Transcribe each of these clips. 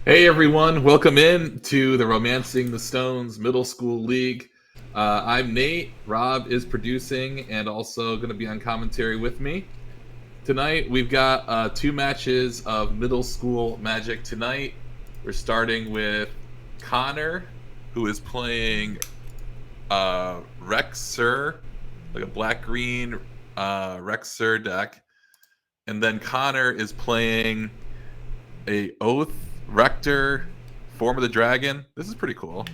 Hey everyone, welcome in to the Romancing the Stones Middle School League. I'm Nate. Rob is producing and also going to be on commentary with me. Tonight we've got two matches of middle school magic tonight. We're starting with Connor, who is playing RecSur, like a black-green RecSur deck. And then Connor is playing a Oath Rector, Form of the Dragon. This is pretty cool.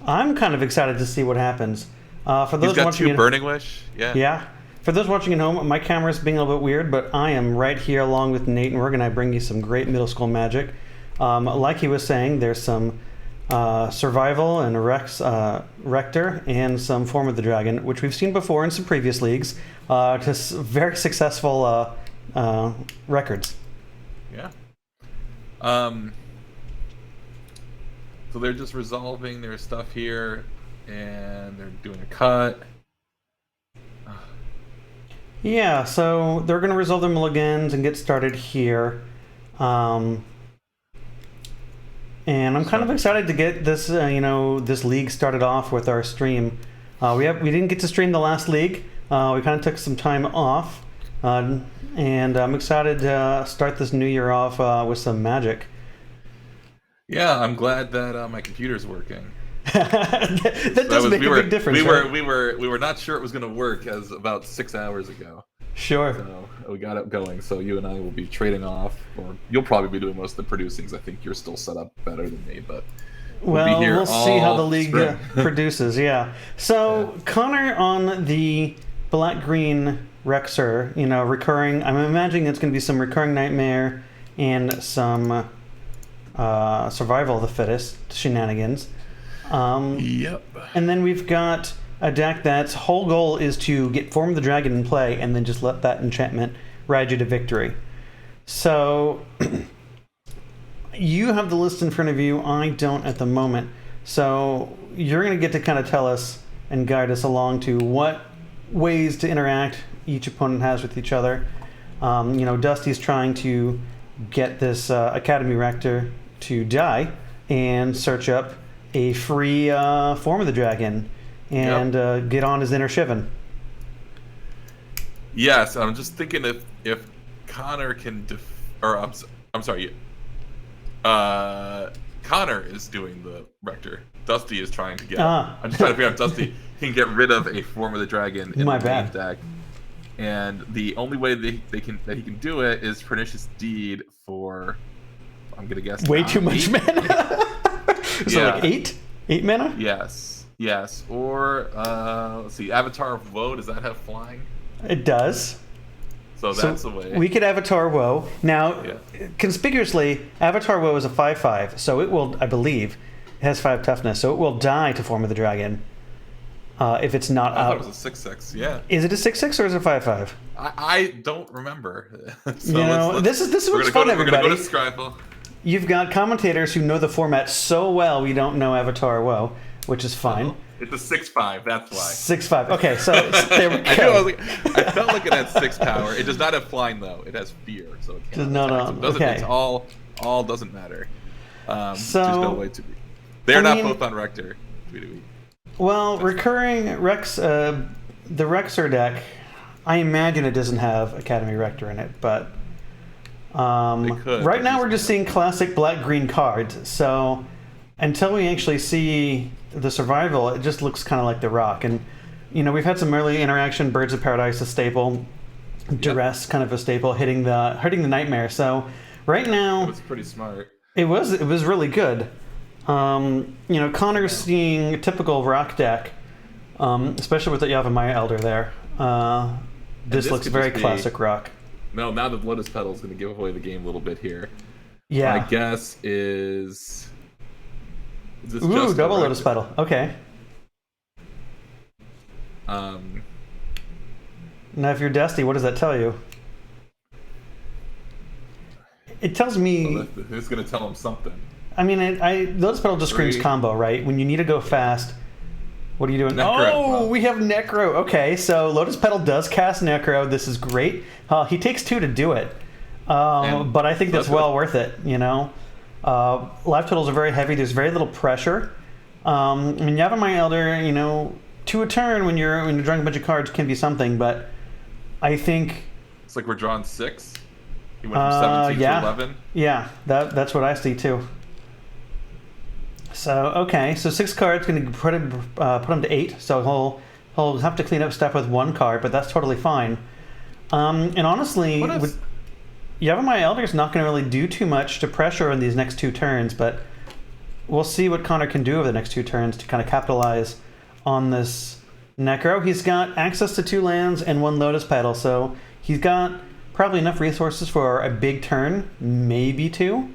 I'm kind of excited to see what happens. For He's those got watching two Burning Wish. Yeah. yeah. For those watching at home, my camera's being a little bit weird, but I am right here along with Nate, and we're going to bring you some great middle school magic. Like he was saying, there's some Survival and Rector and some Form of the Dragon, which we've seen before in some previous leagues. Just very successful records. Yeah. So they're just resolving their stuff here, and they're doing a cut. Yeah, so they're going to resolve their mulligans and get started here. And I'm kind of excited to get this, this league started off with our stream. We didn't get to stream the last league. We kind of took some time off, and I'm excited to start this new year off with some magic. Yeah, I'm glad that my computer's working. that does make a big difference. We were not sure it was going to work as about 6 hours ago. Sure. So we got it going. So you and I will be trading off, or you'll probably be doing most of the producing. I think you're still set up better than me, but we'll see how the league produces. Yeah. So yeah. Connor on the black-green RecSur, recurring. I'm imagining it's going to be some recurring nightmare and some survival of the fittest shenanigans. Yep. And then we've got a deck that's whole goal is to get Form of the Dragon in play and then just let that enchantment ride you to victory. So you have the list in front of you. I don't at the moment. So you're going to get to kind of tell us and guide us along to what ways to interact each opponent has with each other. Dusty's trying to get this Academy Rector to die and search up a free Form of the Dragon and get on his inner Shivan. Yes, I'm just thinking if Connor can I'm sorry. Connor is doing the Rector. Dusty is trying to get. I'm just trying to figure out if Dusty can get rid of a Form of the Dragon in the main deck. And the only way that he can do it is Pernicious Deed for, I'm gonna guess, way too much mana. So like 8 mana. Yes. Or let's see, Avatar of Woe. Does that have flying? It does. So that's the way. We could Avatar Woe. Now, conspicuously, Avatar Woe is a 5/5, so it will, I believe, it has 5 toughness, so it will die to Form of the Dragon. If it's not out. I thought it was a 6/6. Yeah. Is it a 6/6 or is it a 5/5? I don't remember. So this is what's fun, everybody. We're gonna go to Scryfall. You've got commentators who know the format so well. We don't know Avatar Woe, which is fine. It's a 6/5. That's why. 6/5. Okay, so there we go. I felt like it had 6 power. It does not have flying though. It has fear, so it can't. Okay. It's all doesn't matter. There's no way to be. They're not both on Rector. Well, recurring the RecSur deck, I imagine it doesn't have Academy Rector in it, but right now we're just seeing classic black-green cards. So until we actually see the survival, it just looks kind of like the rock. And we've had some early interaction. Birds of Paradise a staple, Duress kind of a staple, hitting the nightmare. So right now it was pretty smart. It was really good. Connor's seeing a typical rock deck, especially with the Yavimaya Elder there. This looks very classic rock. No, now the Lotus Petal is going to give away the game a little bit here. Yeah. My guess is this just double Lotus Petal. Okay. Now, if you're Dusty, what does that tell you? It tells me. Well, who's going to tell him something? I mean, Lotus Petal just screams combo, right? When you need to go fast, what are you doing? Necro. We have Necro. Okay, so Lotus Petal does cast Necro. This is great. He takes 2 to do it, but I think that's well worth it. Life totals are very heavy. There's very little pressure. I mean, Yavimaya Elder, you know, to a turn when you're drawing a bunch of cards can be something, but I think It's like we're drawing 6. He went from 17 to 11. Yeah, that's what I see too. So okay, so 6 cards going to put him to 8. So he'll have to clean up stuff with 1 card, but that's totally fine. And honestly, Yavimaya Elder's not going to really do too much to pressure in these next 2 turns, but we'll see what Connor can do over the next 2 turns to kind of capitalize on this Necro. He's got access to 2 lands and 1 Lotus Petal, so he's got probably enough resources for a big turn, maybe 2.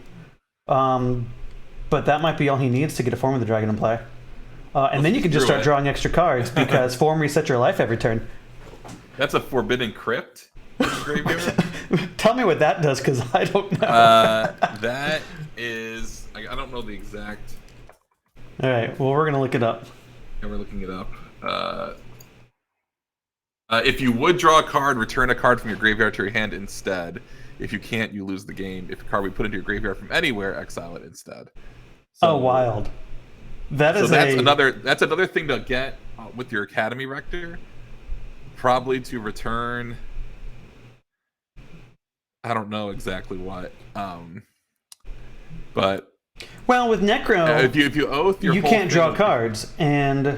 But that might be all he needs to get a Form of the Dragon in play. And then you can just start drawing extra cards, because Form resets your life every turn. That's a Forbidden Crypt graveyard. Tell me what that does, because I don't know. That is... I don't know the exact... Alright, well, we're going to look it up. And we're looking it up. If you would draw a card, return a card from your graveyard to your hand instead. If you can't, you lose the game. If a card we put into your graveyard from anywhere, exile it instead. So, oh, wild. That's another thing to get with your Academy Rector. Probably to return... I don't know exactly what. But... Well, with Necro, if you oath your you can't draw cards, and...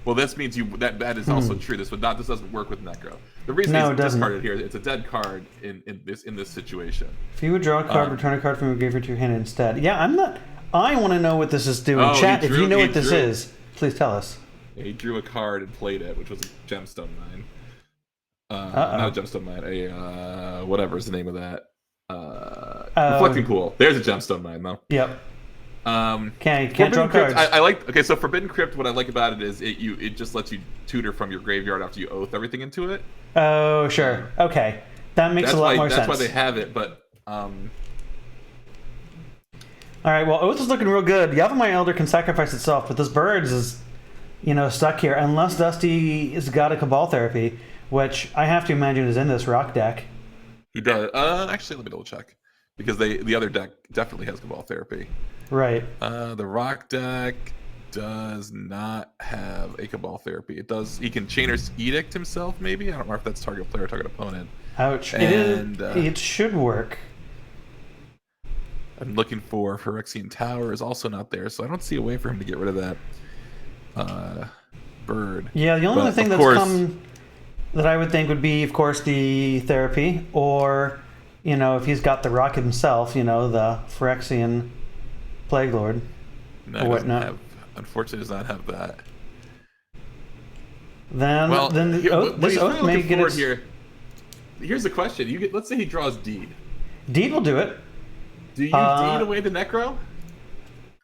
Well, this means that is also true. This doesn't work with Necro. The reason it it's doesn't. discarded here, it's a dead card in this situation. If you would draw a card, return a card from your graveyard to your hand instead. Yeah, I'm not... I want to know what this is doing. Chat, if you know what this is, please tell us. Yeah, he drew a card and played it, which was a Gemstone Mine. Not a Gemstone Mine, a whatever's the name of that. Reflecting Pool. There's a Gemstone Mine, though. Yep. Can't draw cards. I like. Okay, so Forbidden Crypt. What I like about it is it just lets you tutor from your graveyard after you oath everything into it. Oh, sure. Okay, that makes a lot more sense. That's why they have it. But all right. Well, oath is looking real good. Yavimaya Elder can sacrifice itself, but this Birds is, stuck here unless Dusty has got a Cabal Therapy, which I have to imagine is in this rock deck. He does. Actually, let me double check, because the other deck definitely has Cabal Therapy. Right. The rock deck does not have a Cabal Therapy. It does. He can Chainer's Edict himself, maybe. I don't know if that's target player or target opponent. Ouch. And, it should work. I'm looking for Phyrexian Tower is also not there, so I don't see a way for him to get rid of that bird. Yeah, the only other thing that's come that I would think would be, of course, the therapy, or, if he's got the rock himself, the Phyrexian Plague Lord, or whatnot. Unfortunately, does not have that. Then this oath may get it. Here's the question: let's say he draws Deed. Deed will do it. Do you deed away the Necro?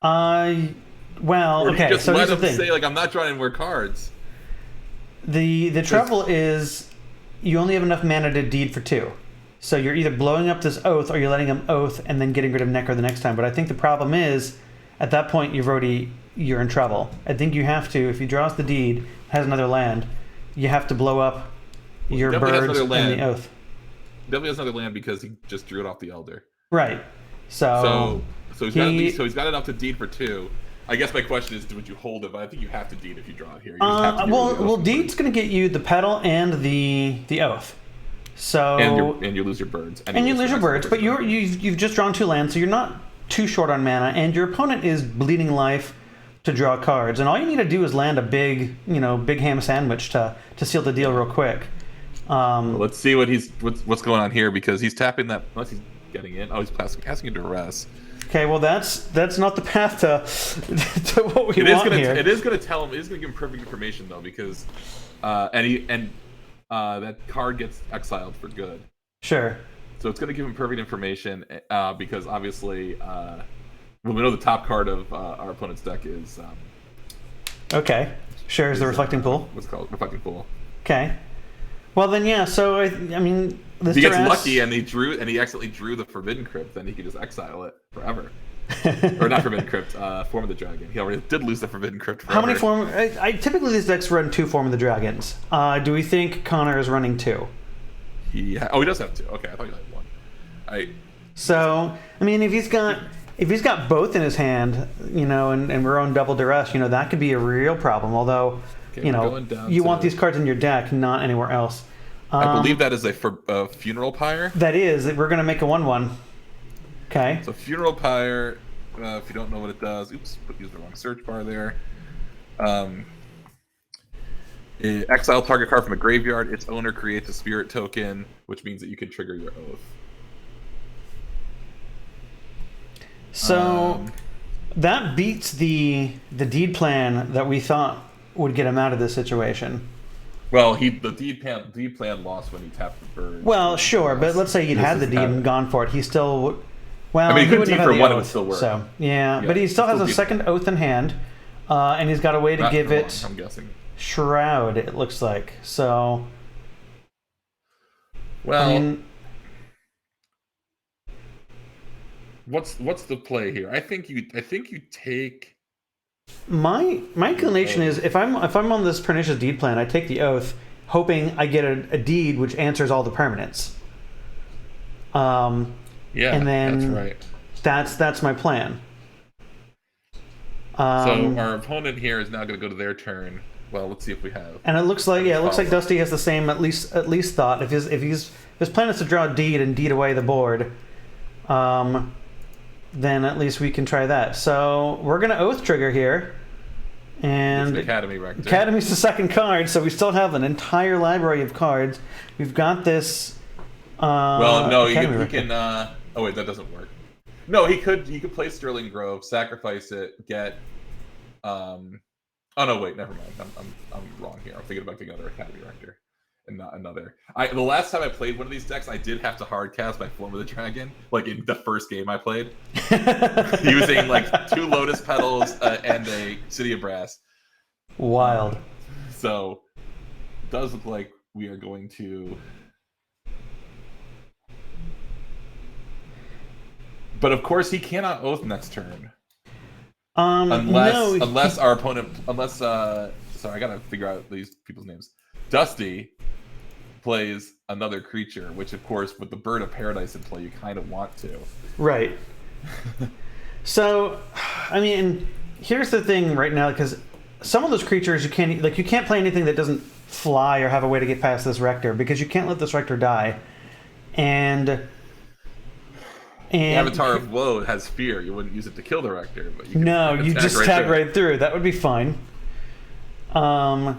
Well, or do okay. You just so let here's him the thing. say, I'm not drawing more cards. The trouble is, you only have enough mana to deed for 2. So you're either blowing up this oath, or you're letting him oath and then getting rid of Necro the next time. But I think the problem is, at that point, you're in trouble. I think you have to, if he draws the deed, has another land, you have to blow up your birds and the oath. Definitely has another land because he just drew it off the Elder. Right. So he's got enough to deed for 2. I guess my question is, would you hold it? But I think you have to deed if you draw it here. Well, deed's going to get you the petal and the oath. So and you lose your birds. And you lose your birds, but you've just drawn 2 lands, so you're not too short on mana, and your opponent is bleeding life to draw cards, and all you need to do is land a big ham sandwich to seal the deal real quick. Let's see what's going on here, because he's tapping that unless he's getting in. Oh, he's passing into Duress. Okay, well that's not the path to what we want here. It is going to tell him. It is going to give him perfect information though, because that card gets exiled for good. Sure. So it's going to give him perfect information because obviously, we know the top card of our opponent's deck is. Okay. Sure. Is the Reflecting Pool? What's it called? Reflecting Pool. Okay. Well then, yeah. So I mean, if he gets lucky and he accidentally drew the Forbidden Crypt, then he can just exile it forever. Or not Forbidden Crypt, Form of the Dragon. He already did lose the Forbidden Crypt forever. How many Form? Typically these decks run 2 Form of the Dragons. Do we think Connor is running 2? He does have 2. Okay, I thought you had 1. So, I mean, if he's got both in his hand, and we're on double duress, that could be a real problem. Although, Okay, we're going down you to. want these cards in your deck, not anywhere else. I believe that is a funeral pyre. That is, we're going to make a 1/1. Okay. So funeral pyre, if you don't know what it does, oops, use the wrong search bar there. Exile target card from a graveyard. Its owner creates a spirit token, which means that you can trigger your oath. So that beats the deed plan that we thought would get him out of this situation. Well, the deed plan lost when he tapped the bird. Well, sure, but let's say he'd had the deed and gone for it. He still would. Well, I mean, he could deed for one, it would oath, still work. So yeah, but he still has a second oath in hand, and he's got a way to give it. I'm guessing. Shroud, it looks like. So, well, I mean, what's the play here? I think you take. My inclination is if I'm on this pernicious deed plan, I take the oath, hoping I get a deed which answers all the permanents. Yeah, and then that's right. That's my plan. So our opponent here is now going to go to their turn. Well, let's see if we have. And it looks like Dusty has the same at least thought. If his plan is to draw a deed and deed away the board, then at least we can try that. So we're gonna oath trigger here, and Academy Rector. Academy's the second card, so we still have an entire library of cards. We've got this. Well, no, he can. Oh wait, that doesn't work. No, he could play Sterling Grove, sacrifice it, get. Oh no, wait, never mind. I'm wrong here. I'm thinking about another Academy Rector, and not another. The last time I played one of these decks, I did have to hardcast my Form of the Dragon, like in the first game I played, using like 2 Lotus Petals and a City of Brass. Wild. So, it does look like we are going to. But of course, he cannot oath next turn. Unless our opponent, sorry, I gotta figure out these people's names. Dusty plays another creature, which of course, with the Bird of Paradise in play, you kind of want to. Right. So, I mean, here's the thing right now, because some of those creatures you can't play anything that doesn't fly or have a way to get past this Rector, because you can't let this Rector die, and the Avatar of Woe has fear. You wouldn't use it to kill the Rector, but you just tag right through. That would be fine. Now,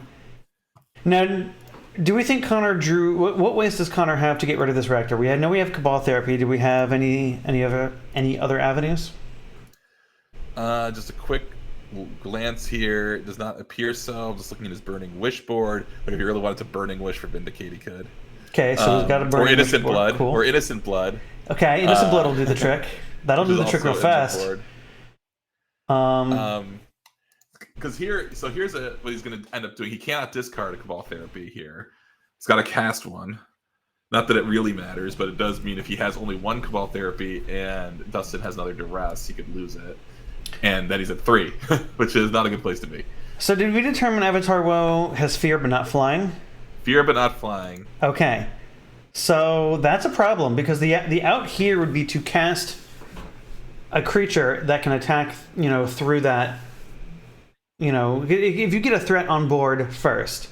do we think Connor drew? What ways does Connor have to get rid of this Rector? We have Cabal Therapy. Do we have any other avenues? Just a quick glance here. It does not appear so. I'm just looking at his Burning Wish board. But if you really wanted to Burning Wish for Vindicate, he could. Okay, so we've got a Burning Wish board. Blood. Cool. Or Innocent Blood. Okay, Innocent Blood will do the trick. That'll do the trick real fast. Because here's what he's going to end up doing. He cannot discard a Cabal Therapy here. He's got to cast one. Not that it really matters, but it does mean if he has only one Cabal Therapy and Dustin has another Duress, he could lose it. And then he's at 3, which is not a good place to be. So did we determine Avatar Woe has fear but not flying? Fear but not flying. Okay. So that's a problem, because the out here would be to cast a creature that can attack, through that. If you get a threat on board first,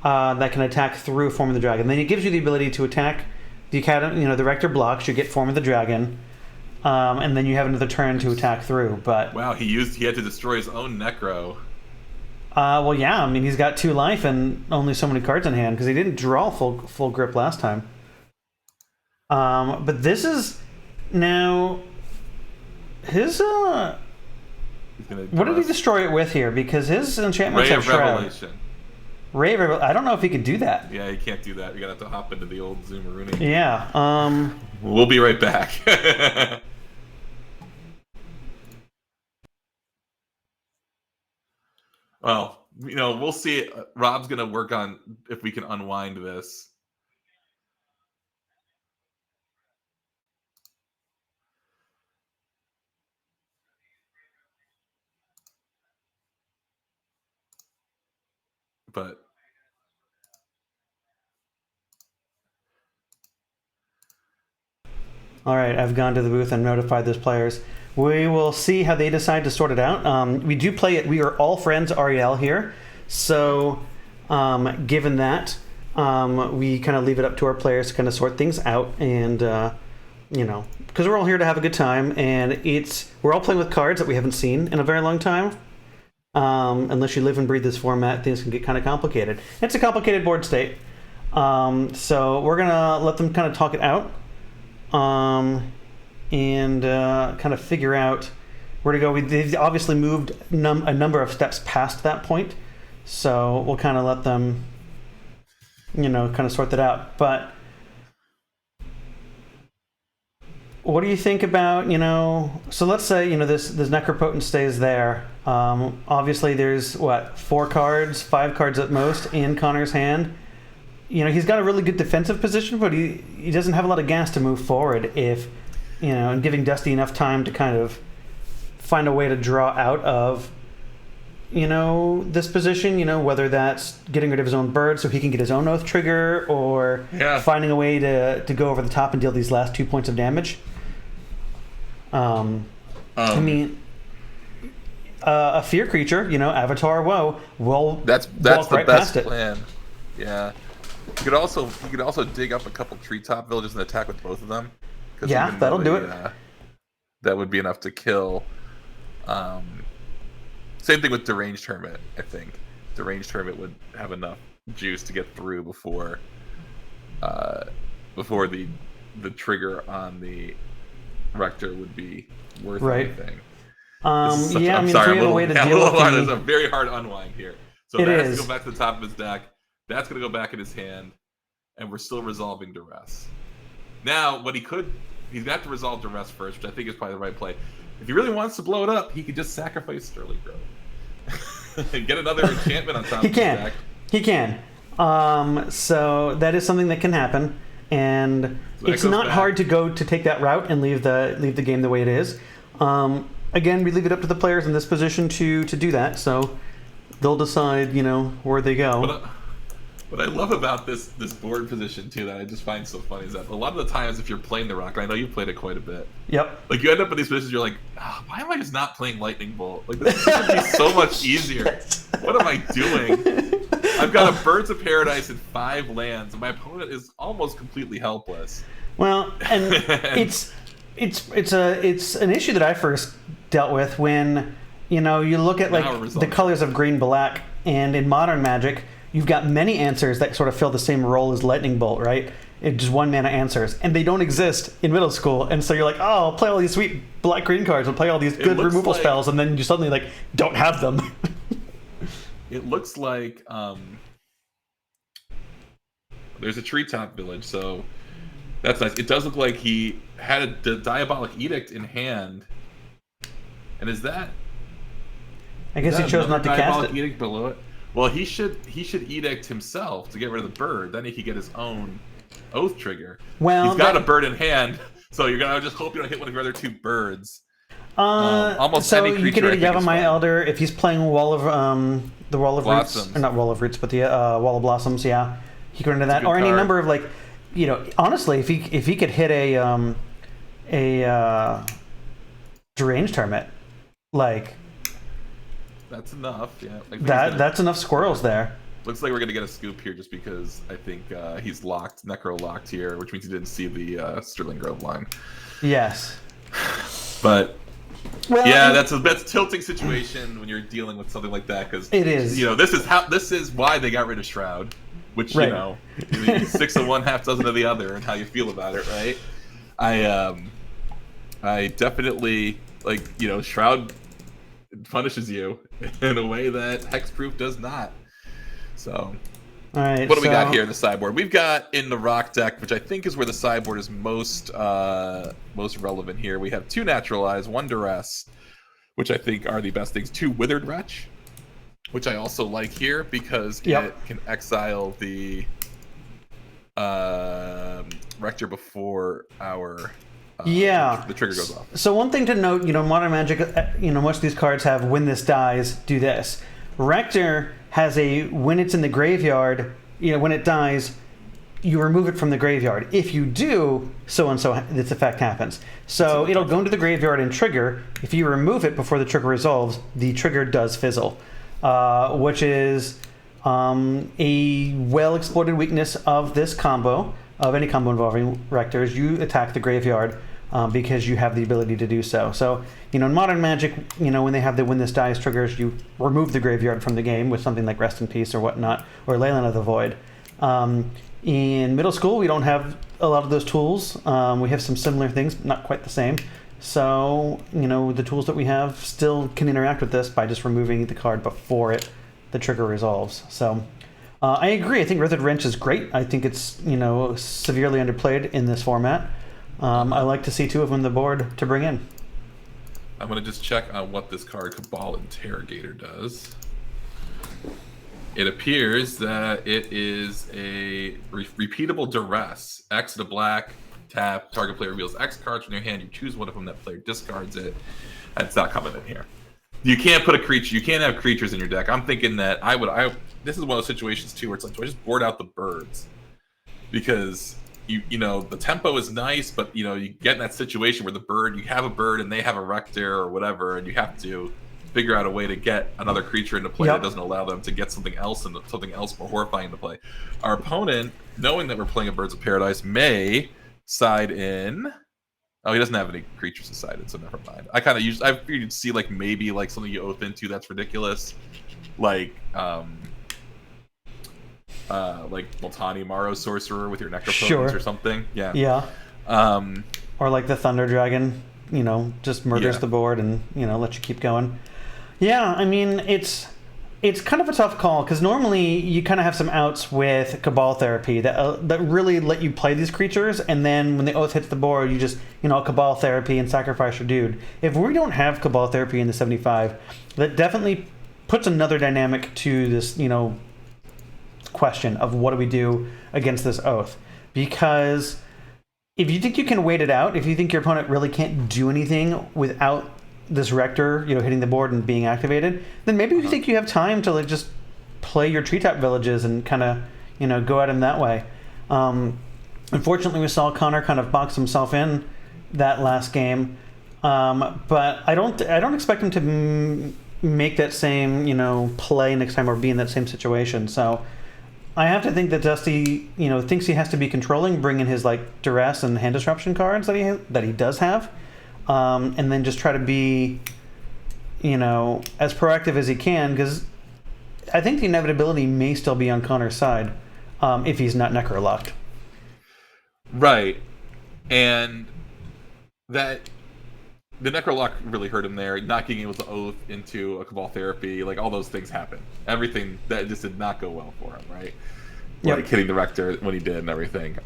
that can attack through Form of the Dragon, then it gives you the ability to attack the Academy. The Rector blocks, you get Form of the Dragon, and then you have another turn to attack through. But wow, he had to destroy his own Necro. Well, yeah. I mean, he's got 2 life and only so many cards in hand because he didn't draw full grip last time. But this is now his. What did he destroy it with here? Because his enchantments have Shroud. Revelation. Ray of Revelation. I don't know if he could do that. Yeah, he can't do that. You're gonna have to hop into the old Zoomaroonie. Yeah. We'll be right back. Well, we'll see. Rob's going to work on if we can unwind this. But All right, I've gone to the booth and notified those players. We will see how they decide to sort it out. We do play it. We are all friends REL here. So given that, we kind of leave it up to our players to kind of sort things out. And, because we're all here to have a good time. And we're all playing with cards that we haven't seen in a very long time. Unless you live and breathe this format, things can get kind of complicated. It's a complicated board state. So we're going to let them kind of talk it out. And kind of figure out where to go. They've obviously moved a number of steps past that point, so we'll kind of let them, kind of sort that out. But what do you think about, so let's say, this Necropotent stays there. Obviously there's, 5 cards at most in Connor's hand. He's got a really good defensive position, but he doesn't have a lot of gas to move forward if, and giving Dusty enough time to kind of find a way to draw out of, this position, whether that's getting rid of his own bird so he can get his own oath trigger or finding a way to go over the top and deal these last 2 points of damage. A fear creature, Avatar Woe, will that's walk the right best past plan. Yeah. You could also dig up a couple treetop villages and attack with both of them. Yeah, that'll do it. That would be enough to kill. Same thing with Deranged Hermit, I think. Deranged Hermit would have enough juice to get through before the trigger on the Rector would be worth anything. I'm sorry, if we have a way to deal with There's a very hard unwind here. So that has to go back to the top of his deck. That's going to go back in his hand, and we're still resolving Duress. Now, he's going to have to resolve Duress first, which I think is probably the right play. If he really wants to blow it up, he could just sacrifice Sterling Grove and get another enchantment on top of his deck. He can. So that is something that can happen, and it's not hard to take that route and leave the game the way it is. Again, we leave it up to the players in this position to do that, so they'll decide, where they go. What I love about this board position too, that I just find so funny, is that a lot of the times if you're playing the Rock, I know you've played it quite a bit. Yep. Like you end up in these positions, you're like, why am I just not playing Lightning Bolt? Like this should be so much easier. Yes. What am I doing? I've got a Birds of Paradise and 5 lands, and my opponent is almost completely helpless. Well, and it's an issue that I first dealt with when you look at the colors of green, black, and in Modern Magic. You've got many answers that sort of fill the same role as Lightning Bolt, right? It's just 1 mana answers, and they don't exist in middle school. And so you're like, oh, I'll play all these sweet black-green cards, I'll play all these good removal spells, and then you suddenly don't have them. It looks like there's a treetop village, so that's nice. It does look like he had a Diabolic Edict in hand, and is that? I guess he chose not to cast it. Diabolic Edict below it. Well, he should edict himself to get rid of the bird. Then he could get his own oath trigger. Well, he's got a bird in hand, so you're gonna just hope you don't hit one of your other 2 birds. Almost any creature. So you could Yavimaya Elder if he's playing the Wall of Blossoms. Roots, or not Wall of Roots, but the Wall of Blossoms. Yeah, he could run into that, or any number of honestly, if he could hit a Deranged Hermit, That's enough, yeah. That's enough squirrels there. Looks like we're going to get a scoop here just because I think he's Necro locked here, which means he didn't see the Sterling Grove line. Yes. But, that's a tilting situation when you're dealing with something like that, because it is. This is why they got rid of Shroud, which, 6 of one, half dozen of the other, and how you feel about it, right? I definitely, Shroud punishes you in a way that Hexproof does not. So, all right. What do we got here in the sideboard? We've got in the Rock deck, which I think is where the sideboard is most relevant here. We have 2 Natural Eyes, 1 Duress, which I think are the best things. 2 Withered Wretch, which I also like here because it can exile the Rector before our the trigger goes off. So one thing to note, Modern Magic, most of these cards have when this dies, do this. Rector has a when it's in the graveyard, when it dies, you remove it from the graveyard. If you do, so and so this effect happens. So it'll go into the graveyard and trigger. If you remove it before the trigger resolves, the trigger does fizzle, which is a well-exploited weakness of this combo, of any combo involving Rectors. You attack the graveyard because you have the ability to do so. So, in Modern Magic, when they have the When This Dies triggers, you remove the graveyard from the game with something like Rest in Peace or whatnot, or Leyline of the Void. In middle school, we don't have a lot of those tools. We have some similar things, but not quite the same. So, the tools that we have still can interact with this by just removing the card before the trigger resolves. So, I agree. I think Withered Wrench is great. I think it's, severely underplayed in this format. I like to see 2 of them on the board to bring in. I'm going to just check on what this card, Cabal Interrogator, does. It appears that it is a repeatable duress. X to black, tap, target player reveals X cards from their hand. You choose one of them, that player discards it. That's not coming in here. You can't put a creature, you can't have creatures in your deck. I'm thinking that this is one of those situations too where it's like, do I just board out the birds? Because the tempo is nice, but you get in that situation where you have a bird and they have a Rector or whatever, and you have to figure out a way to get another creature into play that doesn't allow them to get something else more horrifying to play. Our opponent, knowing that we're playing a Birds of Paradise, may side in. Oh, he doesn't have any creatures to side in, so never mind. I figured you'd see maybe something you oath into that's ridiculous, like Multani Maro Sorcerer with your Necropotence or something. Yeah. Or like the Thunder Dragon, just murders the board and lets you keep going. Yeah, I mean, it's kind of a tough call, because normally you kind of have some outs with Cabal Therapy that really let you play these creatures, and then when the oath hits the board, you just, Cabal Therapy and sacrifice your dude. If we don't have Cabal Therapy in the 75, that definitely puts another dynamic to this, question of what do we do against this oath. Because if you think you can wait it out, if you think your opponent really can't do anything without this Rector, hitting the board and being activated, then maybe you think you have time to just play your treetop villages and kind of, go at him that way. Unfortunately, we saw Connor kind of box himself in that last game, but I don't expect him to make that same, play next time or be in that same situation. So I have to think that Dusty, thinks he has to be controlling, bring in his duress and hand disruption cards that he does have. And then just try to be, as proactive as he can, because I think the inevitability may still be on Connor's side if he's not necro locked. Right. And that the necro lock really hurt him there. Not being able to oath into a Cabal Therapy, all those things happen. Everything that just did not go well for him, right? Hitting the Rector when he did and everything.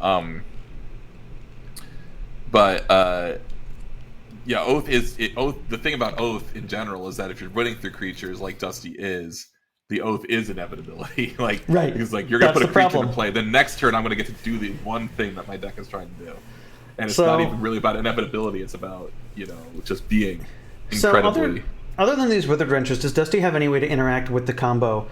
Yeah, Oath is Oath. The thing about Oath in general is that if you're winning through creatures like Dusty is, the Oath is inevitability. Right. Because you're gonna put a creature into play. The next turn I'm gonna get to do the one thing that my deck is trying to do, and it's not even really about inevitability. It's about just being incredibly. So other than these Withered Wrenches, does Dusty have any way to interact with the combo,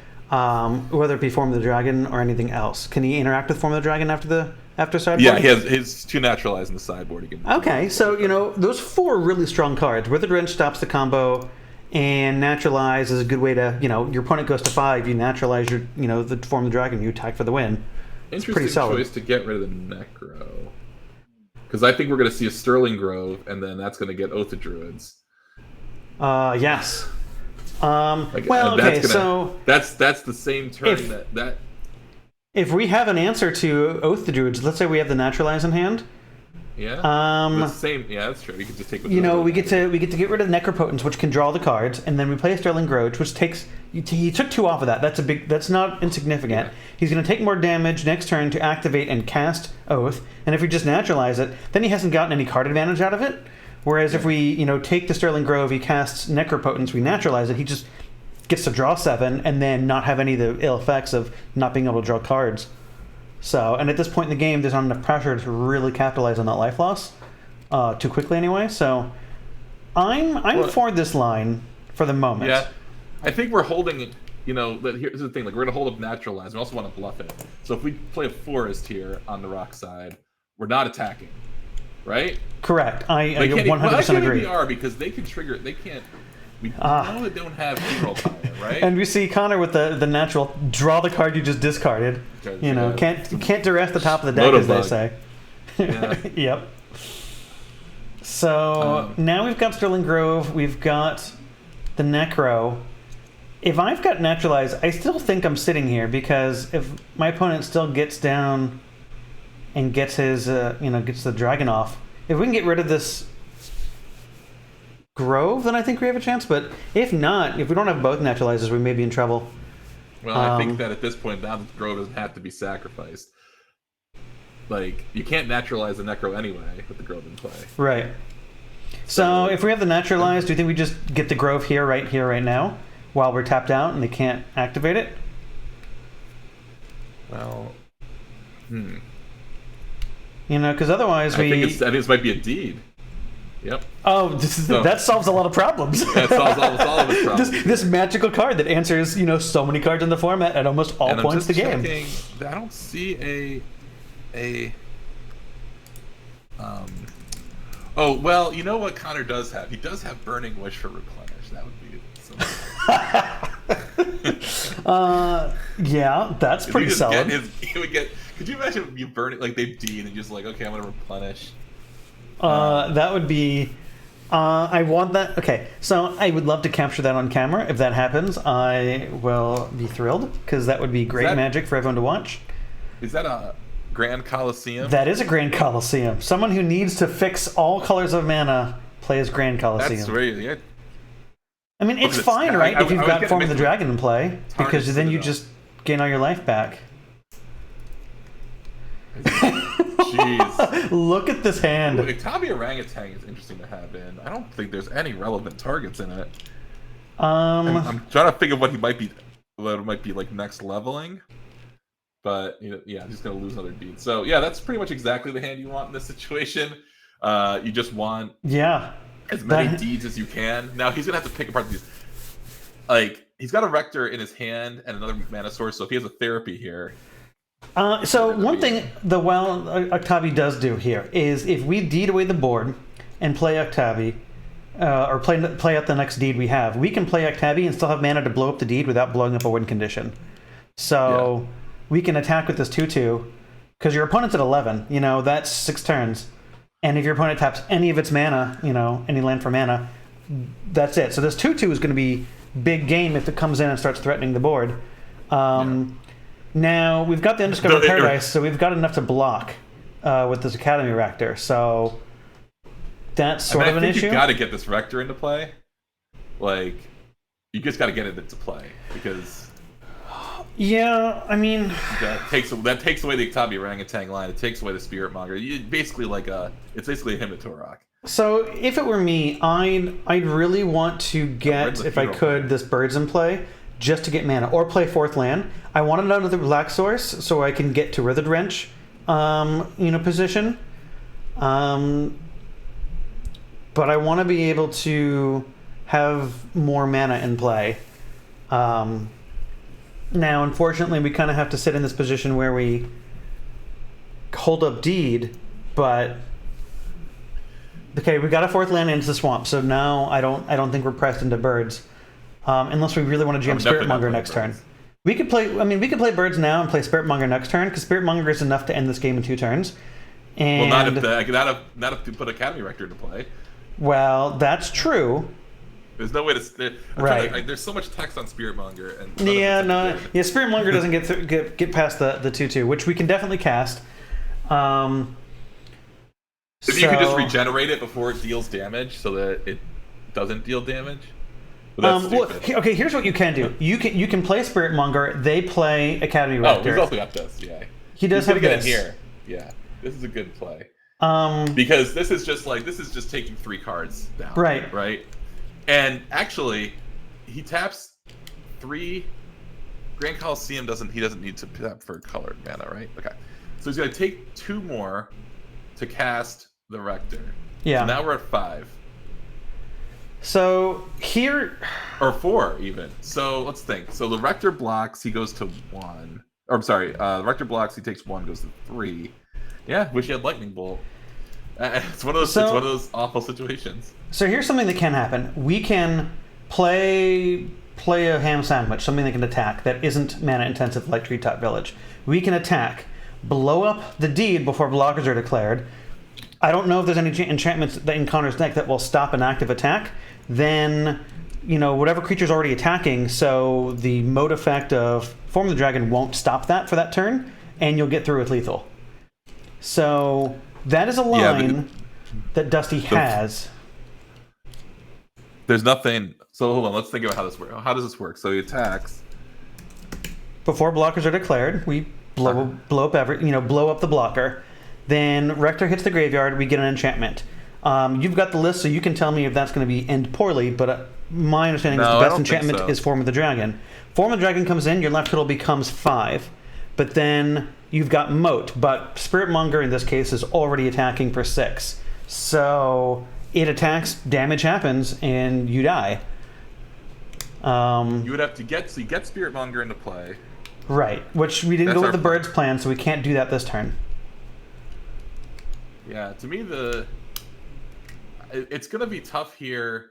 whether it be Form of the Dragon or anything else? Can he interact with Form of the Dragon after sideboard? Yeah, he has his 2 naturalized in the sideboard. Okay, so those 4 really strong cards. Withered Wrench stops the combo, and Naturalize is a good way to your opponent goes to 5, you naturalize your the Form of the Dragon, you attack for the win. It's pretty solid. Choice to get rid of the Necro, because I think we're going to see a Sterling Grove, and then that's going to get Oath of Druids. Yes. So that's the same turn that. If we have an answer to Oath the Druids, let's say we have the Naturalize in hand. Yeah. The same. Yeah, that's true. We could just take. We get to get rid of the Necropotence, which can draw the cards, and then we play a Sterling Grove, which takes. He took 2 off of that. That's not insignificant. Yeah. He's going to take more damage next turn to activate and cast Oath, and if we just naturalize it, then he hasn't gotten any card advantage out of it. Whereas if we take the Sterling Grove, he casts Necropotence, we naturalize it, he just gets to draw 7 and then not have any of the ill effects of not being able to draw cards. So, and at this point in the game, there's not enough pressure to really capitalize on that life loss too quickly anyway. So, I'm for this line for the moment. Yeah, I think we're holding here's the thing. Like, we're gonna hold up Naturalize. We also want to bluff it. So if we play a Forest here on the rock side, we're not attacking, right? Correct. I 100% well, agree. We are, because they can trigger. They can't. We know they don't have hero power, right? And we see Connor with the natural draw the card you just discarded. Can't duress the top of the deck, as they say. Yeah. Yep. So now we've got Sterling Grove. We've got the Necro. If I've got Naturalize, I still think I'm sitting here, because if my opponent still gets down and gets his, gets the dragon off, if we can get rid of this Grove, then I think we have a chance. But if not, if we don't have both Naturalizers, we may be in trouble. Well, I think that at this point, now the Grove doesn't have to be sacrificed. Like, you can't Naturalize the Necro anyway with the Grove in play. Right. So if we have the Naturalize, do you think we just get the Grove here, right now, while we're tapped out and they can't activate it? Well, because otherwise I think this might be a deed. Yep. Oh, that solves a lot of problems. That solves almost all of its problems. This magical card that answers, so many cards in the format at almost all points of the game. I don't see Oh, well, you know what Connor does have? He does have Burning Wish for Replenish. That would be something. Yeah, that's pretty solid. Could you imagine you burn it, like, they D and just like, okay, I'm going to replenish? That would be... I want that... Okay, so I would love to capture that on camera. If that happens, I will be thrilled, because that would be great magic for everyone to watch. Is that a Grand Coliseum? That is a Grand Coliseum. Someone who needs to fix all colors of mana plays Grand Coliseum. That's really... Yeah. I mean, it's fine, right, if you've got Form of the Dragon in play, because then you just gain all your life back. Jeez. Look at this hand. Octavia Orangutan is interesting to have in. I don't think there's any relevant targets in it. I'm trying to figure what it might be like next leveling. But he's gonna lose another deed. So yeah, that's pretty much exactly the hand you want in this situation. You just want as many deeds as you can. Now he's gonna have to pick apart these. Like, he's got a Rector in his hand and another mana source, so if he has a therapy here. So one thing Octavi does do here is, if we deed away the board and play Octavi, or play out the next deed we have, we can play Octavi and still have mana to blow up the deed without blowing up a win condition. So we can attack with this 2/2, because your opponent's at 11. That's 6 turns. And if your opponent taps any of its mana, any land for mana, that's it. So this 2/2 is going to be big game if it comes in and starts threatening the board. Now, we've got the Undiscovered Paradise, so we've got enough to block with this Academy Rector. So that's sort of an issue. You've got to get this Rector into play. Like, you just got to get it into play, because... Yeah, I mean... That takes away the Octavia Orangutan line. It takes away the Spirit Monger. It's basically a Hymn to Torok. So if it were me, I'd really want to get, if I could, this Birds in play, just to get mana, or play 4th land. I want another black source so I can get to Withered Wrench, position. But I want to be able to have more mana in play. Now, unfortunately, we kind of have to sit in this position where we hold up deed, but okay, we got a 4th land into the swamp, so now I don't think we're pressed into Birds, unless we really want to jam Spirit Monger next turn. We could play Birds now and play Spirit Monger next turn, because Spirit Monger is enough to end this game in 2 turns. And not if you put Academy Rector into play. Well, that's true. There's no way to. There's so much text on Spirit Monger, and Spirit Monger doesn't get past the 2/2, which we can definitely cast. If you could just regenerate it before it deals damage, so that it doesn't deal damage. Okay, here's what you can do. You can play Spirit Monger. They play Academy Rector. He's also got this. Yeah, he does have this. In here. Yeah, this is a good play. Because this is just taking 3 cards down. Right. And actually, he taps 3. Grand Coliseum doesn't need to tap for colored mana, right? Okay. So he's going to take 2 more to cast the Rector. Yeah. So now we're at 5. So here, or 4 even. So let's think. So the Rector blocks, he goes to 1. Or I'm sorry, the Rector blocks, he takes 1, goes to 3. Yeah, wish he had Lightning Bolt. It's one of those. It's one of those awful situations. So here's something that can happen. We can play a ham sandwich, something that can attack that isn't mana intensive like Treetop Village. We can attack, blow up the deed before blockers are declared. I don't know if there's any enchantments that in Connor's deck that will stop an active attack. Then, whatever creature's already attacking, so the mode effect of Form of the Dragon won't stop that for that turn, and you'll get through with lethal. So that is a line that Dusty has. There's nothing. So hold on, let's think about how this works. How does this work? So he attacks before blockers are declared. We blow up blow up the blocker. Then Rector hits the graveyard. We get an enchantment. You've got the list, so you can tell me if that's going to be end poorly. But my understanding is the best enchantment is Form of the Dragon. Form of the Dragon comes in. Your left total becomes 5. But then you've got Moat. But Spirit Monger in this case is already attacking for 6. So it attacks, damage happens, and you die. You would have to get Spirit Monger into play. Right, which we didn't go with the Bird's plan, so we can't do that this turn. Yeah, to me it's going to be tough here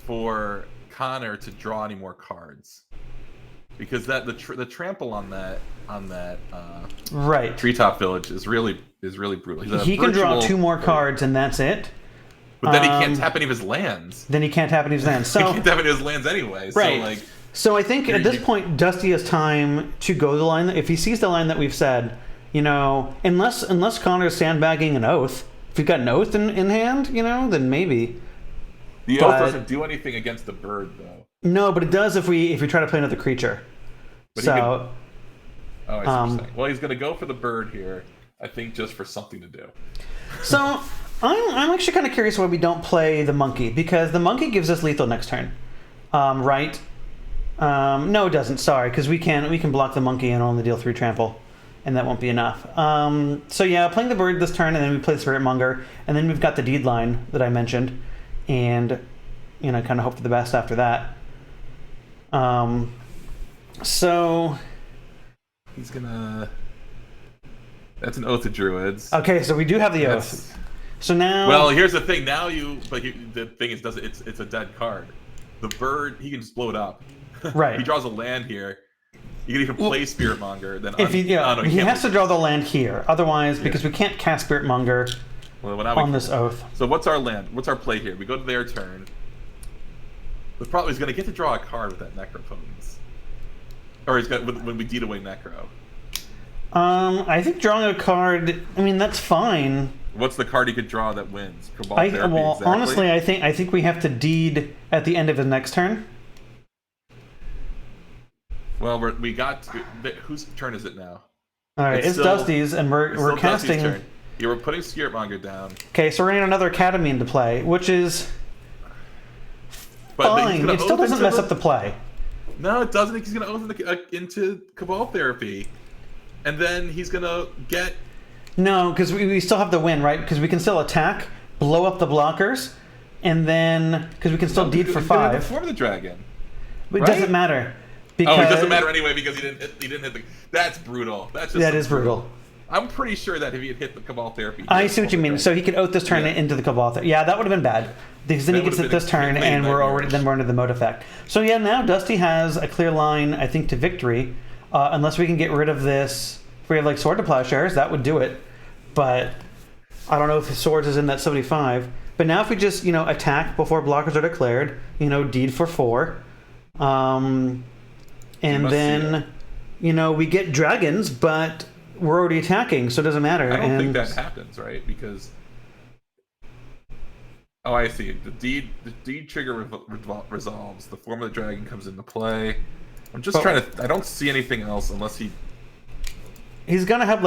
for Connor to draw any more cards, because the trample on that right Treetop Village is really brutal. He can draw 2 more cards and that's it. But then he can't tap any of his lands. So he can't tap any of his lands anyway. Right. So I think at this point, Dusty has time to go the line. If he sees the line that we've said, unless Connor's sandbagging an Oath, if you've got an Oath in hand, then maybe. The Oath doesn't do anything against the Bird, though. No, but it does if we try to play another creature. But I see what you're saying. Well, he's going to go for the Bird here, I think, just for something to do. So I'm actually kind of curious why we don't play the Monkey, because the Monkey gives us lethal next turn, right? No, it doesn't. Sorry, because we can block the Monkey and only deal 3 trample, and that won't be enough. So yeah, playing the Bird this turn, and then we play the Spirit Monger, and then we've got the Deed line that I mentioned, and kind of hope for the best after that. So he's gonna. That's an Oath of Druids. Okay, so we do have the Oath. So now, well, here's the thing. Now the thing is, it's a dead card. The Bird, he can just blow it up. Right. He draws a land here. You can even play Spirit Monger. Then he has to draw the land here. Otherwise, because we can't cast Spirit Monger on this Oath. So what's our land? What's our play here? We go to their turn. The problem is going to get to draw a card with that Necropotence, or he's got when we deed away Necro. I think drawing a card. I mean, that's fine. What's the card he could draw that wins? Cabal Therapy, exactly. Honestly, I think we have to deed at the end of the next turn. Well, we got whose turn is it now? All right, it's Dusty's, and we're casting. Turn. Yeah, we're putting Spirit Monger down. Okay, so we're getting another Academy into play, which is fine. It still doesn't mess up the play. No, it doesn't. He's going to oath into Cabal Therapy, and then he's going to get. No, because we still have the win, right? Because we can still attack, blow up the blockers, and then because we can still deed for 5. Form of the Dragon. But it doesn't matter. Because, it doesn't matter anyway because he didn't hit the. That's brutal. That is brutal. I'm pretty sure that if he had hit the Cabal Therapy, I see what you mean. So he could oath this turn into the Cabal Therapy. Yeah, that would have been bad because then he gets it this turn, and we're under the mode effect. So yeah, now Dusty has a clear line, I think, to victory, unless we can get rid of this. If we have like Sword to Plowshares, that would do it. But I don't know if his Swords is in that 75. But now if we just attack before blockers are declared, deed for 4, and then we get dragons, but we're already attacking, so it doesn't matter. I don't think that happens, right? Because I see. The deed trigger resolves. The Form of the Dragon comes into play. I'm just trying to. I don't see anything else unless he's gonna have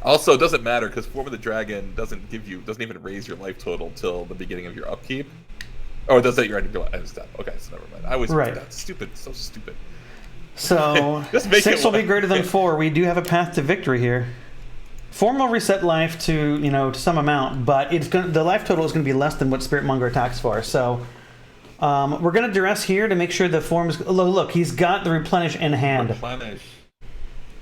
Also, it doesn't matter because Form of the Dragon doesn't even raise your life total till the beginning of your upkeep. Oh, it does that. You're at end step. Okay, so never mind. I always that's stupid. So stupid. So 6 will be greater than 4. We do have a path to victory here. Form will reset life to to some amount, but the life total is going to be less than what Spiritmonger attacks for. So we're going to duress here to make sure the form's... Look, he's got the replenish in hand. Replenish.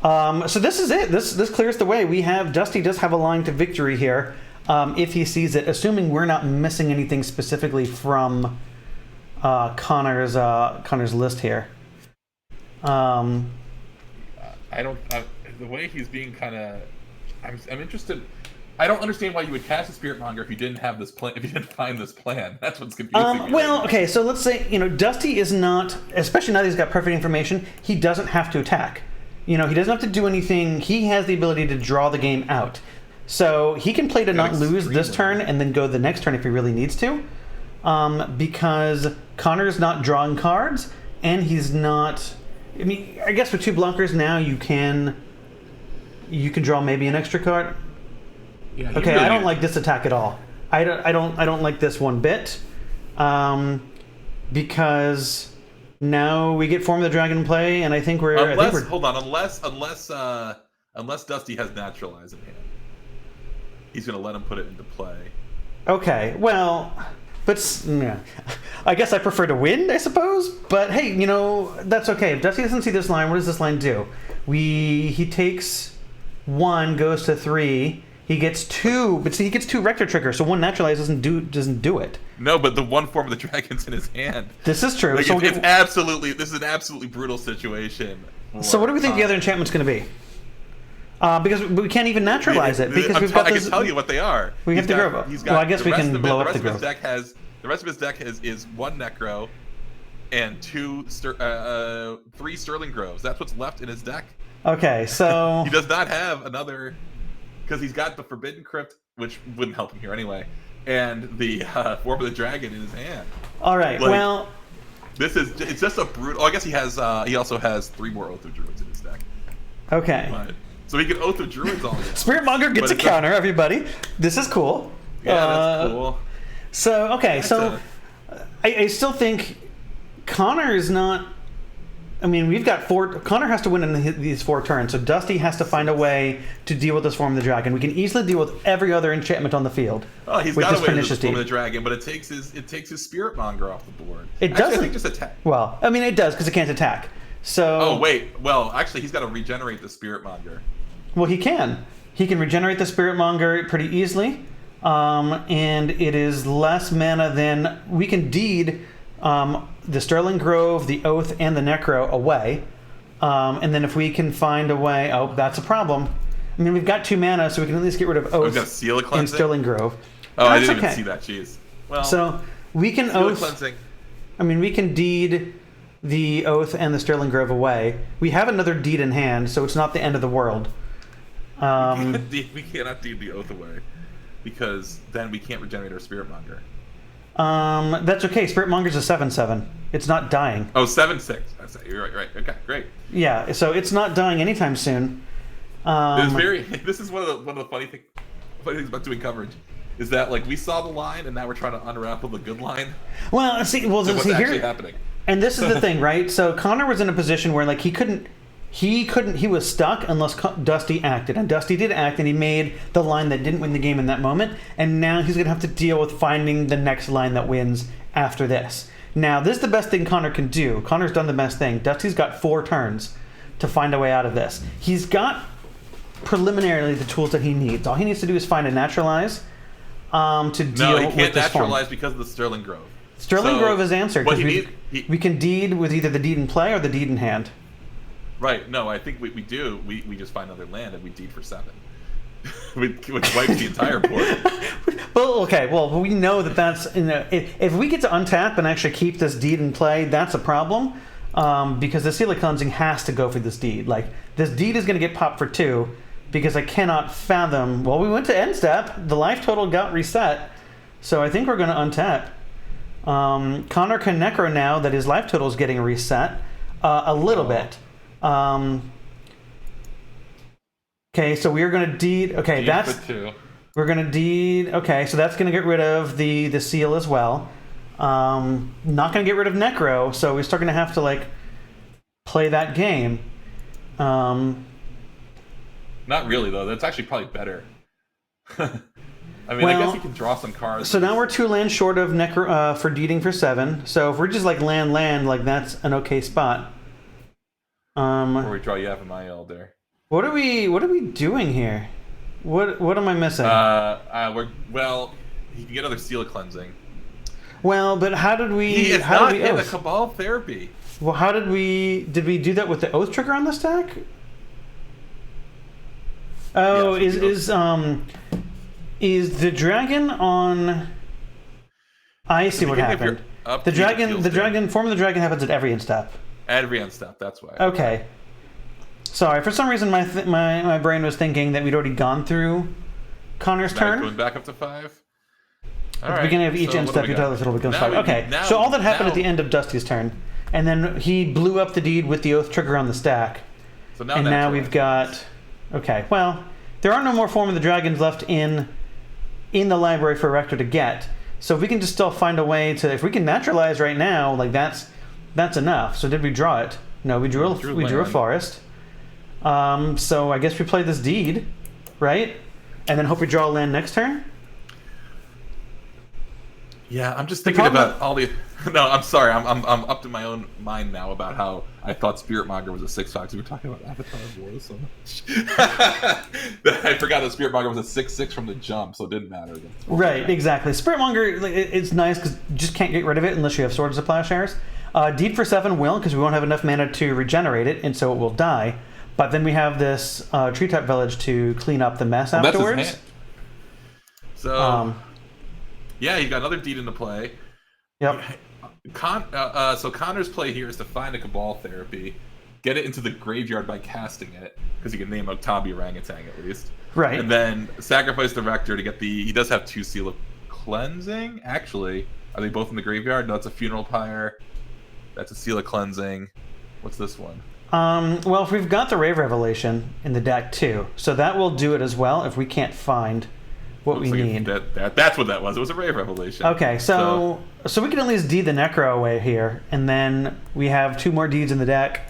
So this is it. This clears the way. Dusty does have a line to victory here, if he sees it, assuming we're not missing anything specifically from Connor's list here. The way he's being kind of... I'm interested... I don't understand why you would cast a Spiritmonger if you didn't have this plan. If you didn't find this plan, that's what's confusing me. Well, okay, so let's say Dusty is not, especially now that he's got perfect information. He doesn't have to attack. He doesn't have to do anything. He has the ability to draw the game out, so he can play to not lose this turn and then go the next turn if he really needs to, because Connor's not drawing cards and he's not. I mean, I guess with 2 blockers now you can draw maybe an extra card. Yeah, okay, really I don't like this attack at all. I don't like this one bit, because now we get Form of the Dragon in play, and I think we're... Hold on, unless Dusty has Naturalize in hand, he's going to let him put it into play. Okay, well, but yeah, I guess I prefer to win, I suppose. But hey, that's okay. If Dusty doesn't see this line, what does this line do? He takes 1, goes to 3. He gets 2, but see, he gets 2 Rector triggers, so 1 Naturalize doesn't do it. No, but the 1 Form of the Dragon's in his hand. This is true. Like, so this is an absolutely brutal situation. So what do we think the other enchantment's going to be? Because we can't even naturalize it because we've got. I can tell you what they are. We have the Grove. Well, I guess we can blow up the Grove. The rest of his deck is 1 Necro and 3 Sterling Groves. That's what's left in his deck. Okay, so he does not have another. Because he's got the Forbidden Crypt, which wouldn't help him here anyway, and the Form of the Dragon in his hand. All right. Well, it's just a brutal. Oh, I guess he also has 3 more Oath of Druids in his deck. Okay. So he can Oath of Druids all day. Spiritmonger gets a counter, everybody. This is cool. Yeah, that's cool. So I still think Connor is not. I mean, we've got 4... Connor has to win in these 4 turns, so Dusty has to find a way to deal with this Form of the Dragon. We can easily deal with every other enchantment on the field. Oh, he's got to win with this Form of the Dragon, but it takes his Spiritmonger off the board. It doesn't. I think just attack. Well, I mean, it does, because it can't attack. So... Oh, wait. Well, actually, he's got to regenerate the Spiritmonger. Well, he can. He can regenerate the Spiritmonger pretty easily, and it is less mana than... We can deed... the Sterling Grove, the Oath, and the Necro away. And then if we can find a way... Oh, that's a problem. I mean, we've got 2 mana, so we can at least get rid of Oath and Sterling Grove. Oh, I didn't even see that. Jeez. Well, so we can Oath... Cleansing. I mean, we can deed the Oath and the Sterling Grove away. We have another deed in hand, so it's not the end of the world. We cannot deed the Oath away, because then we can't regenerate our Spiritmonger. That's okay. Spiritmonger's a 7/7. It's not dying. Oh, 7/6. You're right. Okay, great. Yeah, so it's not dying anytime soon. This is one of the funny things about doing coverage is that like we saw the line and now we're trying to unravel the good line. Well, see, what's actually happening? And this is the thing, right? So Connor was in a position where like he was stuck unless Dusty acted, and Dusty did act, and he made the line that didn't win the game in that moment, and now he's going to have to deal with finding the next line that wins after this. Now, this is the best thing Connor can do. Connor's done the best thing. Dusty's got 4 turns to find a way out of this. He's got preliminarily the tools that he needs. All he needs to do is find a Naturalize to deal with this form. No, he can't Naturalize because of the Sterling Grove. Sterling Grove is answered. We can deed with either the deed in play or the deed in hand. Right. No, I think we do. We just find another land and we deed for 7. Which wipes the entire board. Well, okay. Well, we know that's... if we get to untap and actually keep this deed in play, that's a problem. Because the Seal of Cleansing has to go for this deed. Like, this deed is going to get popped for 2 because I cannot fathom... Well, we went to end step. The life total got reset. So I think we're going to untap. Connor can Necro now that his life total is getting reset a little bit. Okay, so we are going to deed. Okay, that's we're going to deed. Okay, so that's going to get rid of the seal as well. Not going to get rid of Necro, so we're still going to have to like play that game. Not really though. That's actually probably better. I mean, I guess Well, you can draw some cards. so now we're 2 lands short of for deeding for 7. So if we're just like land, like that's an okay spot. Or we draw Yavimaya there. What are we doing here? What am I missing? Well, he can get other Seal Cleansing. Well, but how did we? He is how not did we in a oath? Cabal Therapy. Well, how did we do that with the oath trigger on the stack? Oh, Yes, is the dragon on? I see what happened. The dragon form of the dragon happens at every end step. Every end step. That's why. Okay. Sorry, for some reason my brain was thinking that we'd already gone through Connor's turn. Going back up to 5. At the beginning of each end step, you tell us it'll become 5. Okay, so all that happened at the end of Dusty's turn, and then he blew up the deed with the oath trigger on the stack. So now and now we've got. Okay, well, there are no more Form of the Dragons left in the library for Rector to get. So if we can just still find a way to, if we can naturalize right now, like that's enough. So did we draw it? No, we drew a forest. So I guess we play this deed, right? And then hope we draw a land next turn. Yeah, I'm just thinking about all the. No, I'm sorry. I'm up to my own mind now about how I thought Spiritmonger was a 6/5. We were talking about Avatar of War so much. I forgot that Spiritmonger was a 6/6 from the jump, so it didn't matter. Right, exactly. Spiritmonger, it's nice because you just can't get rid of it unless you have Swords of Plowshares. Deed for 7 will, because we won't have enough mana to regenerate it, and so it will die. But then we have this Treetop Village to clean up the mess afterwards. That's his hand. So, yeah, he got another deed into play. Yep. So Connor's play here is to find a Cabal Therapy, get it into the graveyard by casting it, because you can name Oktabi Orangutan at least. Right. And then sacrifice the Rector to get the... He does have 2 Seal of Cleansing. Actually, are they both in the graveyard? No, it's a Funeral Pyre. That's a Seal of Cleansing. What's this one? Well, if we've got the Rave Revelation in the deck too, so that will do it as well if we can't find what we need. That's what that was. It was a Rave Revelation. Okay, so we can at least deed the Necro away here, and then we have 2 more deeds in the deck,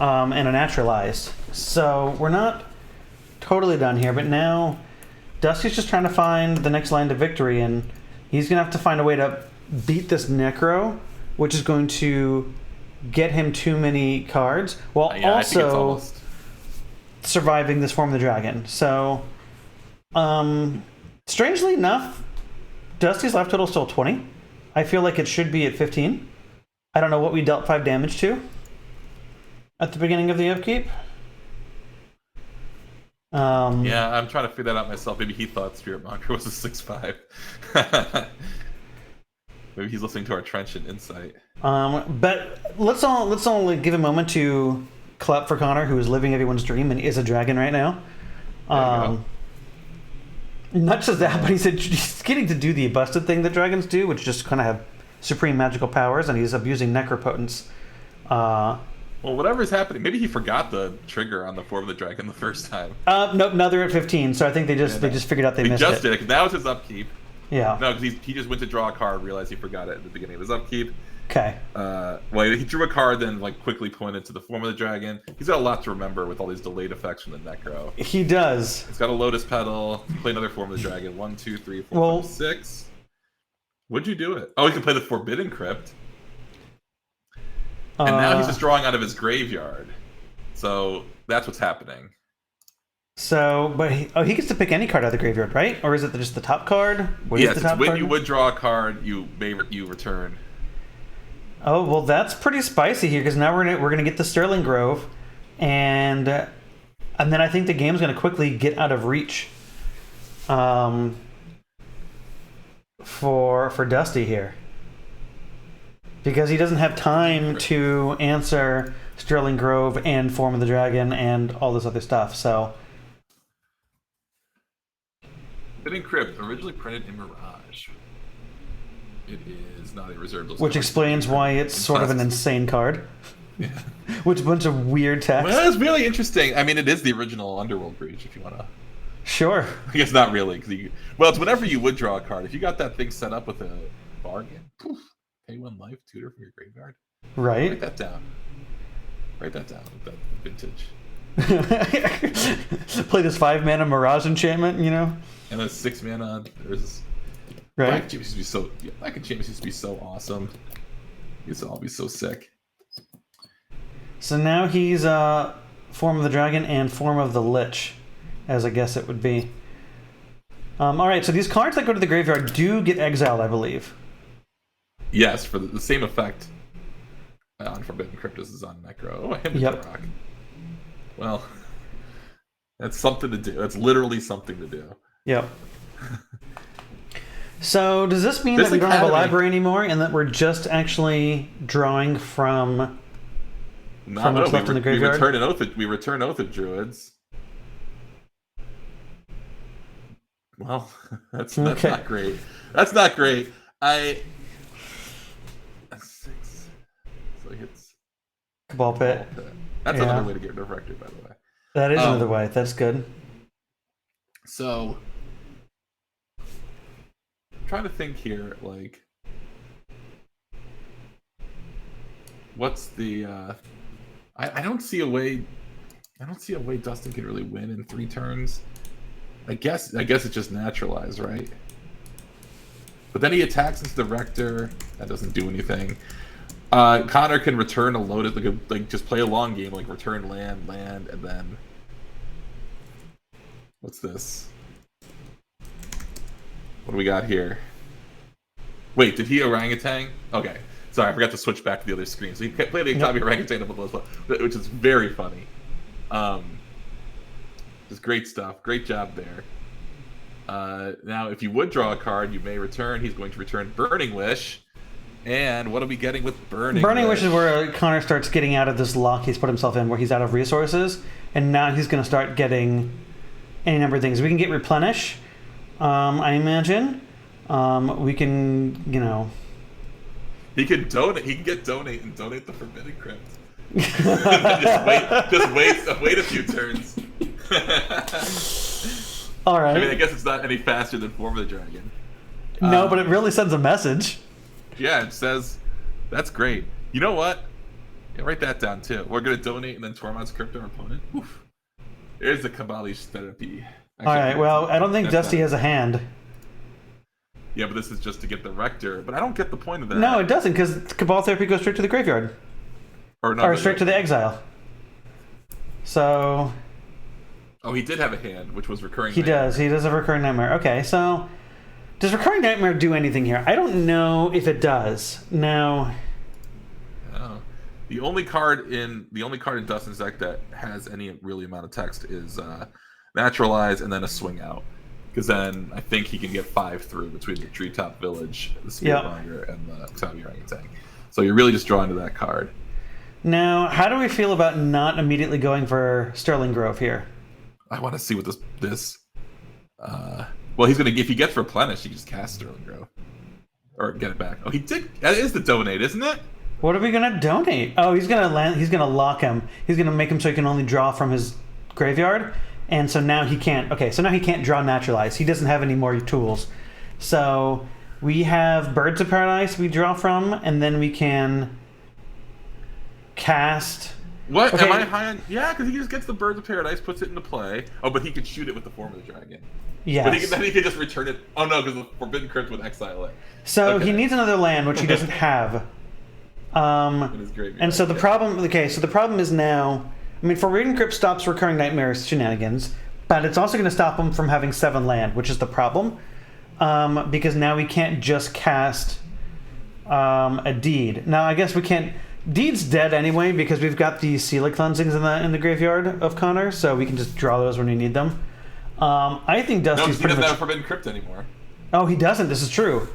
and a Naturalized. So we're not totally done here, but now Dusty's just trying to find the next line to victory, and he's going to have to find a way to beat this Necro, which is going to get him too many cards, while also surviving this Form of the Dragon. So, strangely enough, Dusty's life total is still 20. I feel like it should be at 15. I don't know what we dealt 5 damage to at the beginning of the upkeep. Yeah, I'm trying to figure that out myself. Maybe he thought Spiritmonger was a 6/5. Maybe he's listening to our Trenchant Insight. But let's all give a moment to clap for Connor, who is living everyone's dream and is a dragon right now. Not just that, but he's getting to do the busted thing that dragons do, which just kind of have supreme magical powers, and he's abusing necropotence. Well, whatever's happening, maybe he forgot the trigger on the Form of the Dragon the first time. Nope, now they're at 15, so I think they just figured out they missed it. They just did it, 'cause now it's his upkeep. Yeah. No, because he just went to draw a card, realized he forgot it at the beginning of his upkeep. Okay. Well, he drew a card, then quickly pointed to the Form of the Dragon. He's got a lot to remember with all these delayed effects from the Necro. He does. He's got a Lotus Petal. Play another Form of the Dragon. 1, 2, 3, 4, 5, 6. Would you do it? Oh, he can play the Forbidden Crypt. And now he's just drawing out of his graveyard. So that's what's happening. So, but he gets to pick any card out of the graveyard, right? Or is it just the top card? Yes, it's when you would draw a card, you return. Oh well, that's pretty spicy here because now we're gonna get the Sterling Grove, and then I think the game's gonna quickly get out of reach, for Dusty here, because he doesn't have time to answer Sterling Grove and Form of the Dragon and all this other stuff. So. Forbidden Crypt, originally printed in Mirage. It is not a reserved. Which explains why it's sort of an insane card. Yeah. Which bunch of weird text. Well, it's really interesting. I mean, it is the original Underworld Breach, if you want to. Sure. I guess not really. It's whenever you would draw a card. If you got that thing set up with a bargain, poof, pay 1 life, tutor from your graveyard. Right. Write that down. Write that down with that vintage. play this 5-mana Mirage enchantment, you know? And then 6 mana. There's Right. Black Champions used to be so. Yeah, Black Champions used to be so awesome. Used to all be so sick. So now he's Form of the Dragon and Form of the Lich, as I guess it would be. All right, so these cards that go to the graveyard do get exiled, I believe. Yes, for the same effect on Forbidden Crypt as is on Necro. Oh, Himiko Rock. Well, that's something to do. That's literally something to do. Yep. So does this mean that we don't have a library anymore, and that we're just actually drawing from what's left in the graveyard? We return Oath of Druids. Well, that's not great. That's not great. 6. So it's Cabal Pit. That's another way to get rid of Rector, by the way. That is another way. That's good. So, I'm trying to think here, like, what's the? I don't see a way. I don't see a way Dustin can really win in 3 turns. I guess it's just naturalized, right? But then he attacks into the Rector. That doesn't do anything. Connor can return a loaded, like just play a long game, like return land, and then what's this? What do we got here? Wait, did he orangutan? Okay, sorry, I forgot to switch back to the other screen. So he played the Okami orangutan up with those, which is very funny. Just great stuff. Great job there. Now, if you would draw a card, you may return. He's going to return Burning Wish. And what are we getting with Burning Wish? Burning Wish is where Connor starts getting out of this lock he's put himself in, where he's out of resources. And now he's going to start getting any number of things. We can get Replenish, I imagine. We can, you know... He can donate. He can get donate and donate the Forbidden Crypt. just wait a few turns. All right. I mean, I guess it's not any faster than Form of the Dragon. No, but it really sends a message. Yeah, it says, that's great. You know what? Yeah, write that down too. We're going to donate and then Tormod's Crypt our opponent. Oof. There's the Kabalish therapy. All right, well, I don't think Dusty has a hand. Yeah, but this is just to get the Rector. But I don't get the point of that. No, it doesn't, because Cabal Therapy goes straight to the graveyard. Or straight to the exile. So... Oh, he did have a hand, which was Recurring Nightmare. He does. He does have Recurring Nightmare. Okay, so... Does Recurring Nightmare do anything here? I don't know if it does. Now... Oh. The only card in Dustin's deck that has any really amount of text is Naturalize and then a Swing Out. Because then I think he can get 5 through between the Treetop Village, the Spiritmonger, and the Okami Orangutan. So you're really just drawing to that card. Now, how do we feel about not immediately going for Sterling Grove here? I want to see what this. Well, he's gonna if he gets replenished, he just casts Sterling Grove, or get it back. Oh, he did. That is the donate, isn't it? What are we gonna donate? Oh, he's gonna land. He's gonna lock him. He's gonna make him so he can only draw from his graveyard, and so now he can't. Okay, so now he can't draw Naturalize. He doesn't have any more tools. So we have Birds of Paradise we draw from, and then we can cast. What? Okay. Am I high on? Yeah, because he just gets the Birds of Paradise, puts it into play. Oh, but he could shoot it with the Form of the Dragon. Yes. But then he could just return it. Oh no, because the Forbidden Crypt would exile it. So he needs another land, which he doesn't have. And so the problem. Okay, so the problem is now. I mean, Forbidden Crypt stops Recurring Nightmares shenanigans, but it's also going to stop him from having 7 land, which is the problem. Because now we can't just cast a Deed. Now I guess we can't. Deed's dead anyway because we've got the Sealy Cleansings in the graveyard of Connor, so we can just draw those when we need them. I think Dusty's pretty much... he doesn't have Forbidden Crypt anymore. Oh, he doesn't. This is true.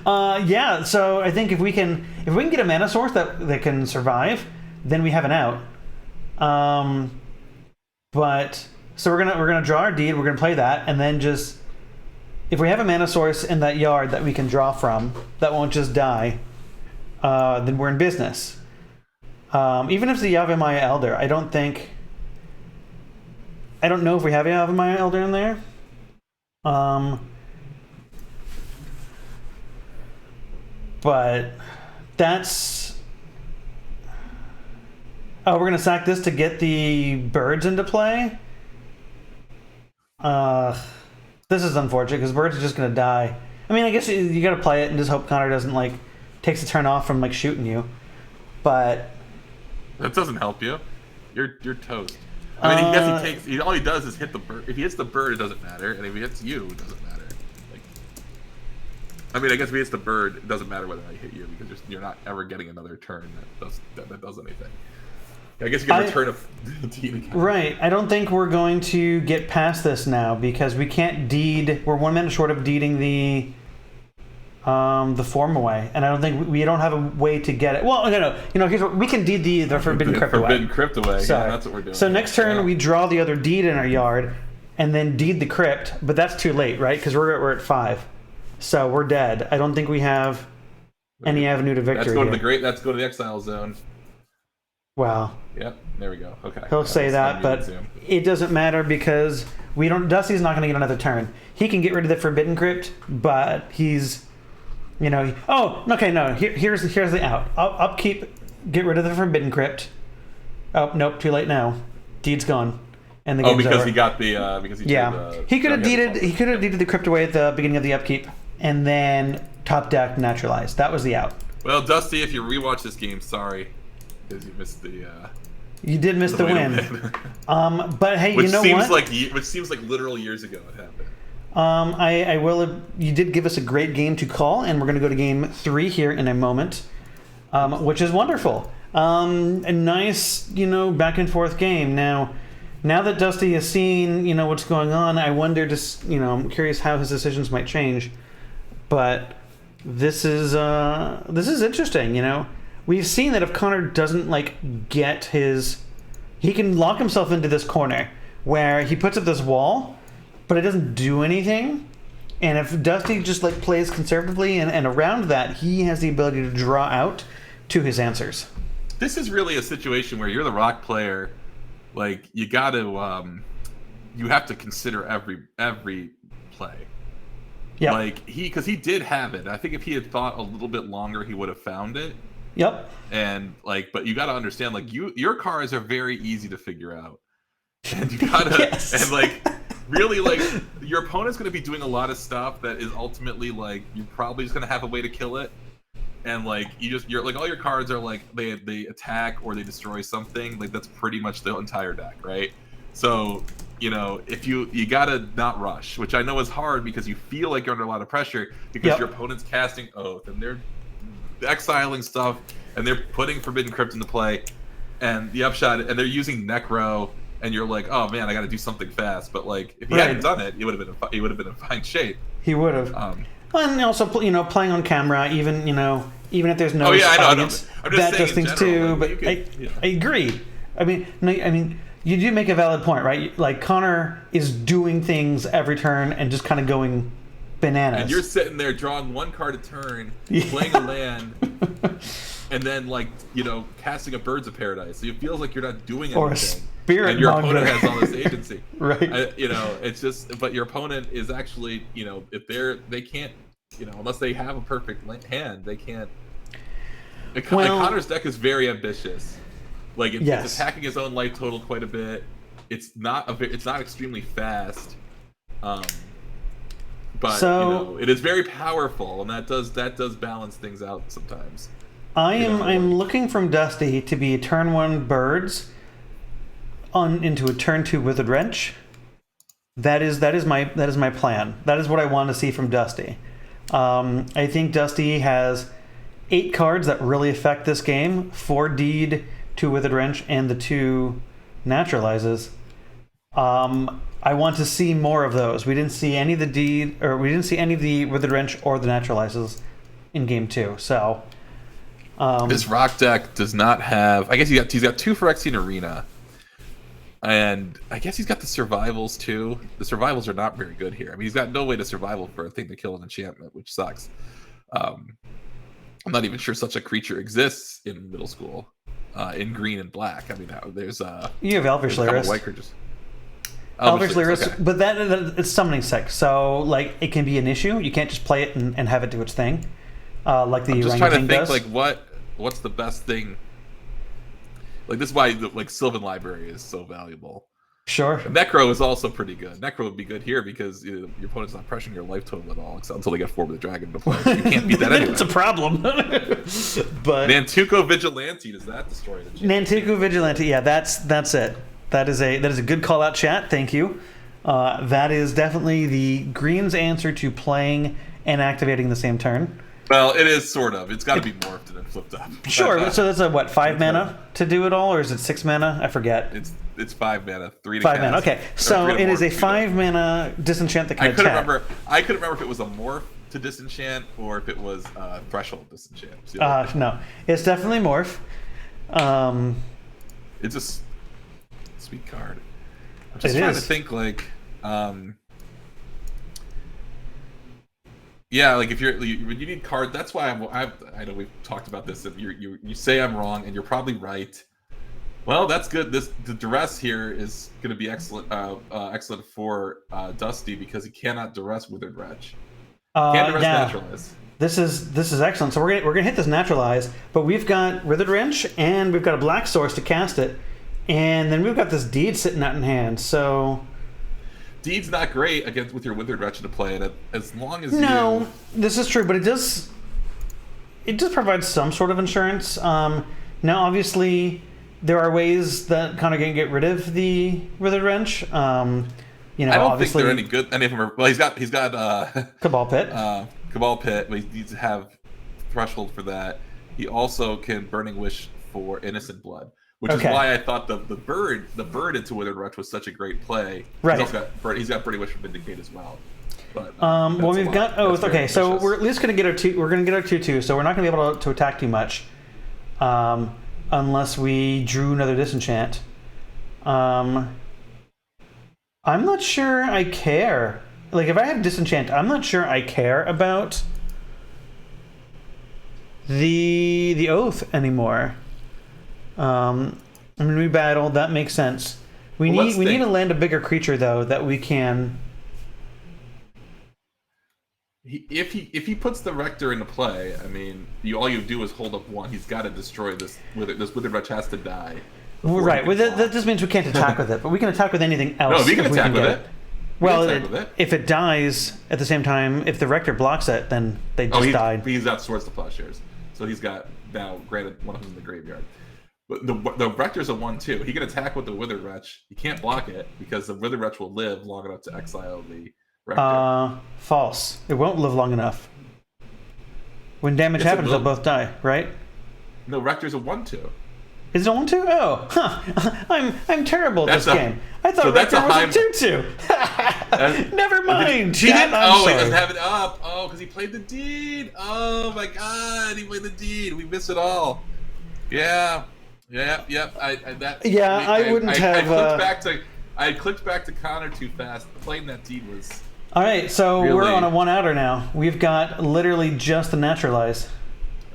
Yeah, so I think if we can get a mana source that can survive, then we have an out. But so we're gonna draw our Deed. We're gonna play that, and then just if we have a mana source in that yard that we can draw from that won't just die, then we're in business. Even if it's the Yavimaya Elder, I don't know if we have a Yavimaya Elder in there. But that's Oh, we're gonna sack this to get the birds into play. This is unfortunate because birds are just gonna die. I mean, I guess you gotta play it and just hope Connor doesn't like takes a turn off from like shooting you. But that doesn't help you. You're toast. I mean, I guess he takes. All he does is hit the bird. If he hits the bird, it doesn't matter, and if he hits you, it doesn't matter. Like, I mean, I guess if he hits the bird, it doesn't matter whether I hit you because you're not ever getting another turn that does anything. I guess you can return a deed again. Right. I don't think we're going to get past this now because we can't deed. We're 1 minute short of deeding the form away, and I don't think we don't have a way to get it. Well, no. Here's what we can deed the forbidden crypt away. Forbidden crypt away. So, yeah, that's what we're doing. So next turn we draw the other deed in our yard, and then deed the crypt. But that's too late, right? Because we're at 5, so we're dead. I don't think we have any avenue to victory. Let's go to the exile zone. Wow. Yep, there we go. Okay. He'll say that, but it doesn't matter because we don't. Dusty's not going to get another turn. He can get rid of the forbidden crypt, but he's, Oh, okay, no. Here's the out. Upkeep. Get rid of the forbidden crypt. Oh nope, too late now. Deed's gone, and the game's over. He got the because he could have deeded the crypt away at the beginning of the upkeep, and then top deck naturalized. That was the out. Well, Dusty, if you rewatch this game, sorry. Because you missed the. You did miss the win. But hey, you know what? Which seems like literal years ago it happened. I will. You did give us a great game to call, and we're going to go to game 3 here in a moment, which is wonderful. A nice, back and forth game. Now that Dusty has seen, what's going on, I wonder I'm curious how his decisions might change. But this is interesting. We've seen that if Connor doesn't get he can lock himself into this corner where he puts up this wall, but it doesn't do anything. And if Dusty just plays conservatively and around that, he has the ability to draw out to his answers. This is really a situation where you're the rock player. You got to, you have to consider every play. Yeah. Because he did have it. I think if he had thought a little bit longer, he would have found it. Yep. And but you got to understand, your cards are very easy to figure out, and you gotta yes. and really your opponent's going to be doing a lot of stuff that is ultimately you're probably just going to have a way to kill it, and you're all your cards are they attack or they destroy something. That's pretty much the entire deck, right? So if you gotta not rush, which I know is hard because you feel like you're under a lot of pressure because your opponent's casting Oath and they're exiling stuff and they're putting Forbidden Crypt into play, and the upshot, and they're using Necro, and you're oh man, I got to do something fast. But if he hadn't done it, he would have been in fine shape. He would have. And also, playing on camera, even if there's no audience, that does things too. But I agree. I mean, you do make a valid point, right? Connor is doing things every turn and just kind of going bananas. And you're sitting there drawing one card a turn, playing a land, and then casting a Birds of Paradise. So it feels like you're not doing anything. Or a Spirit and your Monger. Opponent has all this agency. Right. It's just, but your opponent is actually, if they can't, unless they have a perfect hand, they can't. Connor's deck is very ambitious. It's attacking his own life total quite a bit. It's not extremely fast. But it is very powerful, and that does balance things out sometimes. I'm looking from Dusty to be turn 1 Birds into a turn 2 Withered Wrench. That is my plan. That is what I want to see from Dusty. I think Dusty has 8 cards that really affect this game: 4 Deed, 2 Withered Wrench, and the 2 Naturalizes. I want to see more of those. We didn't see any of the Deed, or we didn't see any of the Withered Wrench or the Naturalizes in game 2. So this rock deck does not have. I guess he's got 2 Phyrexian Arena, and I guess he's got the survivals too. The survivals are not very good here. I mean, he's got no way to survival for a thing to kill an enchantment, which sucks. I'm not even sure such a creature exists in middle school. In green and black. I mean, there's you have Elvish Lyris. Elvish Lyris, okay. But that it's summoning 6, so it can be an issue. You can't just play it and have it do its thing, like the I'm just Orangutan trying to think does. what's the best thing. Like this is why like Sylvan Library is so valuable. Sure. Necro is also pretty good. Necro would be good here because your opponent's not pressuring your life total at all until they get 4 with the dragon to play. You can't beat that anyway. It's a problem. But Nantuko Vigilante, does that destroy the Nantuko Vigilante, yeah, that's it. That is a good call out, chat. Thank you. That is definitely the green's answer to playing and activating the same turn. Well, it is sort of. It's got to be morphed and then flipped up. Sure. So that's a what, 5 mana to do it all, or is it 6 mana? I forget. It's 5 mana, 3 to 5 cast. mana. Okay, so it is a 5 mana disenchant that can attack. I couldn't remember if it was a morph to disenchant or if it was threshold disenchant. No, it's definitely morph. It's a sweet card. I'm just trying to think like. Yeah, like if you need cards, that's why I know we've talked about this. If you say I'm wrong, and you're probably right. Well, that's good. The duress here is going to be excellent. Excellent for Dusty because he cannot duress Withered Wretch. Can't duress Naturalize. This is excellent. So we're gonna hit this Naturalize, but we've got Withered Wrench and we've got a black source to cast it, and then we've got this Deed sitting out in hand. So. Deed's not great with your Withered Wretch to play it as long as this is true, but it does provide some sort of insurance. Now, obviously, there are ways that kind of can get rid of the Withered Wrench. I don't think they're any good. Any of them are. Well, he's got Cabal Pit. Cabal Pit, but he needs to have threshold for that. He also can Burning Wish for Innocent Blood. Which is why I thought the bird into Withered Wretch was such a great play. Right. He's got Burning Wish for Vindicate as well. But well, we've got Oath. Okay, so we're at least going to get our 2. We're going to get our 2/2. So we're not going to be able to attack too much, unless we drew another disenchant. I'm not sure I care. Like if I have disenchant, I'm not sure I care about the Oath anymore. We battled. That makes sense. We need to land a bigger creature though that we can. If he puts the Rector into play, I mean, all you do is hold up 1. He's got to destroy this. This Withered Wretch has to die. Right. Well, that just means we can't attack with it, but we can attack with anything else. No, we can attack with it. Well, if it dies at the same time, if the Rector blocks it, then they just died. He's got Swords to Plowshares, so he's got now granted one of them in the graveyard. But the Rector's a 1/2. He can attack with the Withered Wretch. He can't block it because the Withered Wretch will live long enough to exile the Rector. False. It won't live long enough. When damage happens, they'll both die, right? No, Rector's a 1/2. Is it a 1/2? Oh, huh. I'm terrible at this game. I thought Rector was a 2/2. Never mind. He doesn't have it up. Oh, because he played the Deed. Oh my God, he played the Deed. We miss it all. Yeah. I wouldn't have. I clicked back to Connor too fast. Playing that Deed was. All right, so really, we're on a 1-outer now. We've got literally just the Naturalize.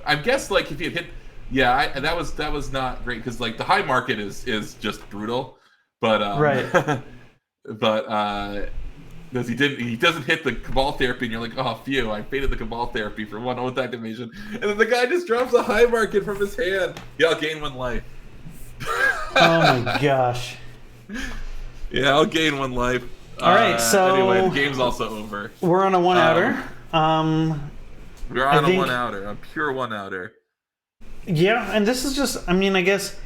I guess like if you had hit, that was not great because like the high market is just brutal, but right. But because he doesn't hit the Cabal Therapy, and you're like, oh, phew, I faded the Cabal Therapy for 1 Oath activation, and then the guy just drops a high market from his hand. Yeah, I'll gain 1 life. Oh my gosh. Yeah, I'll gain 1 life. All right, so anyway, the game's also over. We're on a 1-outer. We're on a 1-outer, a pure 1-outer. Yeah, and this is just, I guess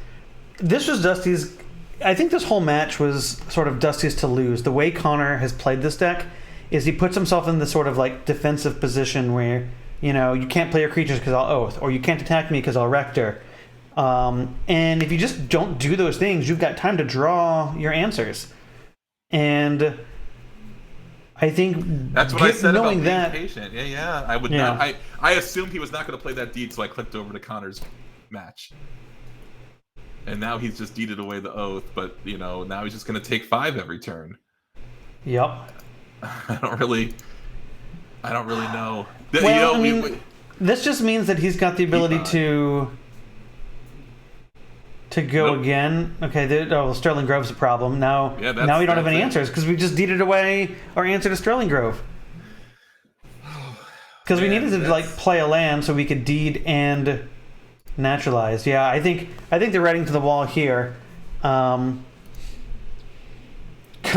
this was Dusty's. I think this whole match was sort of Dusty's to lose. The way Connor has played this deck is he puts himself in this sort of like defensive position where, you can't play your creatures because I'll Oath, or you can't attack me because I'll Rector. And if you just don't do those things, you've got time to draw your answers. And I think that's what I said about being patient. Yeah. I would not. I assumed he was not going to play that Deed, so I clicked over to Connor's match. And now he's just deeded away the Oath, but now he's just going to take 5 every turn. Yep. I don't really know. Well, this just means that he's got the ability to go again. Okay, Sterling Grove's a problem. Now we don't have any answers because we just deeded away our answer to Sterling Grove. Because we needed to play a land so we could deed and naturalized. Yeah, I think they're writing to the wall here. Got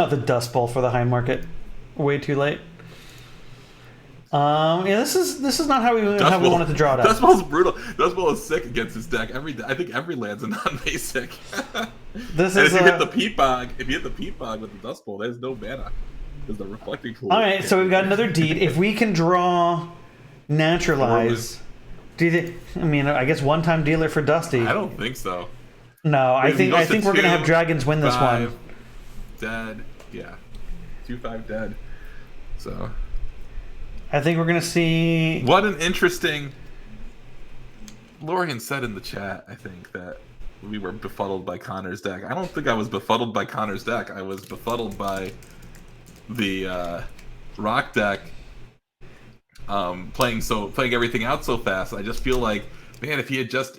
the Dust Bowl for the high market. Way too late. Yeah, this is not how we wanted to draw it up. Dust Bowl's brutal. Dust Bowl is sick against his deck. I think every land's a non-basic. If you hit the peat bog, with the Dust Bowl, there's no mana. There's the reflecting pool. All right, so we've got another deed. If we can draw naturalize, do you think? I mean, I guess one-time dealer for Dusty. I don't think so. No, I think we're gonna have dragons win this one. Dead, yeah, 2/5 dead. So I think we're gonna see. What an interesting. Lorian said in the chat, I think, that we were befuddled by Connor's deck. I don't think I was befuddled by Connor's deck. I was befuddled by the rock deck playing everything out so fast. I just feel like, man, if he had just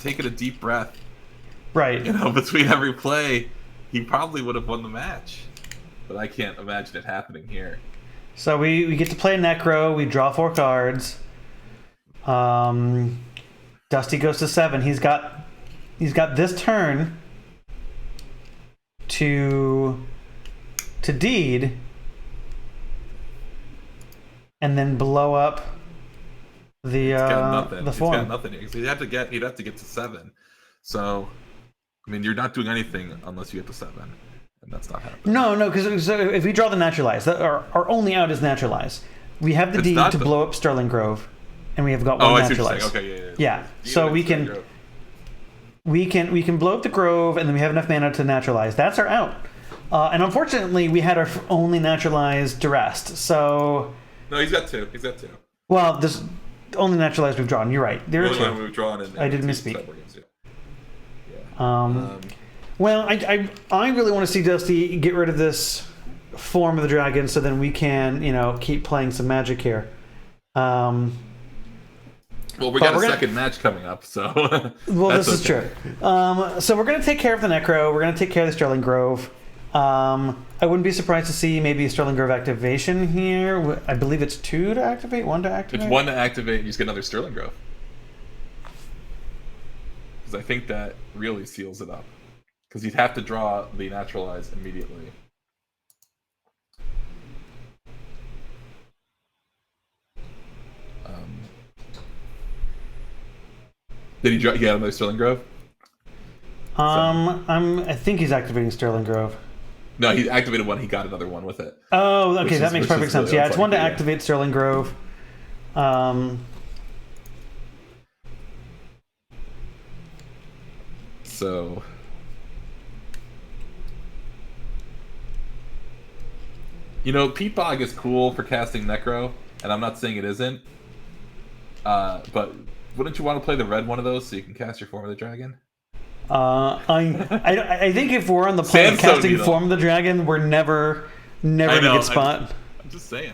taken a deep breath, right, between every play, he probably would have won the match. But I can't imagine it happening here. So we get to play Necro. We draw 4 cards. Dusty goes to 7. He's got this turn to deed, and then blow up the form. He's got nothing. He'd have to get to 7. So, I mean, you're not doing anything unless you get to 7, and that's not happening. No, because if we draw the naturalize, our only out is naturalize. We have the deed to blow up Sterling Grove, and we have got one naturalize. Okay, yeah. So we can blow up the Grove, and then we have enough mana to naturalize. That's our out. And unfortunately, we had our only naturalized duressed. So no, he's got 2. Well, this only naturalized we've drawn. You're right. There are 2. We've drawn I did misspeak. Well, I really want to see Dusty get rid of this form of the dragon, so then we can keep playing some Magic here. Well, we got a second match coming up, so well, this is true. So we're going to take care of the Necro. We're going to take care of the Sterling Grove. I wouldn't be surprised to see maybe a Sterling Grove activation here. I believe it's 2 to activate, 1 to activate. It's 1 to activate. You just get another Sterling Grove, because I think that really seals it up. Because you'd have to draw the naturalize immediately. Did he get another Sterling Grove? I think he's activating Sterling Grove. No, he activated one. He got another one with it. Oh, okay, that makes perfect sense. Yeah, it's 1 to activate Sterling Grove. So Peat Bog is cool for casting Necro, and I'm not saying it isn't. But wouldn't you want to play the red one of those so you can cast your Form of the Dragon? I think if we're on the plane of casting Form of the Dragon, we're never in a good spot. I'm just saying,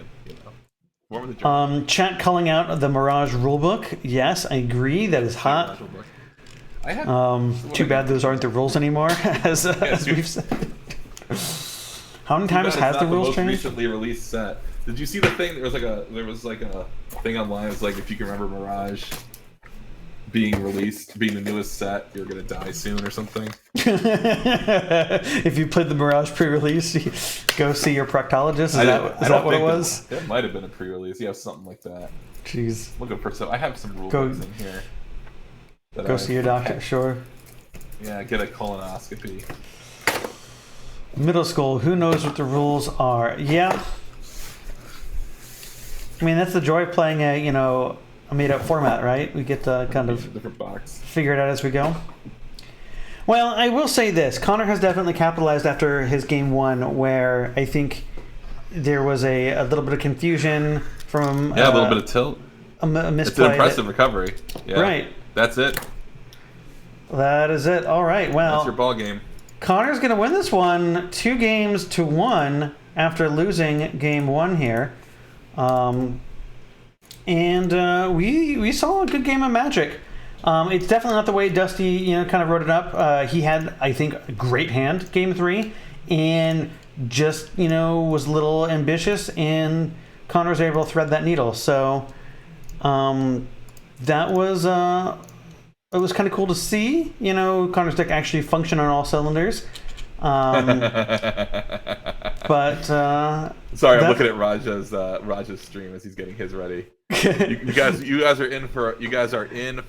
Form of the Dragon. Chat calling out the Mirage rulebook. Yes, I agree. That is hot. Too bad those aren't the rules anymore, as we've said. How many times has the rules changed? Recently released set. Did you see the thing? There was like a thing online. It was like, if you can remember Mirage being released, being the newest set, you're gonna die soon or something. If you played the Mirage pre-release, go see your proctologist. Is that what it was? That might have been a pre-release. Yeah, something like that. Jeez. Looking for I have some rule books in here. Go see your doctor. Sure. Yeah, get a colonoscopy. Middle school, who knows what the rules are? Yeah. I mean, that's the joy of playing a made-up format, right? We get to kind of different box. Figure it out as we go. Well, I will say this. Connor has definitely capitalized after his game 1, where I think there was a little bit of confusion from... a little bit of tilt. A misplay. It's an impressive recovery. Yeah. Right. That's it. That is it. All right, well... That's your ball game. Connor's going to win this one 2-1 after losing game 1 here. And we saw a good game of Magic. It's definitely not the way Dusty kind of wrote it up. He had, I think, a great hand game 3 and just was a little ambitious, and Connor was able to thread that needle. So that was a it was kind of cool to see, Counter-Strike actually function on all cylinders. But sorry, I'm looking at Raja's stream as he's getting his ready. you guys are in for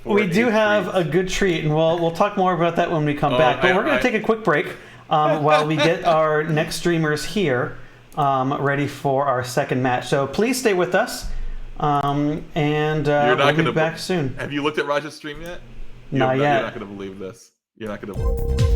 we do have a good treat, and we'll talk more about that when we come back. But we're going to take a quick break while we get our next streamers here ready for our second match. So please stay with us, and we'll be back soon. Have you looked at Raja's stream yet? Not yet. You're not going to believe this. You're not going to.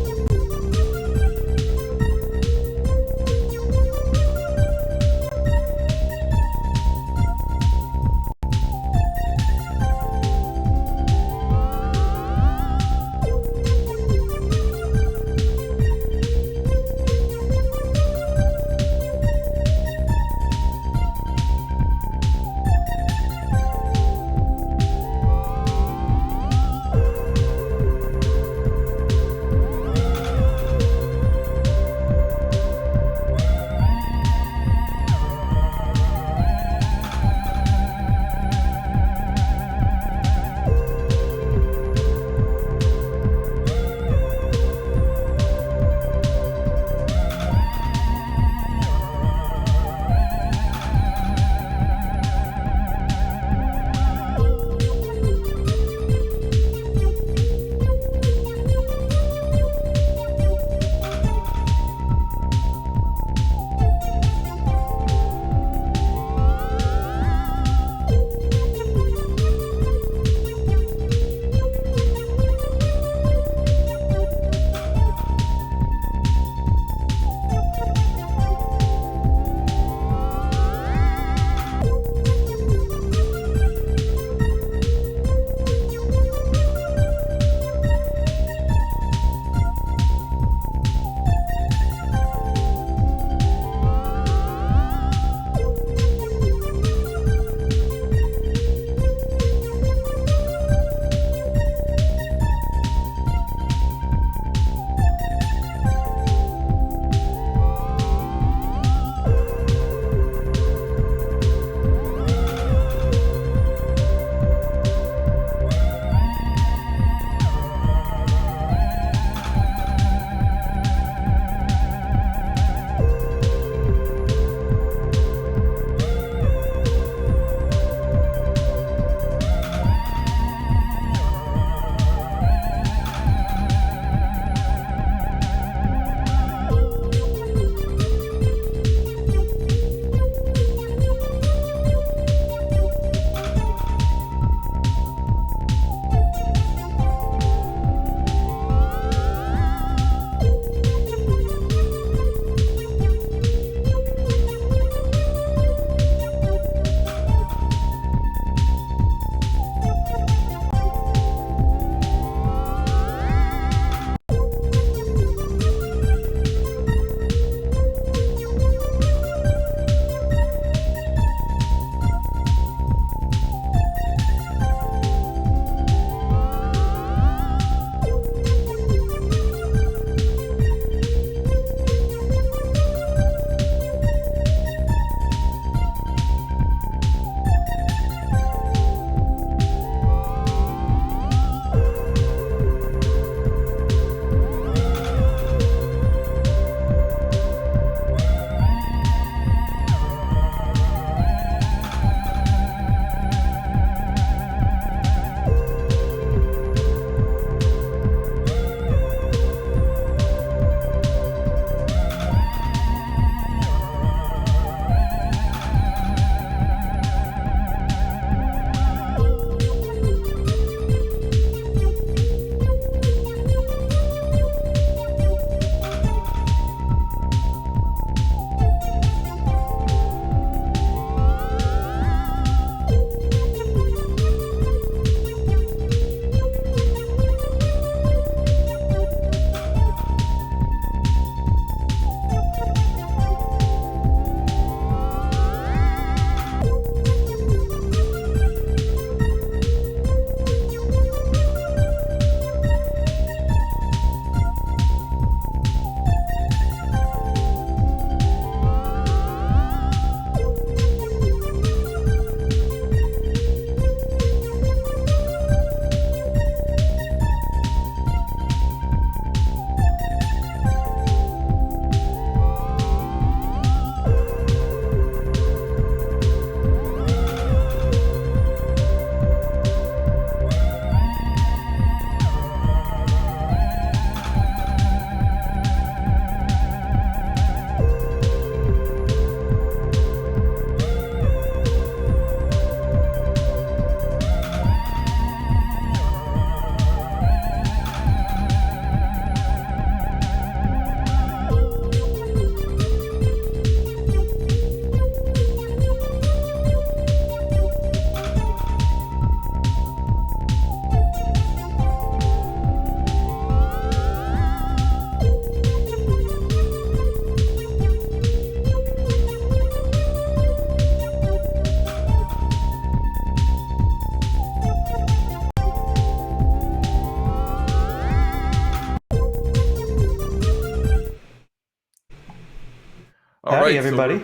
All Howdy, right, so everybody.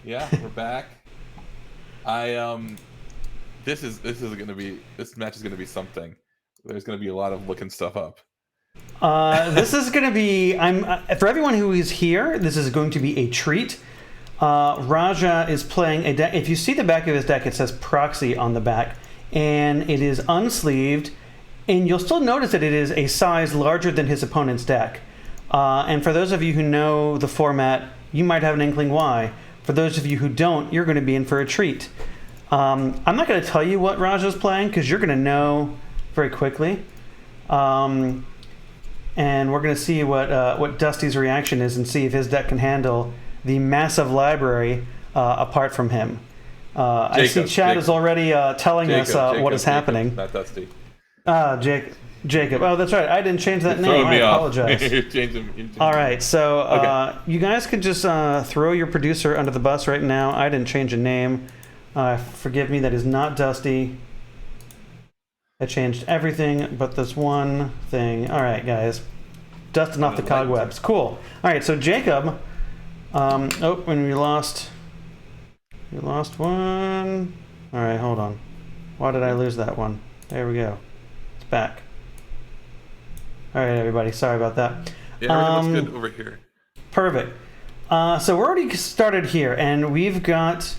we're back. I this match is gonna be something. There's gonna be a lot of looking stuff up. This is going to be. For everyone who is here. This is going to be a treat. Raja is playing a deck. If you see the back of his deck, it says Proxy on the back, and it is unsleeved. And you'll still notice that it is a size larger than his opponent's deck. And for those of you who know the format, you might have an inkling why. For those of you who don't, you're going to be in for a treat. I'm not going to tell you what Raja's playing because you're going to know very quickly. And we're going to see what Dusty's reaction is and see if his deck can handle the massive library apart from him. I see Chad is already telling us what is happening. Not Dusty. Jacob. Oh, that's right. I didn't change that name. I apologize. You changed him. All right. So Okay. you guys can just throw your producer under the bus right now. I didn't change a name. Forgive me. That is not Dusty. I changed everything but this one thing. All right, guys. Dusting off the cobwebs. Cool. All right, so Jacob. And we lost. We lost one. All right, hold on. Why did I lose that one? There we go. It's back. All right, everybody. Sorry about that. Yeah, everything looks good over here. Perfect. So we're already started here, and we've got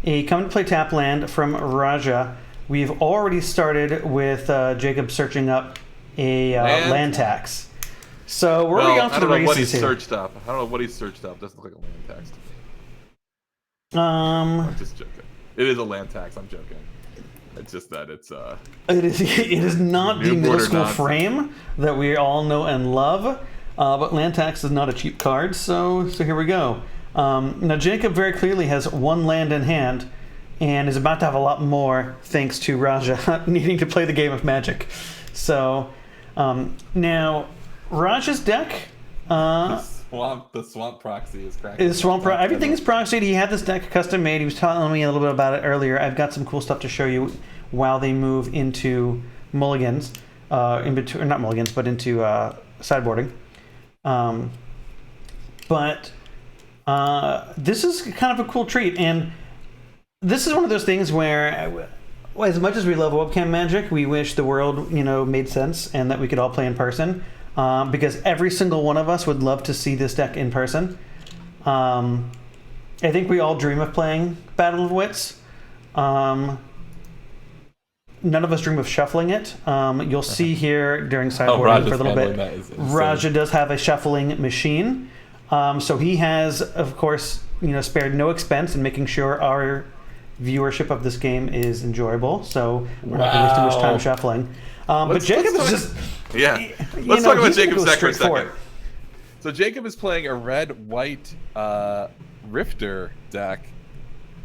a come to play tap land from Raja. We've already started with Jacob searching up a land tax. So we're already off to the races here. I don't know what he's searched up. I don't know what he's searched up. Doesn't look like a land tax to me. I'm just joking. It is a land tax. I'm joking. It's just that it's It is not the middle school nonsense. frame that we all know and love. But land tax is not a cheap card. So here we go. Now Jacob very clearly has one land in hand, and is about to have a lot more thanks to Raja needing to play the game of Magic. So now Raja's deck the swamp proxy is cracking. Everything is proxied. He had this deck custom made. He was telling me a little bit about it earlier. I've got some cool stuff to show you while they move into mulligans, not mulligans, but into sideboarding. But this is kind of a cool treat, and this is one of those things where, as much as we love webcam Magic, we wish the world, made sense and that we could all play in person. Because every single one of us would love to see this deck in person. I think we all dream of playing Battle of Wits. None of us dream of shuffling it. You'll see here during sideboarding for a little bit, Raja does have a shuffling machine. So he has, of course, spared no expense in making sure our viewership of this game is enjoyable. So we're not going to waste too much time shuffling. But Jacob is just... Yeah. Let's talk about Jacob's deck for a second. So Jacob is playing a red-white Rifter deck.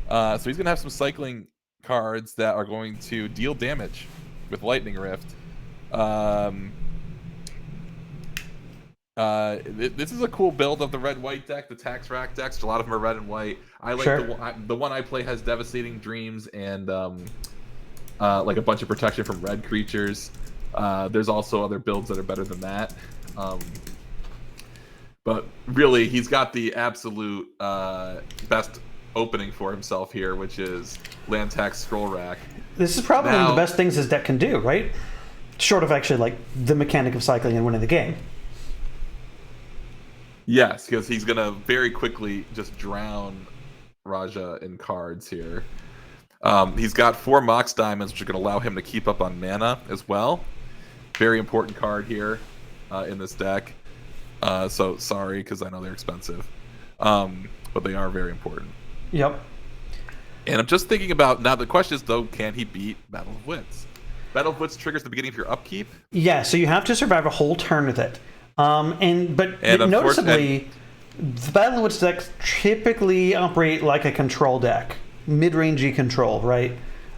So he's going to have some cycling cards that are going to deal damage with Lightning Rift. This is a cool build of the red-white deck, the tax rack decks. A lot of them are red and white. I like the one I play has Devastating Dreams and like a bunch of protection from red creatures. There's also other builds that are better than that. But really, he's got the absolute best opening for himself here, which is land tax scroll rack. This is probably one of the best things his deck can do, right? Short of actually like the mechanic of cycling and winning the game. Yes, because he's going to very quickly just drown Raja in cards here. He's got 4 Mox Diamonds, which are going to allow him to keep up on mana as well. Very important card here in this deck. So sorry, because I know they're expensive. But they are very important. Yep. And I'm just thinking about, now the question is, though, can he beat Battle of Wits? Battle of Wits triggers the beginning of your upkeep? Yeah, so you have to survive a whole turn with it. But noticeably, the Battle of Wits decks typically operate like a control deck. Mid-rangey control, right?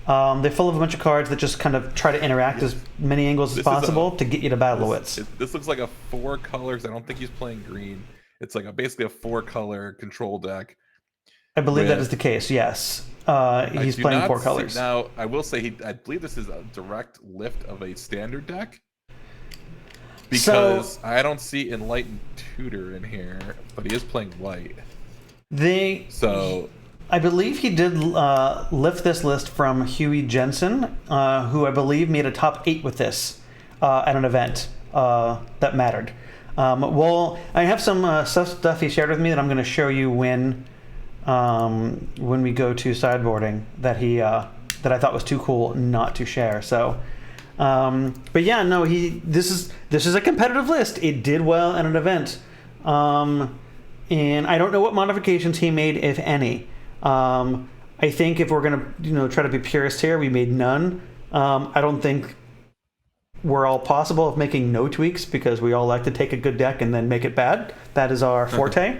They're full of a bunch of cards that just kind of try to interact as many angles as possible to get you to Battle of Wits. This looks like a 4 colors. I don't think he's playing green. It's like basically a 4-color control deck. I believe that is the case, yes. He's playing 4 colors. Now, I will say, I believe this is a direct lift of a standard deck. Because I don't see Enlightened Tutor in here, but he is playing white. They. So I believe he did lift this list from Huey Jensen, who I believe made a top 8 with this at an event that mattered. Well, I have some stuff he shared with me that I'm going to show you when we go to sideboarding that that I thought was too cool not to share. So, but yeah, no, this is a competitive list. It did well at an event, and I don't know what modifications he made, if any. I think if we're gonna try to be purist here, we made none. I don't think we're all possible of making no tweaks because we all like to take a good deck and then make it bad. That is our forte.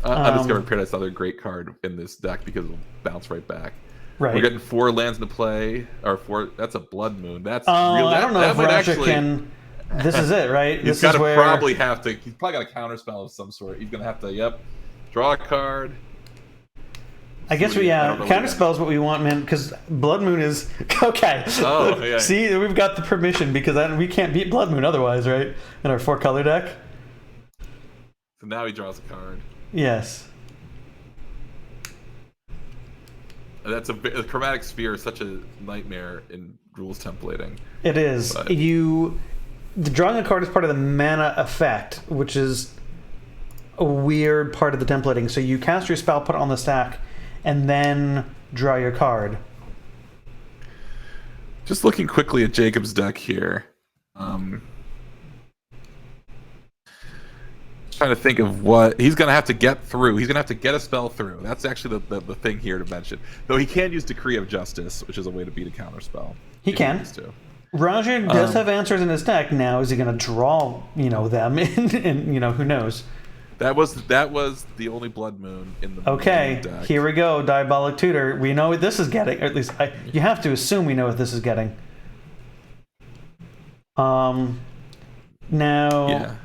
I discovered Paradise another great card in this deck because it'll bounce right back. Right. We're getting 4 lands into play, or 4. That's a Blood Moon. That's real. I don't know if Raja can. This is it, right? He's got to probably have to. He's probably got a counterspell of some sort. He's gonna have to. Draw a card. I guess counterspell is what we want, man, because Blood Moon is okay. Oh, yeah. See, we've got the permission because we can't beat Blood Moon otherwise, right? In our 4-color deck. So now he draws a card. Yes. That's a chromatic sphere is such a nightmare in rules templating. It is. But The drawing a card is part of the mana effect, which is a weird part of the templating. So you cast your spell, put it on the stack, and then draw your card. Just looking quickly at Jacob's deck here. Trying to think of what he's going to have to get through. He's going to have to get a spell through. That's actually the thing here to mention. Though he can use Decree of Justice, which is a way to beat a counterspell. He can. Roger does have answers in his deck. Now, is he going to draw, them? And who knows? That was the only Blood Moon in the Okay, deck. Here we go. Diabolic Tutor. We know what this is getting. Or at least you have to assume we know what this is getting. Now. Yeah.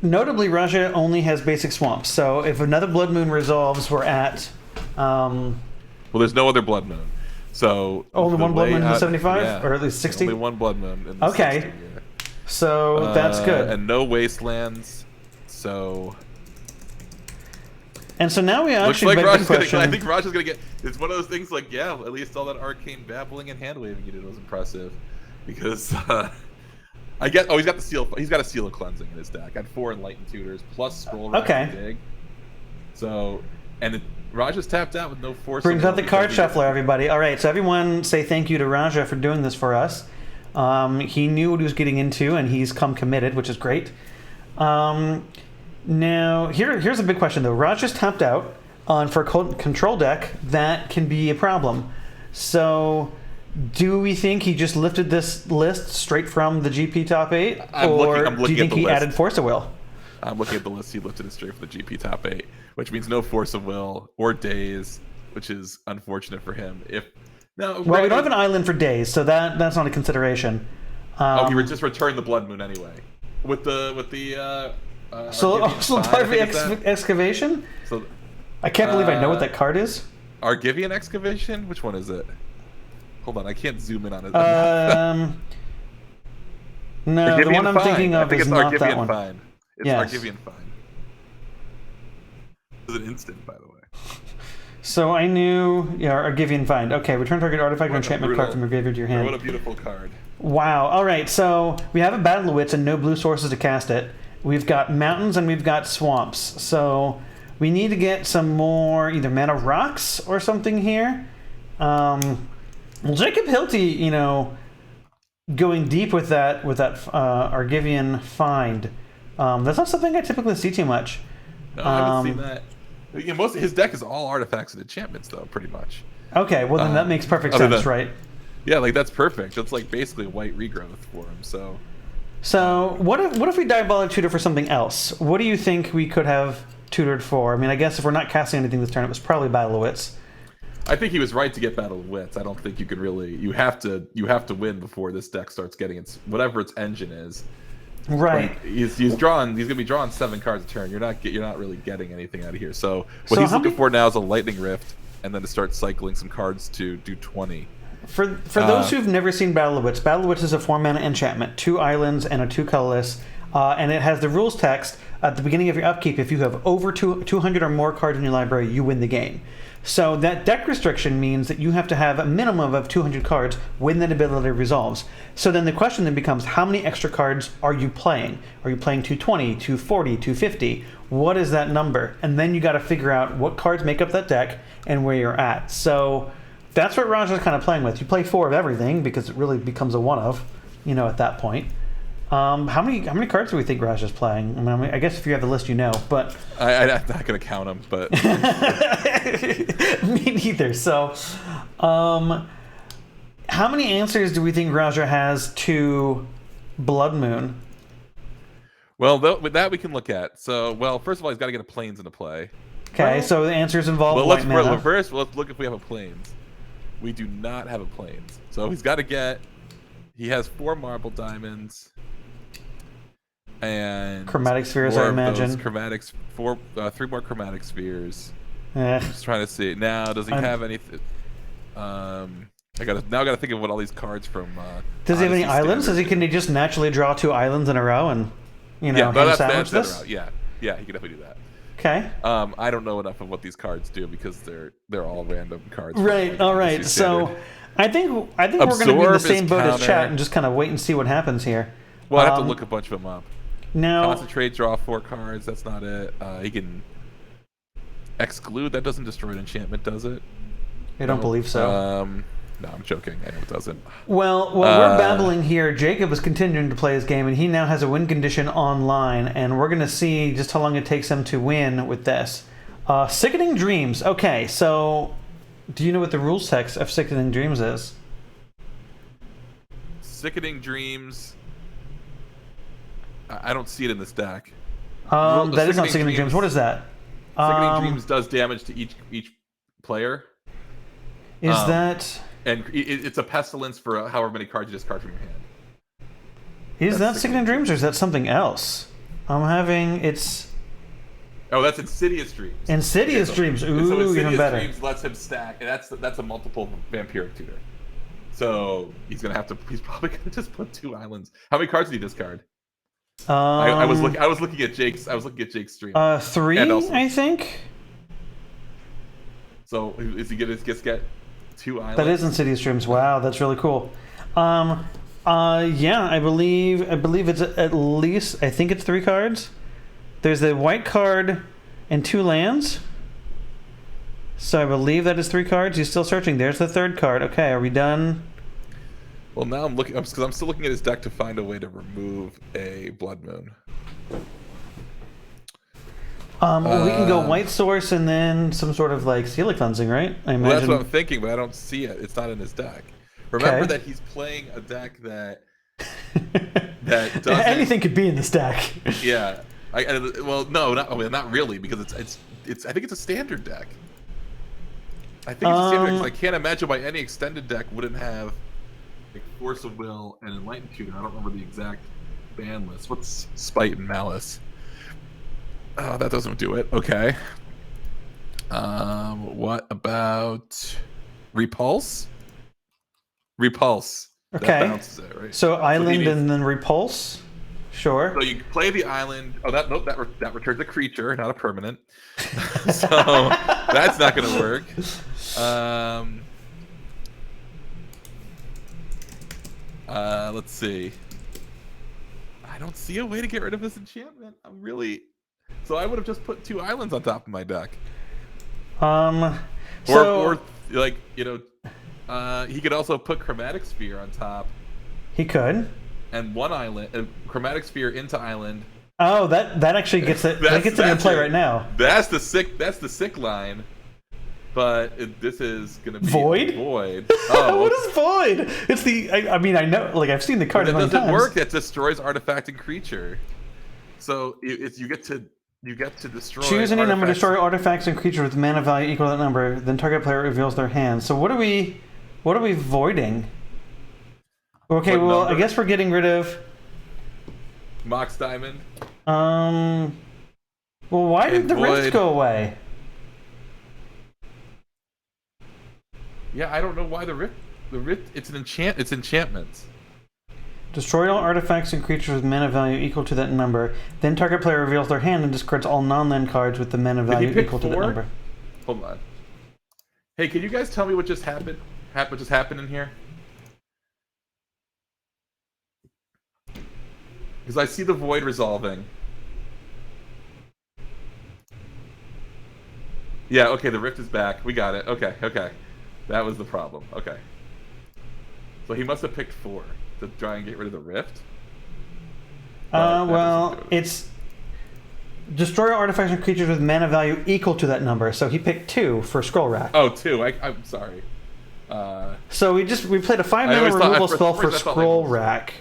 Notably, Raja only has basic swamps. So if another Blood Moon resolves, we're at. Well, there's no other Blood Moon. So only one Blood Moon in the 75, or at least 60. Only one Blood Moon in the 60. Okay. Yeah. So that's good. And no Wastelands. So. And so now we actually looks like beg the question. I think Raja's gonna get. It's one of those things like, yeah, at least all that arcane babbling and hand waving you did was impressive, because. He's got the seal. He's got a Seal of Cleansing in his deck. Got 4 Enlightened Tutors plus Scroll Rack and Dig. So, Raja's tapped out with no force. Brings out the card shuffler, everybody. All right, so everyone say thank you to Raja for doing this for us. He knew what he was getting into, and he's come committed, which is great. Now, here's a big question though. Raja's tapped out for a control deck. That can be a problem. So. Do we think he just lifted this list straight from the GP top 8? Or do you think he added Force of Will? I'm looking at the list. He lifted it straight from the GP top 8, which means no Force of Will or Days, which is unfortunate for him. We don't have an island for Days, so that's not a consideration. He would just return the Blood Moon anyway. With the Parfait Excavation? So, I can't believe I know what that card is. Argivian Excavation? Which one is it? Hold on, I can't zoom in on it. No, the one I'm thinking of is not that one. Fine. It's Argivian Fine. It's an instant, by the way. So I knew, Argivian Find. Okay, return target artifact or enchantment card from your graveyard to your hand. What a beautiful card. Wow. All right, so we have a Battle of Wits and no blue sources to cast it. We've got mountains and we've got swamps. So we need to get some more either mana rocks or something here. Well, Jacob Hilty, going deep with that Argivian Find. That's not something I typically see too much. No, I haven't seen that. Most of his deck is all artifacts and enchantments, though, pretty much. Okay, well then that makes perfect sense, right? Yeah, that's perfect. That's basically a white regrowth for him. So what if we Diabolic Tutor for something else? What do you think we could have tutored for? I mean, I guess if we're not casting anything this turn, it was probably Battle of Wits. I think he was right to get Battle of Wits. I don't think you could really. You have to win before this deck starts getting whatever its engine is. Right. He's gonna be drawing 7 cards a turn. You're not really getting anything out of here. So he's looking for now is a Lightning Rift, and then to start cycling some cards to do 20. For those who've never seen Battle of Wits is a 4-mana enchantment, 2 islands and a 2 colorless. and it has the rules text at the beginning of your upkeep. If you have over 200 or more cards in your library, you win the game. So that deck restriction means that you have to have a minimum of 200 cards when that ability resolves. So then the question then becomes, how many extra cards are you playing? Are you playing 220, 240, 250? What is that number? And then you got to figure out what cards make up that deck and where you're at. So that's what Raja's kind of playing with. You play 4 of everything because it really becomes a one of, at that point. How many cards do we think Raja's playing? I mean, I guess if you have the list, but I'm not going to count them. But me neither. So, how many answers do we think Raja has to Blood Moon? Well, with that we can look at. So, first of all, he's got to get a plains into play. Okay, so the answers involve white mana. First, let's look if we have a plains. We do not have a plains. So he's got to get. He has 4 marble diamonds. And chromatic spheres, I imagine. 3 more chromatic spheres. I'm just trying to see. Now, does he have anything? I gotta think of what all these cards from. Does he have any islands? Can he just naturally draw 2 islands in a row and, sandwich this? Yeah, he can definitely do that. Okay. I don't know enough of what these cards do because they're all random cards. Right. All right. So, I think we're going to be in the same boat as chat and just kind of wait and see what happens here. Well, I have to look a bunch of them up. Now, concentrate, draw 4 cards. That's not it. He can exclude. That doesn't destroy an enchantment, does it? I don't believe so. No, I'm joking. I know it doesn't. Well, while we're babbling here, Jacob is continuing to play his game, and he now has a win condition online, and we're going to see just how long it takes him to win with this. Sickening Dreams. Okay, so do you know what the rules text of Sickening Dreams is? Sickening Dreams. I don't see it in this deck. That is not Sickening Dreams. What is that? Sickening Dreams does damage to each player. Is that... And it's a pestilence for however many cards you discard from your hand. Is that Sickening Dreams or is that something else? It's... Oh, that's Insidious Dreams. Insidious Dreams. Ooh, so Insidious even better. Dreams lets him stack, and that's a multiple vampiric tutor. So he's probably gonna just put 2 islands. How many cards did he discard? I was looking at Jake's stream. 3, I think. So is he gonna just get 2 islands? That is Insidious Dreams. Wow, that's really cool. Yeah, I believe it's at least. I think it's 3 cards. There's a white card and 2 lands. So I believe that is 3 cards. He's still searching. There's the 3rd card. Okay, are we done? Well, now I'm looking because I'm still looking at his deck to find a way to remove a Blood Moon. We can go white source and then some sort of like Sealy cleansing, right? I imagine. Well, that's what I'm thinking, but I don't see it. It's not in his deck. Remember that he's playing a deck that doesn't... Anything could be in this deck. Yeah. Not really, because it's. I think it's a standard deck. I think it's a standard deck. I can't imagine why any extended deck wouldn't have like Force of Will and Enlightened Tutor. I don't remember the exact ban list. What's Spite and Malice? Oh, that doesn't do it. Okay. What about Repulse? Repulse. Okay. That bounces it, right? So Island and then Repulse? Sure. So you play the island. Oh, that returns a creature, not a permanent. So that's not going to work. Let's see. I don't see a way to get rid of this enchantment. So I would have just put 2 islands on top of my deck. He could also put Chromatic Sphere on top. He could. And 1 island, Chromatic Sphere into island. Oh, that actually gets it. That gets it in play right now. That's the sick line. But this is gonna be Void. Oh, what is Void? It's the. I mean, I know. Like I've seen the card. It doesn't work. That destroys artifact and creature. So you get to destroy. Choose any number, destroy artifacts and creatures with mana value equal to that number. Then target player reveals their hand. So what are we voiding? Okay, well, I guess we're getting rid of Mox Diamond. Well, why did the Rift go away? Yeah, I don't know why the Rift. It's an enchantment. Destroy all artifacts and creatures with mana value equal to that number. Then target player reveals their hand and discards all non-land cards with the mana value equal to that number. Hold on. Hey, can you guys tell me what just happened? What just happened in here? Because I see the void resolving. Yeah, okay, the rift is back. We got it. Okay, okay. That was the problem. Okay. So he must have picked 4 to try and get rid of the rift. Well, it's destroy artifacts and creatures with mana value equal to that number. So he picked 2 for Scroll Rack. Oh, 2. I'm sorry. So we played a 5 mana removal spell for Scroll Rack.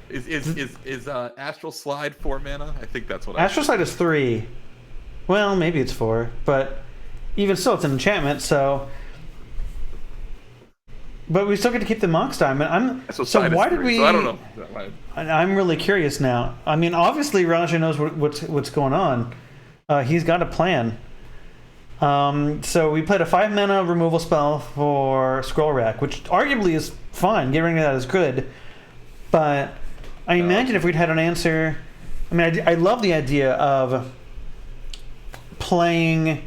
Is Astral Slide 4 mana? I think that's what Astral Slide is 3. Well, maybe it's 4, but even still, it's an enchantment. So, but we still get to keep the Mox Diamond. So why did we? So I don't know. I'm really curious now. I mean, obviously Raja knows what's going on. He's got a plan. So we played a 5 mana removal spell for Scroll Rack, which arguably is fine. Getting rid of that is good, but I imagine if we'd had an answer. I mean, I love the idea of playing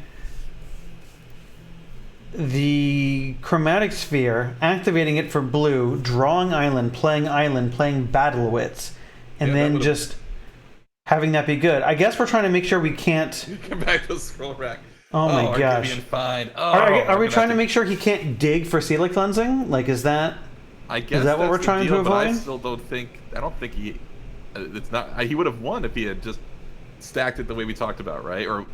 the Chromatic Sphere, activating it for blue, drawing Island, playing Battle Wits, and then just having that be good. I guess we're trying to make sure we can't come back to Scroll Rack. Oh my gosh! Are we trying to make sure he can't dig for Sealer Cleansing? Like, is that? I guess is that what we're trying to avoid? But I still don't think. I don't think he. It's not. He would have won if he had just stacked it the way we talked about, right? Or.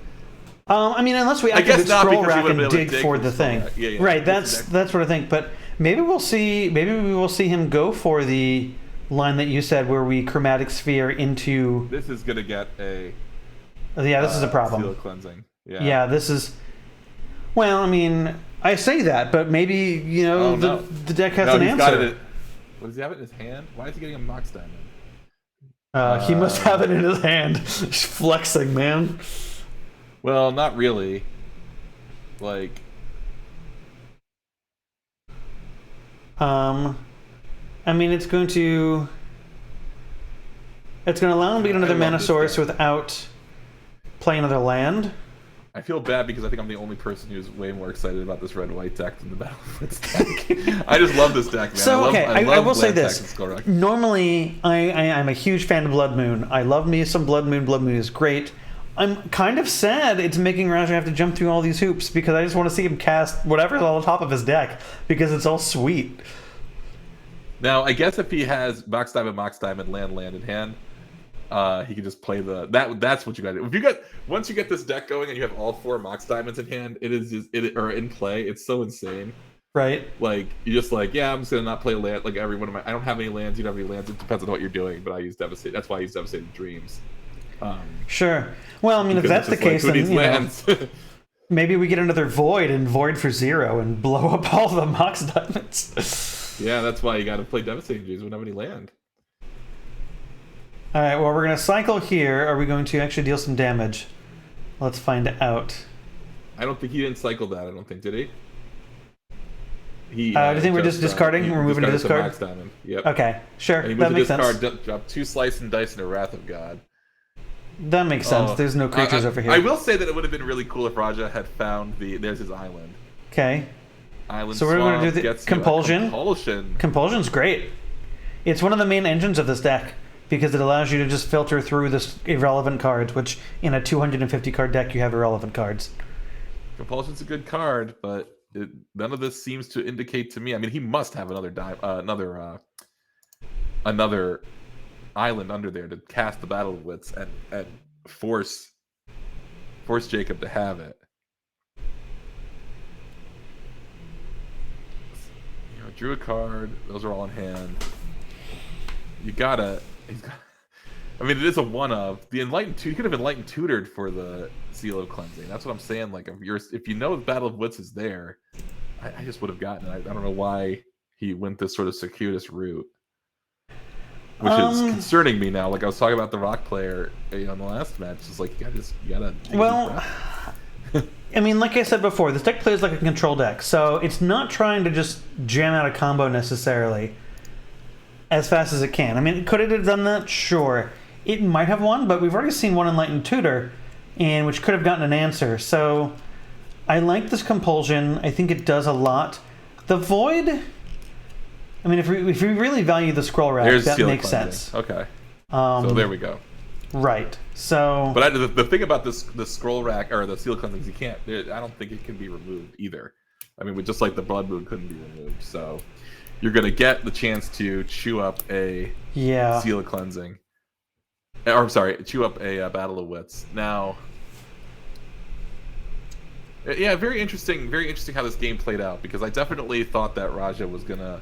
I mean, unless we activate Scroll Rack and dig for the thing, right? That's what I think. But maybe we'll see. Maybe we will see him go for the line that you said, where we Chromatic Sphere into. This is gonna get a. Yeah, this is a problem. Seal Cleansing. Yeah, this is. Well, I mean, I say that, but maybe the deck has an answer. What does he have it in his hand? Why is he getting a Mox Diamond? He must have it in his hand. Flexing, man. Well, not really. Like. I mean, it's going to allow him to get another mana source without playing another land. I feel bad because I think I'm the only person who's way more excited about this red-white deck than the Battle Wits deck. I just love this deck, man. So, I will say this. Normally, I'm a huge fan of Blood Moon. I love me some Blood Moon. Blood Moon is great. I'm kind of sad it's making Raja have to jump through all these hoops because I just want to see him cast whatever's on the top of his deck because it's all sweet. Now, I guess if he has Mox Diamond, land in hand, he can just play that's what you got to do. Once you get this deck going and you have all 4 Mox Diamonds in hand, or in play, it's so insane. Right. Like, you're just like, yeah, I'm just gonna not play a land. Like every one of I don't have any lands. You don't have any lands. It depends on what you're doing. But I use Devastate. That's why I use Devastating Dreams. Sure. Well, I mean, if that's the case, then maybe we get another Void and Void for 0 and blow up all the Mox Diamonds. Yeah, that's why you got to play Devastating Dreams. We don't have any land. All right. Well, we're gonna cycle here. Are we going to actually deal some damage? Let's find out. I don't think he didn't cycle that. I don't think, did he? Do you think we're just discarding? We're moving to discard? Mox Diamond. Yep. Okay, sure. And he that makes discard, sense. Drop 2 Slice and Dice and a Wrath of God. That makes sense. There's no creatures over here. I will say that it would have been really cool if Raja had found there's his island. Okay. Island so we're going to do the Compulsion. Compulsion. Compulsion's great. It's one of the main engines of this deck because it allows you to just filter through this irrelevant cards, which in a 250 card deck you have irrelevant cards. Compulsion's a good card, but none of this seems to indicate to me. I mean, he must have another island under there to cast the Battle of Wits and force Jacob to have it. Drew a card. Those are all in hand. It is a one of the Enlightened. You could have Enlightened Tutored for the Seal of Cleansing. That's what I'm saying. Like, if you know the Battle of Wits is there, I just would have gotten it. I don't know why he went this sort of circuitous route, which is concerning me now. Like I was talking about the Rock player on the last match. It's like you gotta. Well, I mean, like I said before, this deck plays like a control deck, so it's not trying to just jam out a combo necessarily. as fast as it can. I mean, could it have done that? Sure. It might have won, but we've already seen one Enlightened Tutor, and which could have gotten an answer. So I like this Compulsion. I think it does a lot. The Void, I mean, if we really value the scroll rack, There's that seal makes cleansing. sense. Okay. So there we go. Right. So, But the thing about the scroll rack or the seal cleansing is I don't think it can be removed either. I mean, just like the Blood Moon couldn't be removed. So you're going to get the chance to chew up a seal cleansing. Or, I'm sorry, chew up a Battle of Wits. Now, yeah, very interesting how this game played out, because I definitely thought that Raja was going to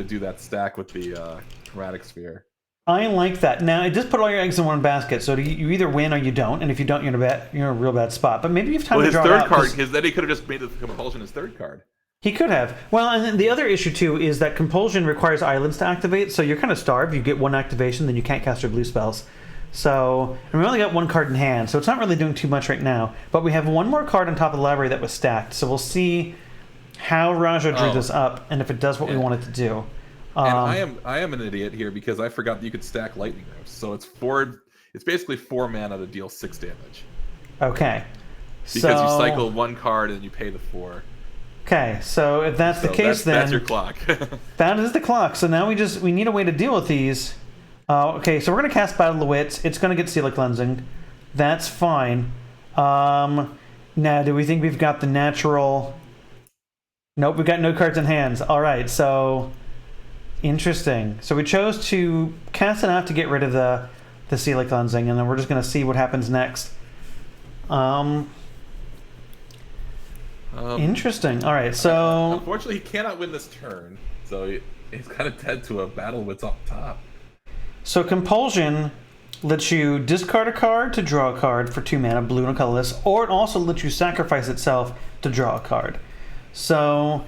do that stack with the Chromatic Sphere. I like that. Now, it does put all your eggs in one basket, so you either win or you don't, and if you don't, you're in a real bad spot. But maybe you've time to draw his third out, card, then he could have just made the Compulsion his third card. He could have. Well, and then the other issue, too, is that Compulsion requires islands to activate, so you're kind of starved. You get one activation, then you can't cast your blue spells. So, and we only got one card in hand, so it's not really doing too much right now. But we have one more card on top of the library that was stacked, so we'll see how Raja drew this up, and if it does what we want it to do. And I am an idiot here, because I forgot that you could stack lightning rifts. So it's basically 4 mana to deal 6 damage. Okay. Because you cycle one card and you pay the 4. Okay, so if that's the case, then that's your clock. that is the clock. So now we need a way to deal with these. Okay, so we're gonna cast Battle of Wits. It's gonna get Seal Cleansing. That's fine. Now, do we think we've got the natural? Nope, we've got no cards in hands. All right, so interesting. So we chose to cast enough to get rid of the Seal Cleansing, and then we're just gonna see what happens next. Interesting. All right, so unfortunately, he cannot win this turn, so he's kind of dead to a Battle Wits up top. So Compulsion lets you discard a card to draw a card for 2 mana, blue and colorless, or it also lets you sacrifice itself to draw a card. So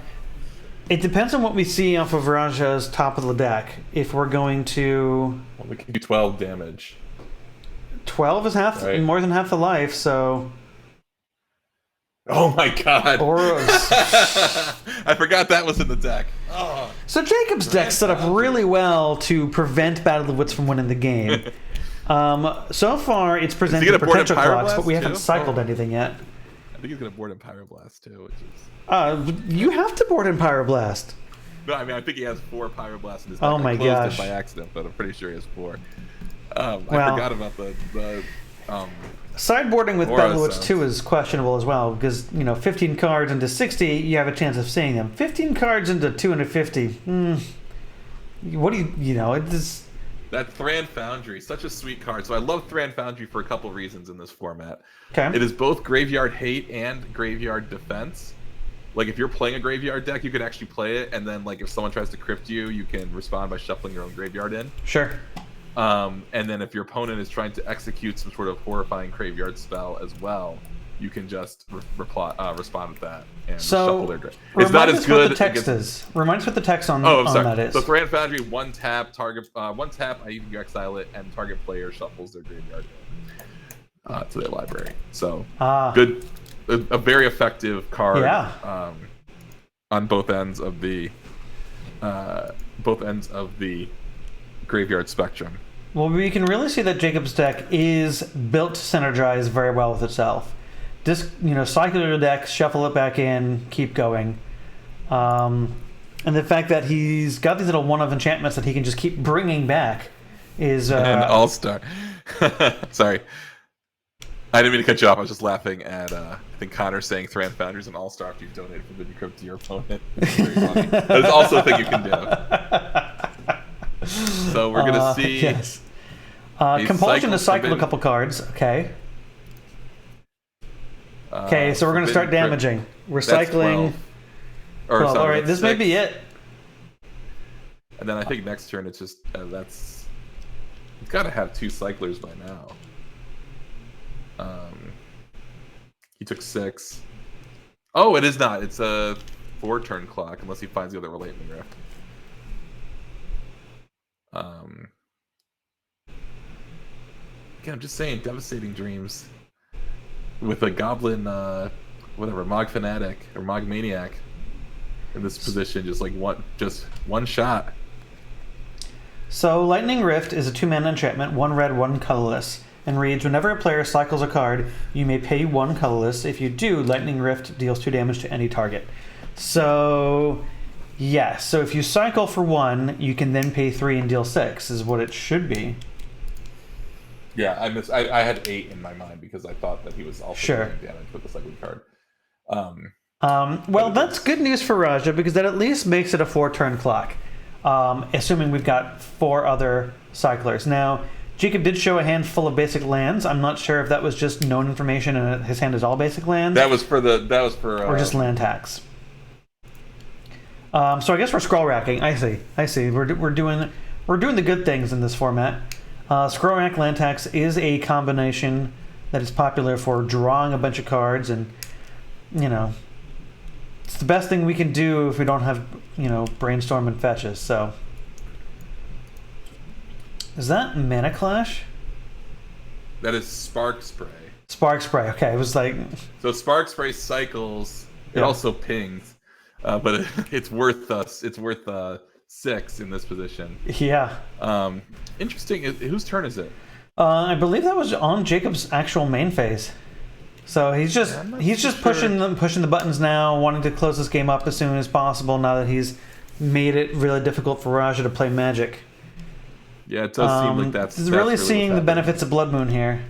it depends on what we see off of Raja's top of the deck. If we're going to, well, we can do 12 damage. 12 is more than half the life, so. Oh my god! Auras. I forgot that was in the deck. Oh. So Jacob's deck set up really well to prevent Battle of Wits from winning the game. So far, it's presented potential clocks, but we haven't cycled anything yet. I think he's gonna board in Pyroblast too, which is. You have to board in Pyroblast. No, I mean I think he has 4 Pyroblasts in his deck. Oh my gosh! It by accident, but I'm pretty sure he has 4. I forgot about the sideboarding with Battle of Wits 2 is questionable as well, because 15 cards into 60, you have a chance of seeing them. 15 cards into 250. What do it is. That Thran Foundry, such a sweet card. So I love Thran Foundry for a couple reasons in this format. Okay. It is both Graveyard Hate and Graveyard Defense. Like, if you're playing a Graveyard deck, you can actually play it, and then, like, if someone tries to crypt you, you can respond by shuffling your own Graveyard in. Sure. And then if your opponent is trying to execute some sort of horrifying Graveyard spell as well, you can just respond with that and shuffle their Graveyard. It's not as good. What the text is. Remind us what the text on that is. So Thran Foundry, one tap, you can exile it, and target player shuffles their Graveyard to their library. So good, a very effective card. Yeah. On both ends of the Graveyard spectrum. Well, we can really see that Jacob's deck is built to synergize very well with itself. Just cycle your deck, shuffle it back in, keep going. And the fact that he's got these little one-of enchantments that he can just keep bringing back is an all-star. Sorry, I didn't mean to cut you off. I was just laughing at I think Connor saying Thran Foundry is an all-star after you've donated from the Decrypt to your opponent. Very funny. That is also a thing you can do. So we're gonna see. Yes. Compulsion to cycle a couple cards. Okay. Okay, so we're gonna start damaging. We're cycling. All right, this may be it. And then I think next turn it's just it's got to have 2 cyclers by now. He took 6. Oh, it is not. It's a 4-turn clock unless he finds the other Lightning Rift. Again, I'm just saying, Devastating Dreams with a Goblin, Mog Fanatic or Mog Maniac in this position, just one shot. So Lightning Rift is a 2-mana enchantment, 1 red, 1 colorless, and reads, whenever a player cycles a card, you may pay 1 colorless. If you do, Lightning Rift deals 2 damage to any target. So, yeah, so if you cycle for 1, you can then pay 3 and deal 6, is what it should be. Yeah, I had 8 in my mind because I thought that he was also doing damage with the cycling card. Well, that's good news for Raja because that at least makes it a 4-turn clock, assuming we've got 4 other cyclers. Now, Jacob did show a hand full of basic lands. I'm not sure if that was just known information and his hand is all basic lands. That was for or just land tax. So I guess we're scroll racking. I see. We're doing the good things in this format. Scroll rack land tax is a combination that is popular for drawing a bunch of cards, and it's the best thing we can do if we don't have brainstorm and fetches. So is that Mana Clash? That is Spark Spray. Spark Spray. Okay, it was like so. Spark Spray cycles. It also pings, but it's worth 6 in this position. Yeah. Interesting. Whose turn is it? I believe that was on Jacob's actual main phase. So he's just pushing the buttons now, wanting to close this game up as soon as possible. Now that he's made it really difficult for Raja to play Magic. Yeah, it does seem like that's really seeing the benefits of Blood Moon here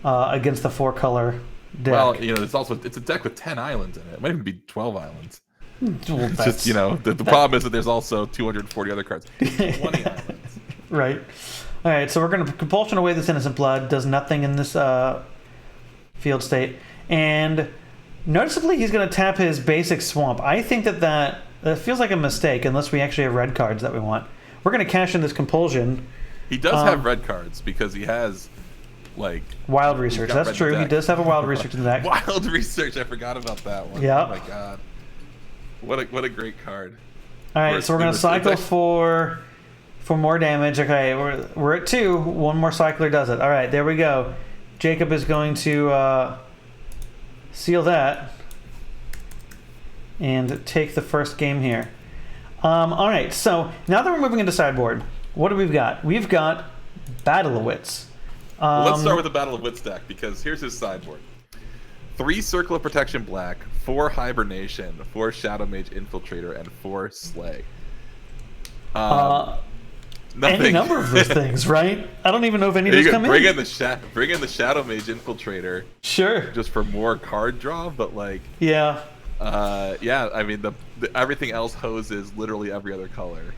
against the 4-color deck. Well, it's a deck with 10 islands in it. It might even be 12 islands. Well, just the problem is that there's also 240 other cards. 20 islands. Right. All right. So we're going to compulsion away this innocent blood. Does nothing in this field state, and noticeably he's going to tap his basic swamp. I think that feels like a mistake unless we actually have red cards that we want. We're going to cash in this compulsion. He does have red cards because he has Wild Research. That's true. He does have a Wild Research in the deck. Wild Research. I forgot about that one. Yeah. Oh my god. What a great card. All right, so we're going to cycle for more damage. Okay, we're at 2. One more cycler does it. All right, there we go. Jacob is going to seal that and take the first game here. All right, so now that we're moving into sideboard, what do we've got? We've got Battle of Wits. Well, let's start with the Battle of Wits deck because here's his sideboard. 3 Circle of Protection black, 4 Hibernation, 4 Shadow Mage Infiltrator, and 4 Slay. Nothing. Any number of those things, right? I don't even know if any of those come in. Bring in the Shadow Mage Infiltrator. Sure. Just for more card draw, but yeah. I mean everything else hoses literally every other color.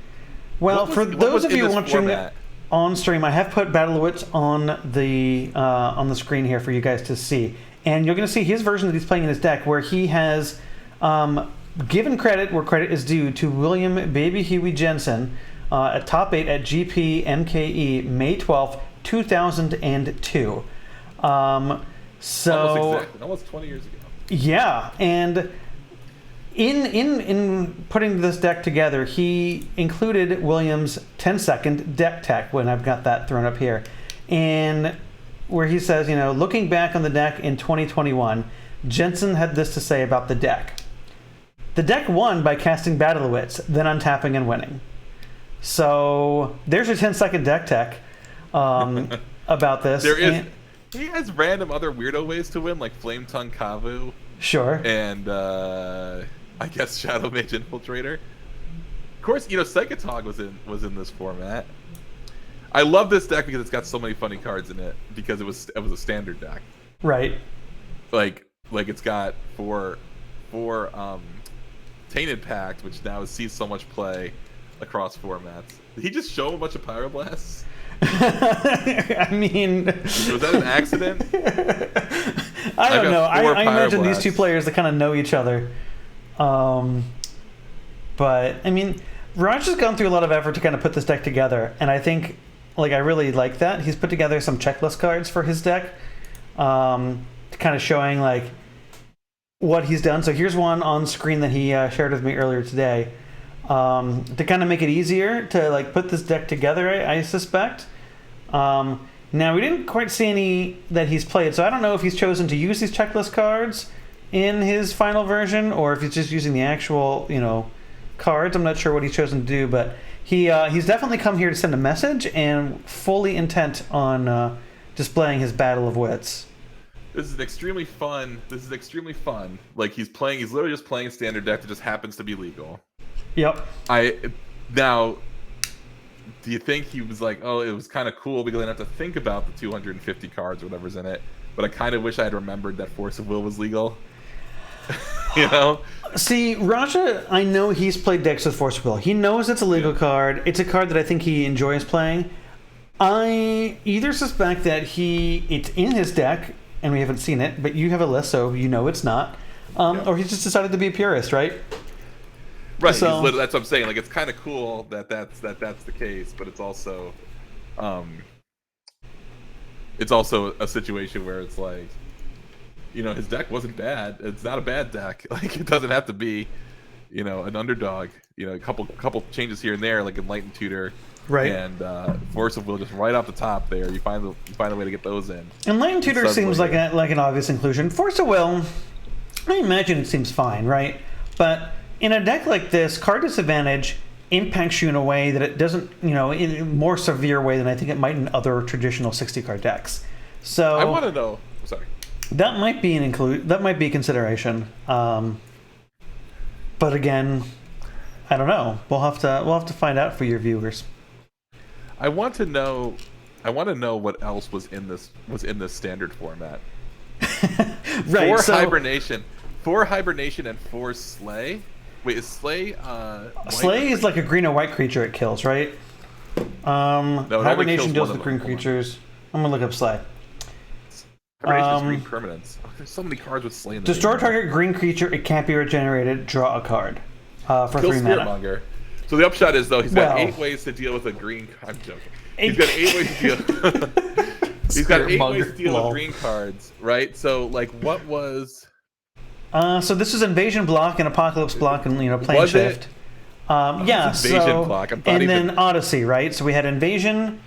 Well, for those of you watching on stream, I have put Battle of Wits on the screen here for you guys to see. And you're going to see his version that he's playing in his deck, where he has given credit where credit is due to William Baby Huey Jensen at top 8 at GP MKE May 12th, 2002. Almost 20 years ago. Yeah, and in putting this deck together, he included William's 10-second deck tech, when I've got that thrown up here. And where he says, looking back on the deck in 2021, Jensen had this to say about the deck. The deck won by casting Battle of Wits, then untapping and winning. So there's your 10-second deck tech about this. He has random other weirdo ways to win, like Flame Tongue Kavu. Sure. And I guess Shadow Mage Infiltrator. Of course, Psychotog was in this format. I love this deck because it's got so many funny cards in it because it was a standard deck. Right. Like it's got four Tainted Pact, which now sees so much play across formats. Did he just show a bunch of Pyroblasts? I mean, was that an accident? I don't know. I imagine these two players that kind of know each other. But I mean, Raj has gone through a lot of effort to kind of put this deck together, and I think I really like that. He's put together some checklist cards for his deck, kind of showing what he's done. So here's one on screen that he shared with me earlier today. To kind of make it easier to put this deck together, I suspect. Now we didn't quite see any that he's played, so I don't know if he's chosen to use these checklist cards in his final version or if he's just using the actual cards. I'm not sure what he's chosen to do, but He's definitely come here to send a message and fully intent on displaying his battle of wits. This is extremely fun. Like he's literally just playing a standard deck that just happens to be legal. Yep. Now, do you think he was like, oh, it was kind of cool because I didn't have to think about the 250 cards or whatever's in it, but I kind of wish I had remembered that Force of Will was legal. You know? See, Raja, I know he's played decks with Force of Will. He knows it's a legal card. It's a card that I think he enjoys playing. I either suspect that it's in his deck and we haven't seen it, but you have a list, so you know it's not. Or he's just decided to be a purist, right? Right. So, that's what I'm saying. Like, it's kind of cool that's the case, but it's also a situation where it's like, you know, his deck wasn't bad. It's not a bad deck. Like, it doesn't have to be, you know, an underdog. You know, a couple changes here and there, like Enlightened Tutor, right, and Force of Will, just right off the top there. You find a way to get those in. Enlightened Tutor seems like an obvious inclusion. Force of Will, I imagine it seems fine, right? But in a deck like this, card disadvantage impacts you in a way that it doesn't, you know, in a more severe way than I think it might in other traditional 60-card decks. So I want to know. Sorry. That might be a consideration. But again, I don't know. We'll have to find out for your viewers. I want to know what else was in this standard format. Right. Four hibernation and 4 slay. Wait, is slay? Slay is like a green or white creature it kills, right? No, hibernation deals with green creatures. I'm gonna look up slay. Hibernation is green permanents. Oh, there's so many cards with slay in the destroy target green creature. It can't be regenerated. Draw a card for Kill 3 mana. Monger. So the upshot is, though, he's got 8 ways to deal with a green. I'm joking. He's got 8 ways to deal. He's got 8 ways to deal with green cards, right? So, like, what was? So this is invasion block and apocalypse block and plane shift. Invasion block. And then Odyssey, right? So we had invasion,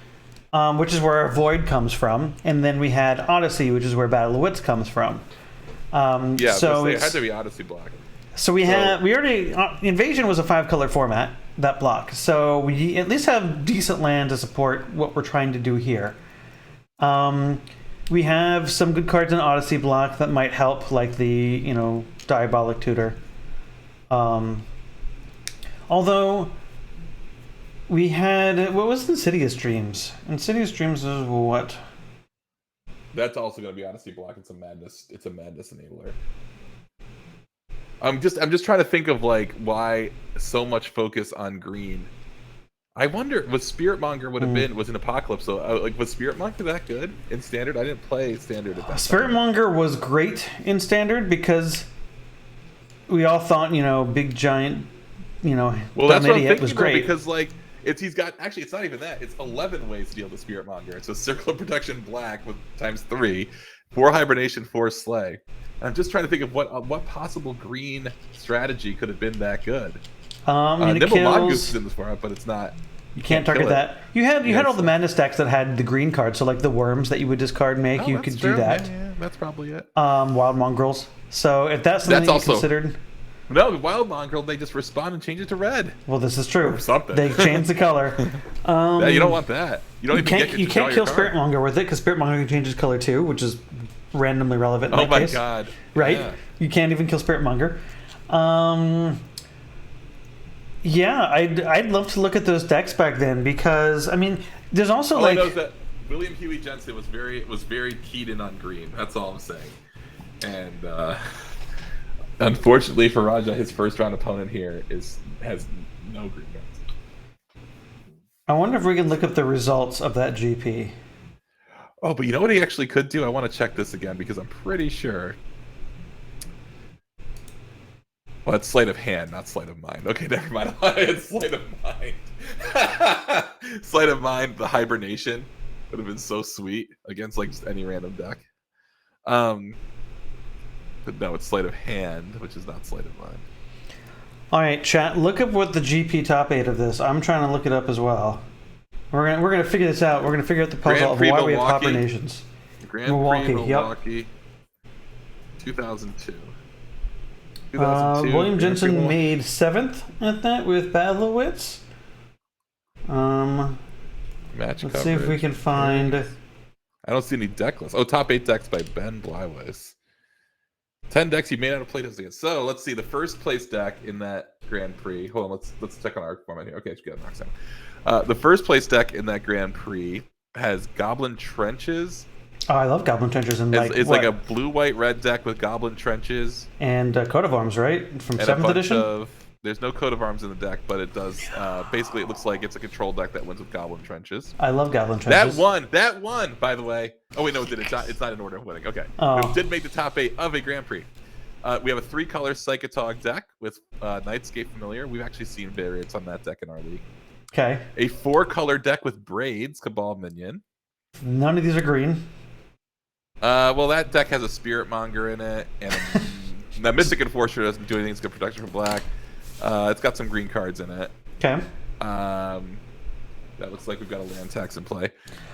which is where Void comes from, and then we had Odyssey, which is where Battle of Wits comes from. So it had to be Odyssey block. So invasion was a 5-color format, that block. So we at least have decent land to support what we're trying to do here. We have some good cards in Odyssey block that might help, like the, Diabolic Tutor. Although, we had, what was Insidious Dreams? Insidious Dreams is what? That's also going to be Odyssey block. It's a madness enabler. I'm just trying to think of, like, why so much focus on green. I wonder, was Spiritmonger was an Apocalypse, so was Spiritmonger that good in Standard? I didn't play Standard at that Spiritmonger was great in Standard because we all thought, big giant, well, that's what I'm thinking was great. Because, like, it's not even that. It's 11 ways to deal with Spiritmonger. It's a Circle of Protection black with ×3, 4 hibernation, 4 slay. And I'm just trying to think of what possible green strategy could have been that good. Nimble Mongoose is in this format, but it's not. You can't target that. You had all the madness decks that had the green cards, so like the worms that you would discard you could do that. Yeah, that's probably it. Wild Mongrels. So if that's something you considered. No, Wild Mongrel, they just respond and change it to red. Well, this is true. Or something. They change the color. Yeah, you don't want that. You can't kill Spiritmonger with it because Spiritmonger can change its color too, which is randomly relevant. In that case. God! Right? Yeah. You can't even kill Spiritmonger. Yeah, I'd love to look at those decks back then because there's also all I know is that William Huey Jensen was very keyed in on green. That's all I'm saying. And unfortunately for Raja, his first round opponent here has no green cards. I wonder if we can look up the results of that GP. Oh, but you know what he actually could do? I want to check this again because I'm pretty sure. Well, it's Sleight of Hand, not Sleight of Mind. Okay, never mind. It's Sleight of Mind. Sleight of Mind, the hibernation would have been so sweet against like just any random deck. But no, it's Sleight of Hand, which is not Sleight of Mind. All right, chat. Look up what the GP top 8 of this. I'm trying to look it up as well. We're gonna figure this out. We're gonna figure out the puzzle of why we have hibernations. Grand Prix Milwaukee, 2002. William Jensen made 7th at that with Battle of Wits. match Let's coverage. see if we can find. I don't see any deck lists. Oh, top 8 decks by Ben Blyweis. 10 decks you may not have played this against. So let's see the first place deck in that Grand Prix. Hold on, let's check on our format here. Okay, it's good. The first place deck in that Grand Prix has Goblin Trenches. Oh, I love Goblin Trenches and it's like a blue-white-red deck with Goblin Trenches and Coat of Arms, right, from and 7th edition. There's no Coat of Arms in the deck, but it does. Basically, it looks like it's a control deck that wins with Goblin Trenches. I love Goblin Trenches. That won, by the way. Oh wait, no, it didn't. It's not in order of winning. Okay, it did make the top 8 of a Grand Prix. We have a 3-color Psychotog deck with Nightscape Familiar. We've actually seen variants on that deck in our league. Okay. A 4-color deck with Braids, Cabal Minion. None of these are green. Well, that deck has a Spirit Monger in it, and the Mystic Enforcer doesn't do anything. It's good protection from black. It's got some green cards in it. Okay. That looks like we've got a land tax in play.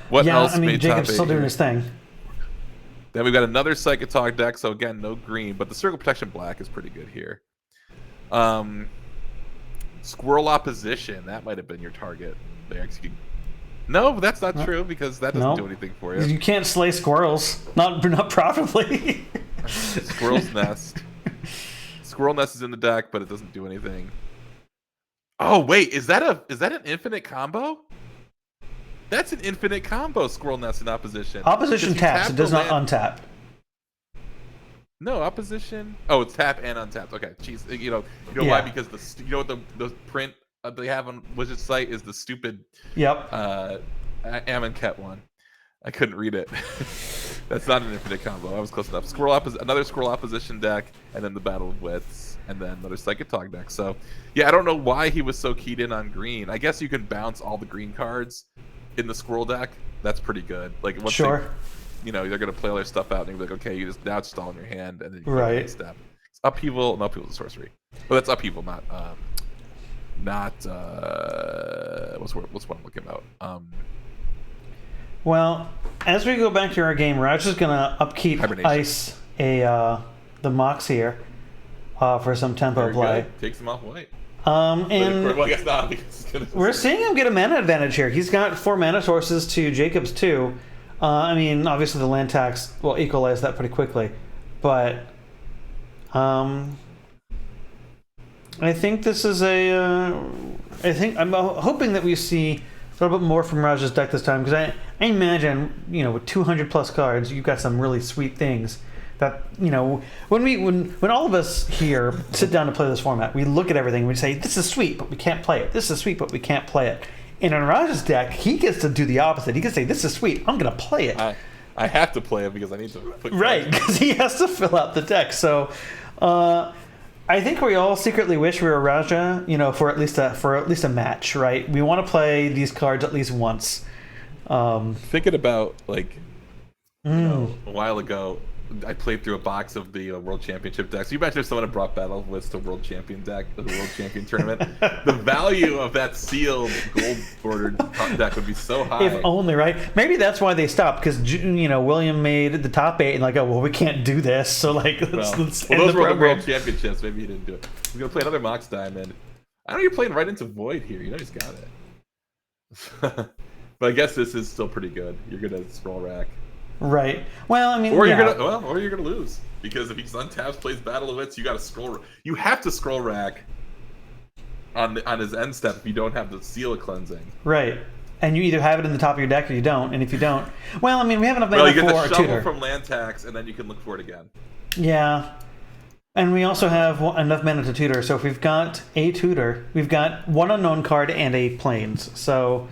What else? I mean, Jacob's still doing his thing. Then we've got another Psychotog deck, so again, no green, but the Circle Protection black is pretty good here. Squirrel Opposition, that might have been your target there. No, that's not true because that doesn't do anything for you. You can't slay squirrels, not profitably. Squirrel's Nest. Squirrel Nest is in the deck, but it doesn't do anything. Oh wait, is that an infinite combo? That's an infinite combo. Squirrel Nest in Opposition. Opposition taps. It does not untap. No, Opposition. Oh, it's tap and untap. Okay, jeez. You know why? Because what the print they have on Wizard's site is the stupid. Yep. Amonkhet one. I couldn't read it. That's not an infinite combo. I was close enough. Another Squirrel Opposition deck, and then the Battle of Wits, and then another Psychotog deck. So, yeah, I don't know why he was so keyed in on green. I guess you can bounce all the green cards in the Squirrel deck. That's pretty good. Like once they're gonna play all their stuff out, and you're like, okay, now it's all in your hand, and then you go to the next step. It's Upheaval. No, Upheaval's a sorcery. Well, that's Upheaval, not what's what I'm looking about. Well, as we go back to our game, Raj is gonna upkeep ice the Mox here for some tempo play. Takes him off white. And well, I guess not, we're seeing him get a mana advantage here. He's got 4 mana sources to Jacob's 2. I mean, obviously the land tax will equalize that pretty quickly, but I think this is I'm hoping that we see a little bit more from Raj's deck this time, because I imagine, with 200 plus cards, you've got some really sweet things that, when all of us here sit down to play this format, we look at everything and we say, this is sweet, but we can't play it. This is sweet, but we can't play it. And in Raj's deck, he gets to do the opposite. He can say, this is sweet, I'm going to play it. I have to play it because I need to put because he has to fill out the deck. So I think we all secretly wish we were Raja, for at least a match, right? We want to play these cards at least once. Thinking about a while ago, I played through a box of the World Championship decks. You imagine if someone had brought Battle of Wits to World Champion deck, the World Champion tournament. The value of that sealed gold bordered deck would be so high. If only, right? Maybe that's why they stopped, because William made the top 8 and we can't do this. So let's those were the World Championships. Maybe he didn't do it. We're gonna play another Mox Diamond. I know you're playing right into Void here. He's got it. But I guess this is still pretty good. You're gonna scroll rack. Right. Well, I mean, or you're gonna lose, because if he untaps, plays Battle of Wits, you got to scroll. You have to scroll rack on his end step if you don't have the Seal of Cleansing. Right. And you either have it in the top of your deck or you don't. And if you don't, we have enough mana you get for the a shovel tutor from land tax, and then you can look for it again. Yeah. And we also have enough mana to tutor. So if we've got a tutor, we've got 1 unknown card and 8 planes. So.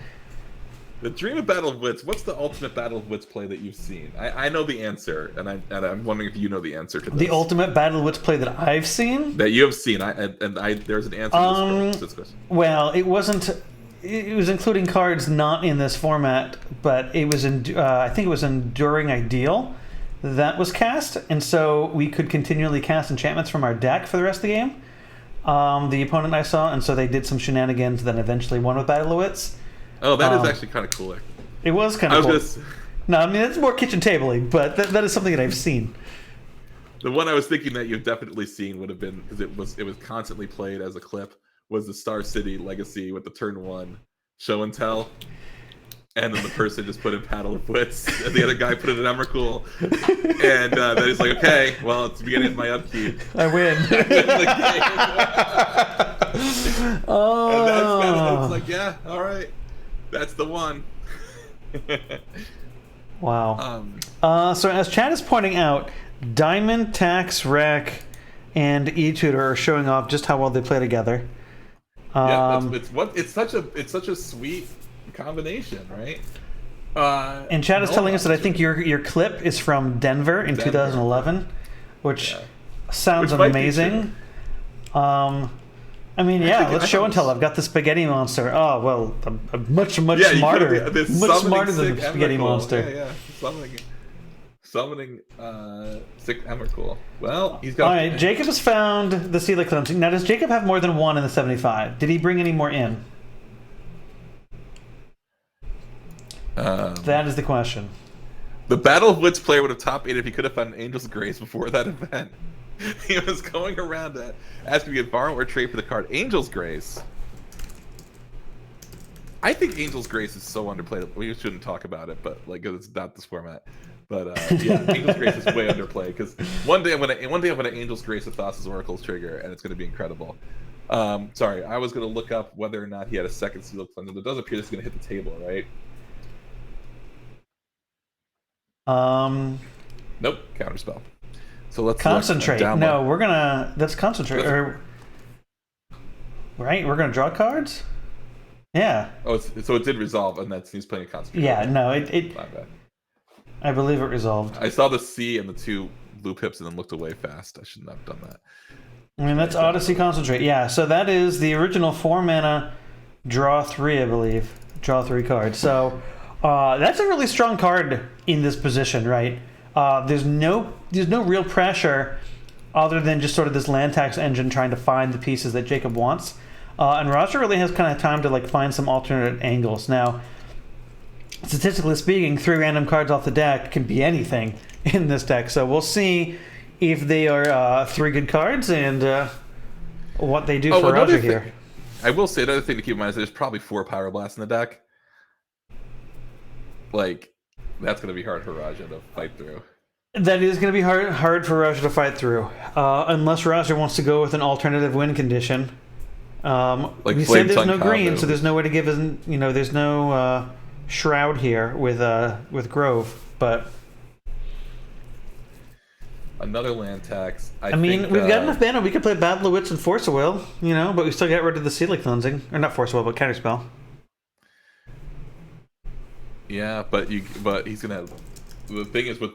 The Dream of Battle of Wits. What's the ultimate Battle of Wits play that you've seen? I know the answer, and I'm wondering if you know the answer to this. The ultimate Battle of Wits play that I've seen? That you have seen. There's an answer to this question. Well, it wasn't. It was including cards not in this format, but it was I think it was Enduring Ideal that was cast, and so we could continually cast enchantments from our deck for the rest of the game. The opponent I saw, and so they did some shenanigans, then eventually won with Battle of Wits. Oh, that is actually kind of cooler. It was kind of cool. No, I mean, it's more kitchen table-y, but that is something that I've seen. The one I was thinking that you've definitely seen would have been, because it was constantly played as a clip, was the Star City Legacy with the turn 1 show and tell. And then the person just put in Paddle of Wits, and the other guy put in an Emrakul. And then he's like, okay, well, it's the beginning of my upkeep. I win. I win the game. Oh. And that's kind of, it's like, yeah, all right. That's the one. Wow. So as Chad is pointing out, Diamond, Tax, Rec, and E-Tutor are showing off just how well they play together. It's such a sweet combination, right? And Chad is telling us that I think your clip is from Denver in 2011, which sounds amazing. I mean, let's show and tell. I've got the spaghetti monster. Oh well, much smarter, much smarter than the spaghetti monster. Yeah, summoning sick Emrakul. Well, he's got. All right, Jacob has found the Seal of Cleansing. Now, does Jacob have more than one in the 75? Did he bring any more in? That is the question. The Battle of Wits player would have top 8 if he could have found an Angel's Grace before that event. He was going around asking to get borrow or trade for the card Angel's Grace. I think Angel's Grace is so underplayed. We shouldn't talk about it, but like it's not this format. But yeah, Angel's Grace is way underplayed because one day I'm gonna Angel's Grace with Thassa's Oracle's trigger, and it's gonna be incredible. Sorry, I was gonna look up whether or not he had a second Seal of Cleansing. It does appear this is gonna hit the table, right? Nope, counterspell. So let's concentrate. No, we're gonna. That's concentrate. Right, we're gonna draw cards. Yeah. Oh, so it did resolve, and he's playing a concentrate. Yeah, no, it. I believe it resolved. I saw the C and the 2 loop hips, and then looked away fast. I shouldn't have done that. I mean, that's Odyssey Concentrate. Yeah, so that is the original 4 mana, draw 3, I believe. Draw 3 cards. So that's a really strong card in this position, right? There's no real pressure other than just sort of this land tax engine trying to find the pieces that Jacob wants. And Roger really has kind of time to like find some alternate angles. Now, statistically speaking, 3 random cards off the deck can be anything in this deck. So we'll see if they are 3 good cards and what they do for Roger here. I will say another thing to keep in mind is there's probably 4 Power Blasts in the deck. Like, that's going to be hard for Raja to fight through. That is going to be hard for Raja to fight through. Unless Raja wants to go with an alternative win condition. Like we said there's no green, so there's no way to give us, there's no Shroud here with Grove, but... Another land tax. I mean, we've got enough mana. We could play Battle of Wits and Force of Will, but we still got rid of the Seal of Cleansing. Or not Force of Will, but Counterspell. Yeah, but he's gonna have... The thing is with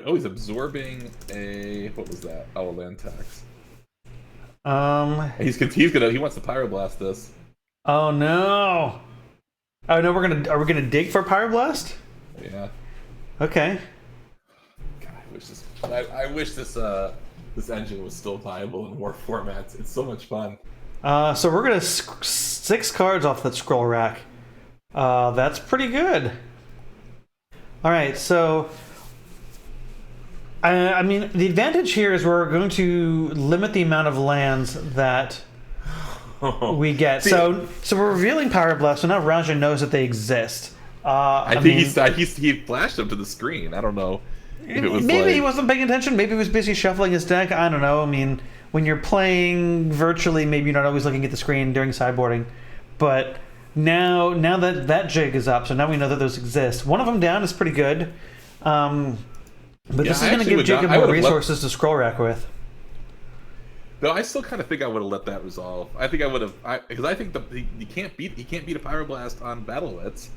he's absorbing a... What was that? Oh, a land tax. He wants to Pyroblast this. Oh no! Oh no, are we gonna dig for Pyroblast? Yeah. Okay. God, I wish this engine was still viable in more formats. It's so much fun. So we're gonna 6 cards off that scroll rack. That's pretty good. All right, so I mean, the advantage here is we're going to limit the amount of lands that we get. So we're revealing Power Blast, so now Raja knows that they exist. I think he flashed them to the screen. I don't know if it was maybe he wasn't paying attention. Maybe he was busy shuffling his deck. I don't know. I mean, when you're playing virtually, maybe you're not always looking at the screen during sideboarding. But now that jig is up, so now we know that those exist. One of them down is pretty good. But this is going to give Jacob more resources to scroll rack with. No, I still kind of think I would have let that resolve. I think I would have, because I think he can't beat a Pyroblast on Battle Wits.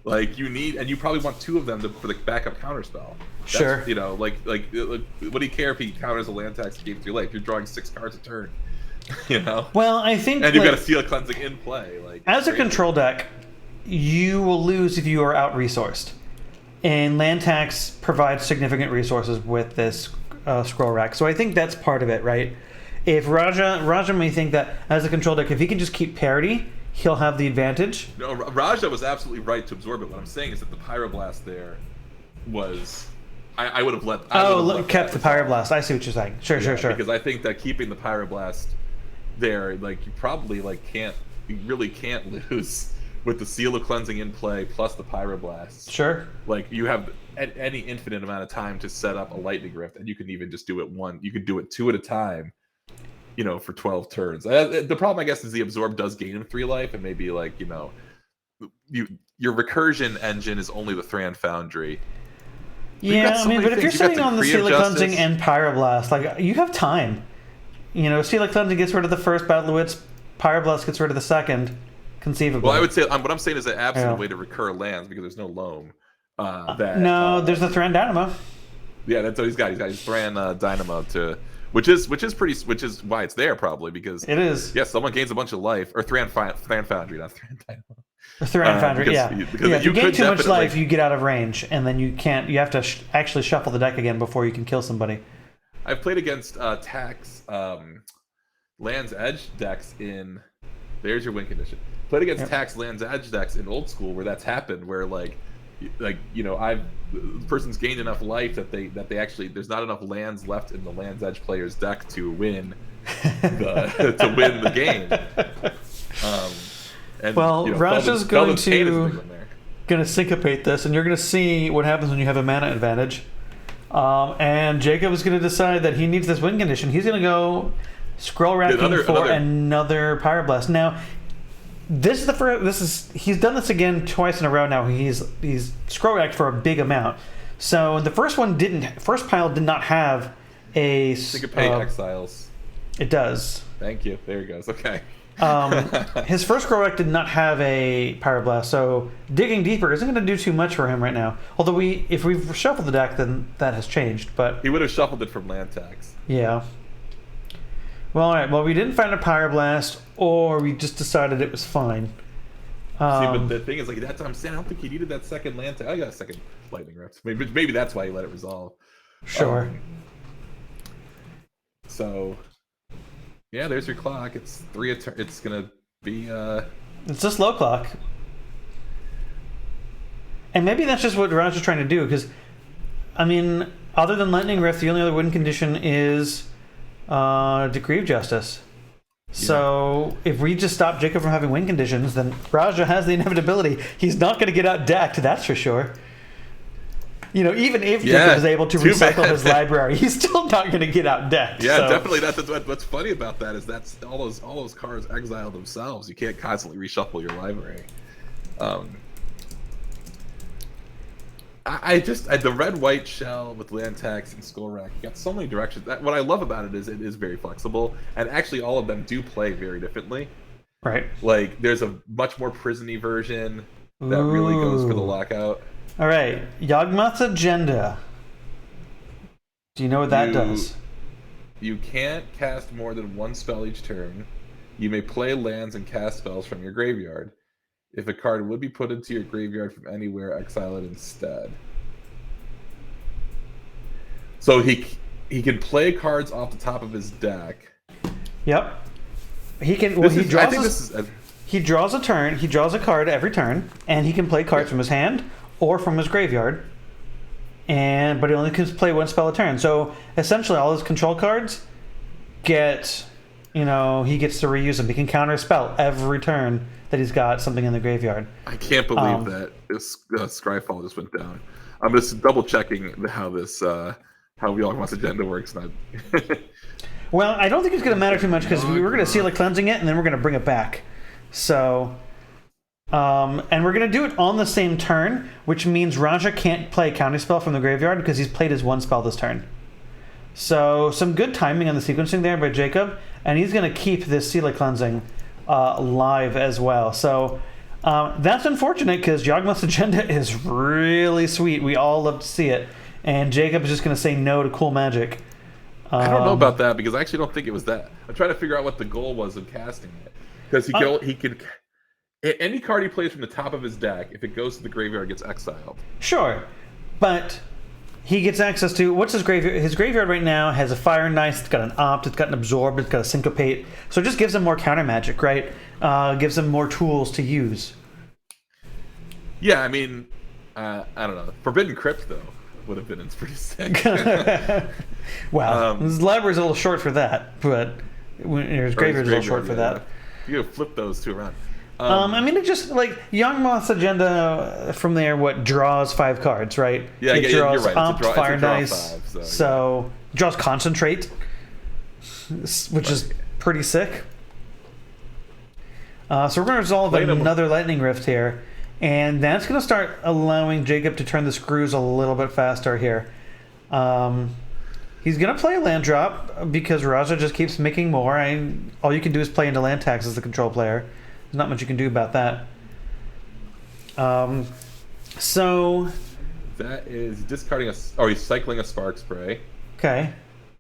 Like you probably want 2 of them for the backup counterspell. Sure. What do you care if he counters a land tax game too late? You're drawing 6 cards a turn. Well, I think, and you've got a Seal of Cleansing in play. As a control deck, you will lose if you are out resourced. And land tax provides significant resources with this scroll rack. So I think that's part of it, right? If Raja may think that as a control deck, if he can just keep parity, he'll have the advantage. No, Raja was absolutely right to absorb it. What I'm saying is that the Pyroblast there was... I would have let... kept the Pyroblast. I see what you're saying. Sure. Because I think that keeping the Pyroblast there, you probably you really can't lose with the Seal of Cleansing in play plus the Pyroblasts. Sure. Like you have any infinite amount of time to set up a Lightning Rift, and you can even just do it one. You could do it 2 at a time, for 12 turns. The problem, I guess, is the Absorb does gain him 3 life, and maybe like your recursion engine is only the Thran Foundry. Yeah, I mean, but if you're sitting on the Seal of Cleansing and Pyroblast, like you have time. Seal of Cleansing gets rid of the first Battle of Wits, Pyroblast gets rid of the second, conceivably. Well, I would say what I'm saying is an absolute way to recur lands because there's no loam. There's the Thran Dynamo. Yeah, that's what he's got. He's got his Thran Dynamo which is why it's there probably because it is. Yes, someone gains a bunch of life or Thran Foundry, not Thran Dynamo. Thran Foundry, because if you gain too much life, you get out of range, and then you can't. You have to actually shuffle the deck again before you can kill somebody. I've played against Tax Land's Edge decks in. There's your win condition. Played against Tax Land's Edge decks in old school where that's happened, where the person's gained enough life that they actually there's not enough lands left in the Land's Edge player's deck to win the game. Raja's going to syncopate this, and you're going to see what happens when you have a mana advantage. And Jacob is going to decide that he needs this win condition. He's going to go scroll racking another Pyroblast. Now, this is the first. He's done this again twice in a row now. He's scroll racked for a big amount. So the first pile did not have a syncopate exiles. It does. Thank you. There he goes. Okay. His first scroll rack did not have a Pyroblast, so digging deeper isn't going to do too much for him right now. Although if we've shuffled the deck, then that has changed. But he would have shuffled it from land tax. Yeah. Well, all right. Well, we didn't find a Pyroblast, or we just decided it was fine. See, but the thing is, like that's what I'm saying. I don't think he needed that second land tax. I got a second lightning rift. Maybe that's why he let it resolve. Sure. So. Yeah, there's your clock. It's 3 a turn. It's gonna be. It's a slow clock, and maybe that's just what Raj is trying to do. Because, I mean, other than Lightning Rift, the only other win condition is Decree of Justice. Yeah. So if we just stop Jacob from having win conditions, then Raja has the inevitability he's not going to get out decked. That's for sure. Even if Jacob is able to recycle his library, he's still not going to get out decked. Yeah, definitely. That's what's funny about that is that's all those cards exile themselves. You can't constantly reshuffle your library. The red-white shell with land tax and skull rack. You got so many directions. What I love about it is very flexible, and actually all of them do play very differently. Right. Like there's a much more prison-y version that really goes for the lockout. All right, Yawgmoth's Agenda. Do you know what that does? You can't cast more than 1 spell each turn. You may play lands and cast spells from your graveyard. If a card would be put into your graveyard from anywhere, exile it instead. So he can play cards off the top of his deck. Yep. He can. Well, he draws a turn. He draws a card every turn, and he can play cards from his hand or from his graveyard, but he only can play 1 spell a turn. So essentially, all his control cards he gets to reuse them. He can counter a spell every turn that he's got something in the graveyard. I can't believe that Scryfall just went down. I'm just double checking how Yawgmoth's Agenda works now. Well, I don't think it's going to matter too much because we're going to Seal of Cleansing it and then we're going to bring it back. So. And we're going to do it on the same turn, which means Raja can't play a counterspell from the graveyard because he's played his 1 spell this turn. So some good timing on the sequencing there by Jacob, and he's going to keep this Seal of Cleansing live as well. So that's unfortunate because Yawgmoth's Agenda is really sweet. We all love to see it, and Jacob is just going to say no to cool magic. I don't know about that because I actually don't think it was that. I'm trying to figure out what the goal was of casting it because he could. Any card he plays from the top of his deck, if it goes to the graveyard, gets exiled. Sure, but he gets access to what's his graveyard? His graveyard right now has a Fire and Ice. It's got an Opt. It's got an Absorb. It's got a Syncopate. So it just gives him more counter magic, right? Gives him more tools to use. Yeah, I mean, I don't know. Forbidden Crypt though would have been pretty sick. Well, his library's a little short for that, but his graveyard's a little short for that. You flip those two around. I mean, it just like Yawgmoth's agenda from there. What draws 5 cards, right? Yeah, it draws you're right. Opt, Fire it's a draw Dice, 5, so draws Concentrate, which is pretty sick. So we're going to resolve another Lightning Rift here, and that's going to start allowing Jacob to turn the screws a little bit faster here. He's going to play a land drop because Raja just keeps making more. All you can do is play into land tax as the control player. There's not much you can do about that. So that is discarding he's cycling a Spark Spray. Okay,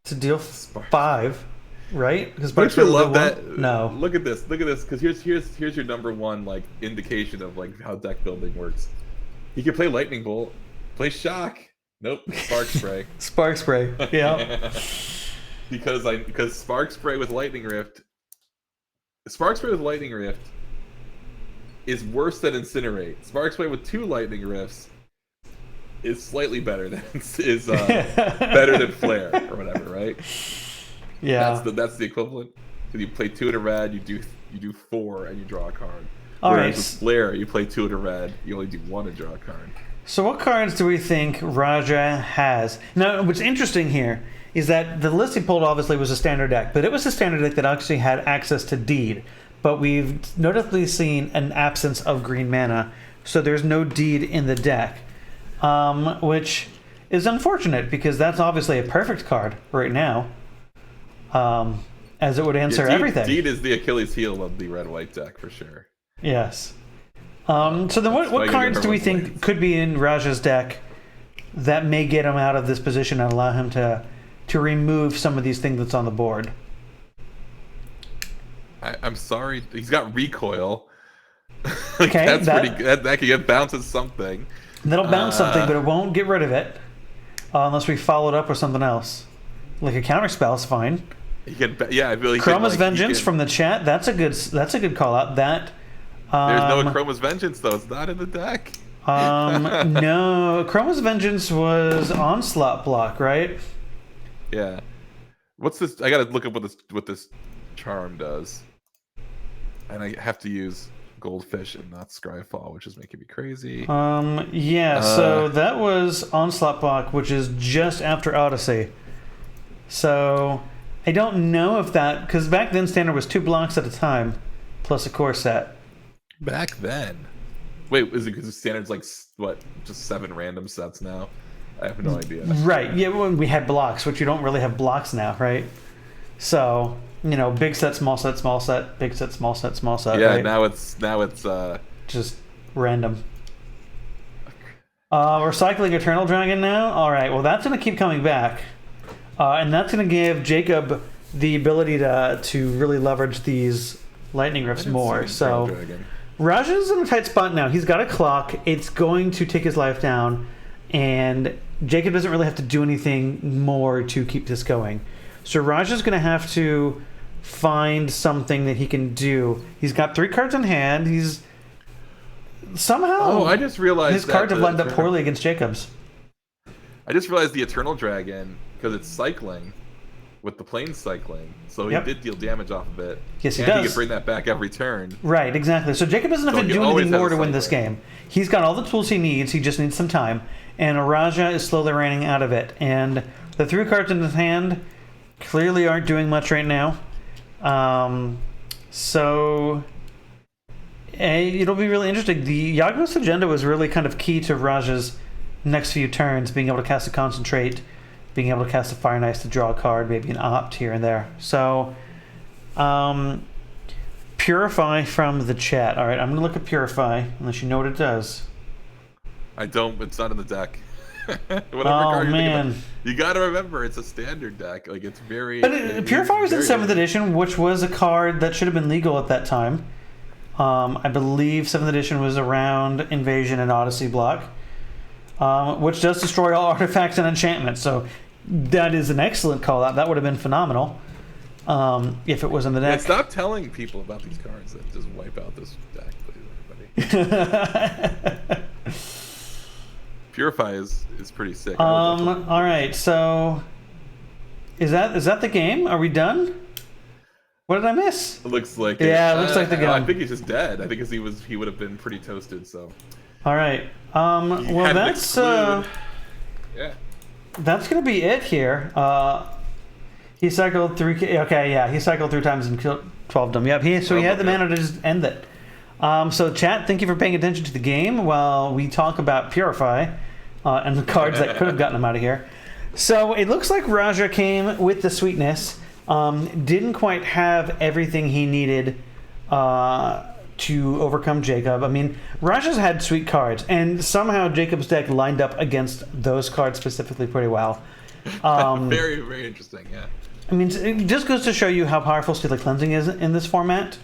to deal 5, right? Because Don't you love that? No. Look at this, because here's your number one like indication of like how deck building works. He can play Lightning Bolt, play Shock. Nope, Spark Spray. Spark Spray, yeah. because Spark Spray with Lightning Rift. Spark Spray with Lightning Rift is worse than Incinerate. Spark Spray with 2 Lightning Rifts is slightly better than better than Flare or whatever, right? Yeah, that's the equivalent. So you play 2 in a red, you do 4 and you draw a card. All Whereas right. with Flare, you play 2 in a red, you only do 1 and draw a card. So what cards do we think Raja has? Now, what's interesting here is that the list he pulled obviously was a standard deck, but it was a standard deck that actually had access to Deed. But we've notably seen an absence of green mana, so there's no Deed in the deck, which is unfortunate because that's obviously a perfect card right now, as it would answer everything. Deed is the Achilles heel of the red-white deck for sure. Yes. So then what cards do we think could be in Raja's deck that may get him out of this position and allow him to remove some of these things that's on the board? I'm sorry, he's got Recoil. Okay, that's pretty good. That can get bounces something. That'll bounce something, but it won't get rid of it unless we follow it up with something else. Like a counterspell is fine. I feel like Chroma's Vengeance from the chat. That's a good call out. That. There's no Chroma's Vengeance though. It's not in the deck. No, Chroma's Vengeance was Onslaught block, right? Yeah. What's this? I gotta look up what this charm does, and I have to use Goldfish and not Scryfall, which is making me crazy. Yeah. So that was Onslaught block, which is just after Odyssey. So I don't know if that, because back then standard was 2 blocks at a time, plus a core set. Back then, wait, is it because the standard's like what, just 7 random sets now? I have no idea. Right. Yeah. When we had blocks, which you don't really have blocks now, right? So big set, small set, small set, big set, small set, small set. Yeah. Right? Now it's just random. We're cycling Eternal Dragon now. All right. Well, that's going to keep coming back, and that's going to give Jacob the ability to really leverage these Lightning Rifts more. So. Raja's in a tight spot now. He's got a clock. It's going to take his life down, and Jacob doesn't really have to do anything more to keep this going. So Raja's going to have to find something that he can do. He's got 3 cards in hand. He's somehow I just realized his cards have lined up poorly against Jacob's. I just realized the Eternal Dragon, because it's cycling with the plane cycling, so he did deal damage off of it. Yes, he does. does. He can bring that back every turn. Right, exactly. So Jacob doesn't have to do anything more to win this game. He's got all the tools he needs. He just needs some time. And Raja is slowly running out of it. And the 3 cards in his hand clearly aren't doing much right now. So it'll be really interesting. The Yawgmoth's agenda was really kind of key to Raja's next few turns, being able to cast a Concentrate, being able to cast a Fire Nice to draw a card, maybe an Opt here and there. So, Purify from the chat. All right, I'm going to look at Purify, unless you know what it does. I don't. It's not in the deck. Oh, man. You got to remember, it's a standard deck. Like, it's very... But Purify was in 7th edition, which was a card that should have been legal at that time. I believe 7th edition was around Invasion and Odyssey block. Which does destroy all artifacts and enchantments. So that is an excellent call out. That would have been phenomenal if it was in the deck. Yeah, stop telling people about these cards that just wipe out this deck, please, everybody. Purify is pretty sick. All right, so is that the game? Are we done? What did I miss? It looks like Yeah, it looks like the gun. I think he's just dead. I think he would have been pretty toasted. So. All right. Well, that's yeah. That's gonna be it here. He cycled through. Okay, yeah, he cycled through times and killed 12 of them. Yep. He had the mana to just end it. So chat, thank you for paying attention to the game while we talk about Purify and the cards that could have gotten him out of here. So it looks like Raja came with the sweetness. Didn't quite have everything he needed to overcome Jacob. I mean, Raja's had sweet cards, and somehow Jacob's deck lined up against those cards specifically pretty well. Very, very interesting, yeah. I mean, it just goes to show you how powerful Steely Cleansing is in this format.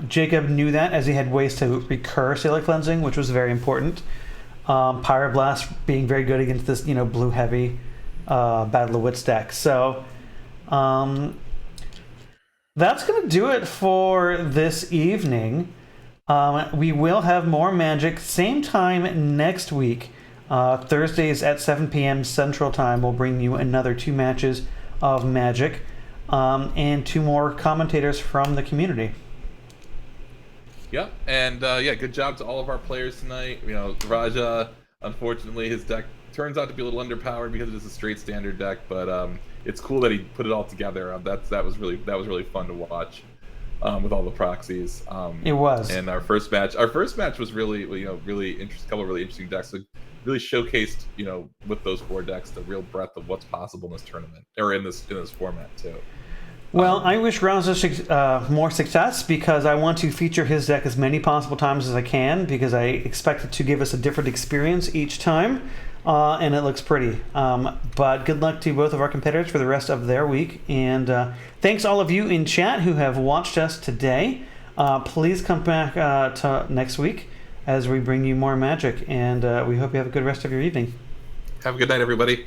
Jacob knew that, as he had ways to recur Steely Cleansing, which was very important. Pyroblast being very good against this, blue heavy Battle of Wits deck. So that's going to do it for this evening. We will have more Magic same time next week. Thursdays at 7 p.m. Central Time. We'll bring you another 2 matches of Magic and 2 more commentators from the community. Yep, and good job to all of our players tonight. Raja, unfortunately, his deck turns out to be a little underpowered because it is a straight standard deck, but it's cool that he put it all together. That was really fun to watch with all the proxies. It was. And our first match was really really interesting. Couple of really interesting decks. That really showcased with those 4 decks the real breadth of what's possible in this tournament or in this format too. Well, I wish Raza more success because I want to feature his deck as many possible times as I can because I expect it to give us a different experience each time, and it looks pretty. But good luck to both of our competitors for the rest of their week, and thanks all of you in chat who have watched us today. Please come back to next week as we bring you more Magic, and we hope you have a good rest of your evening. Have a good night, everybody.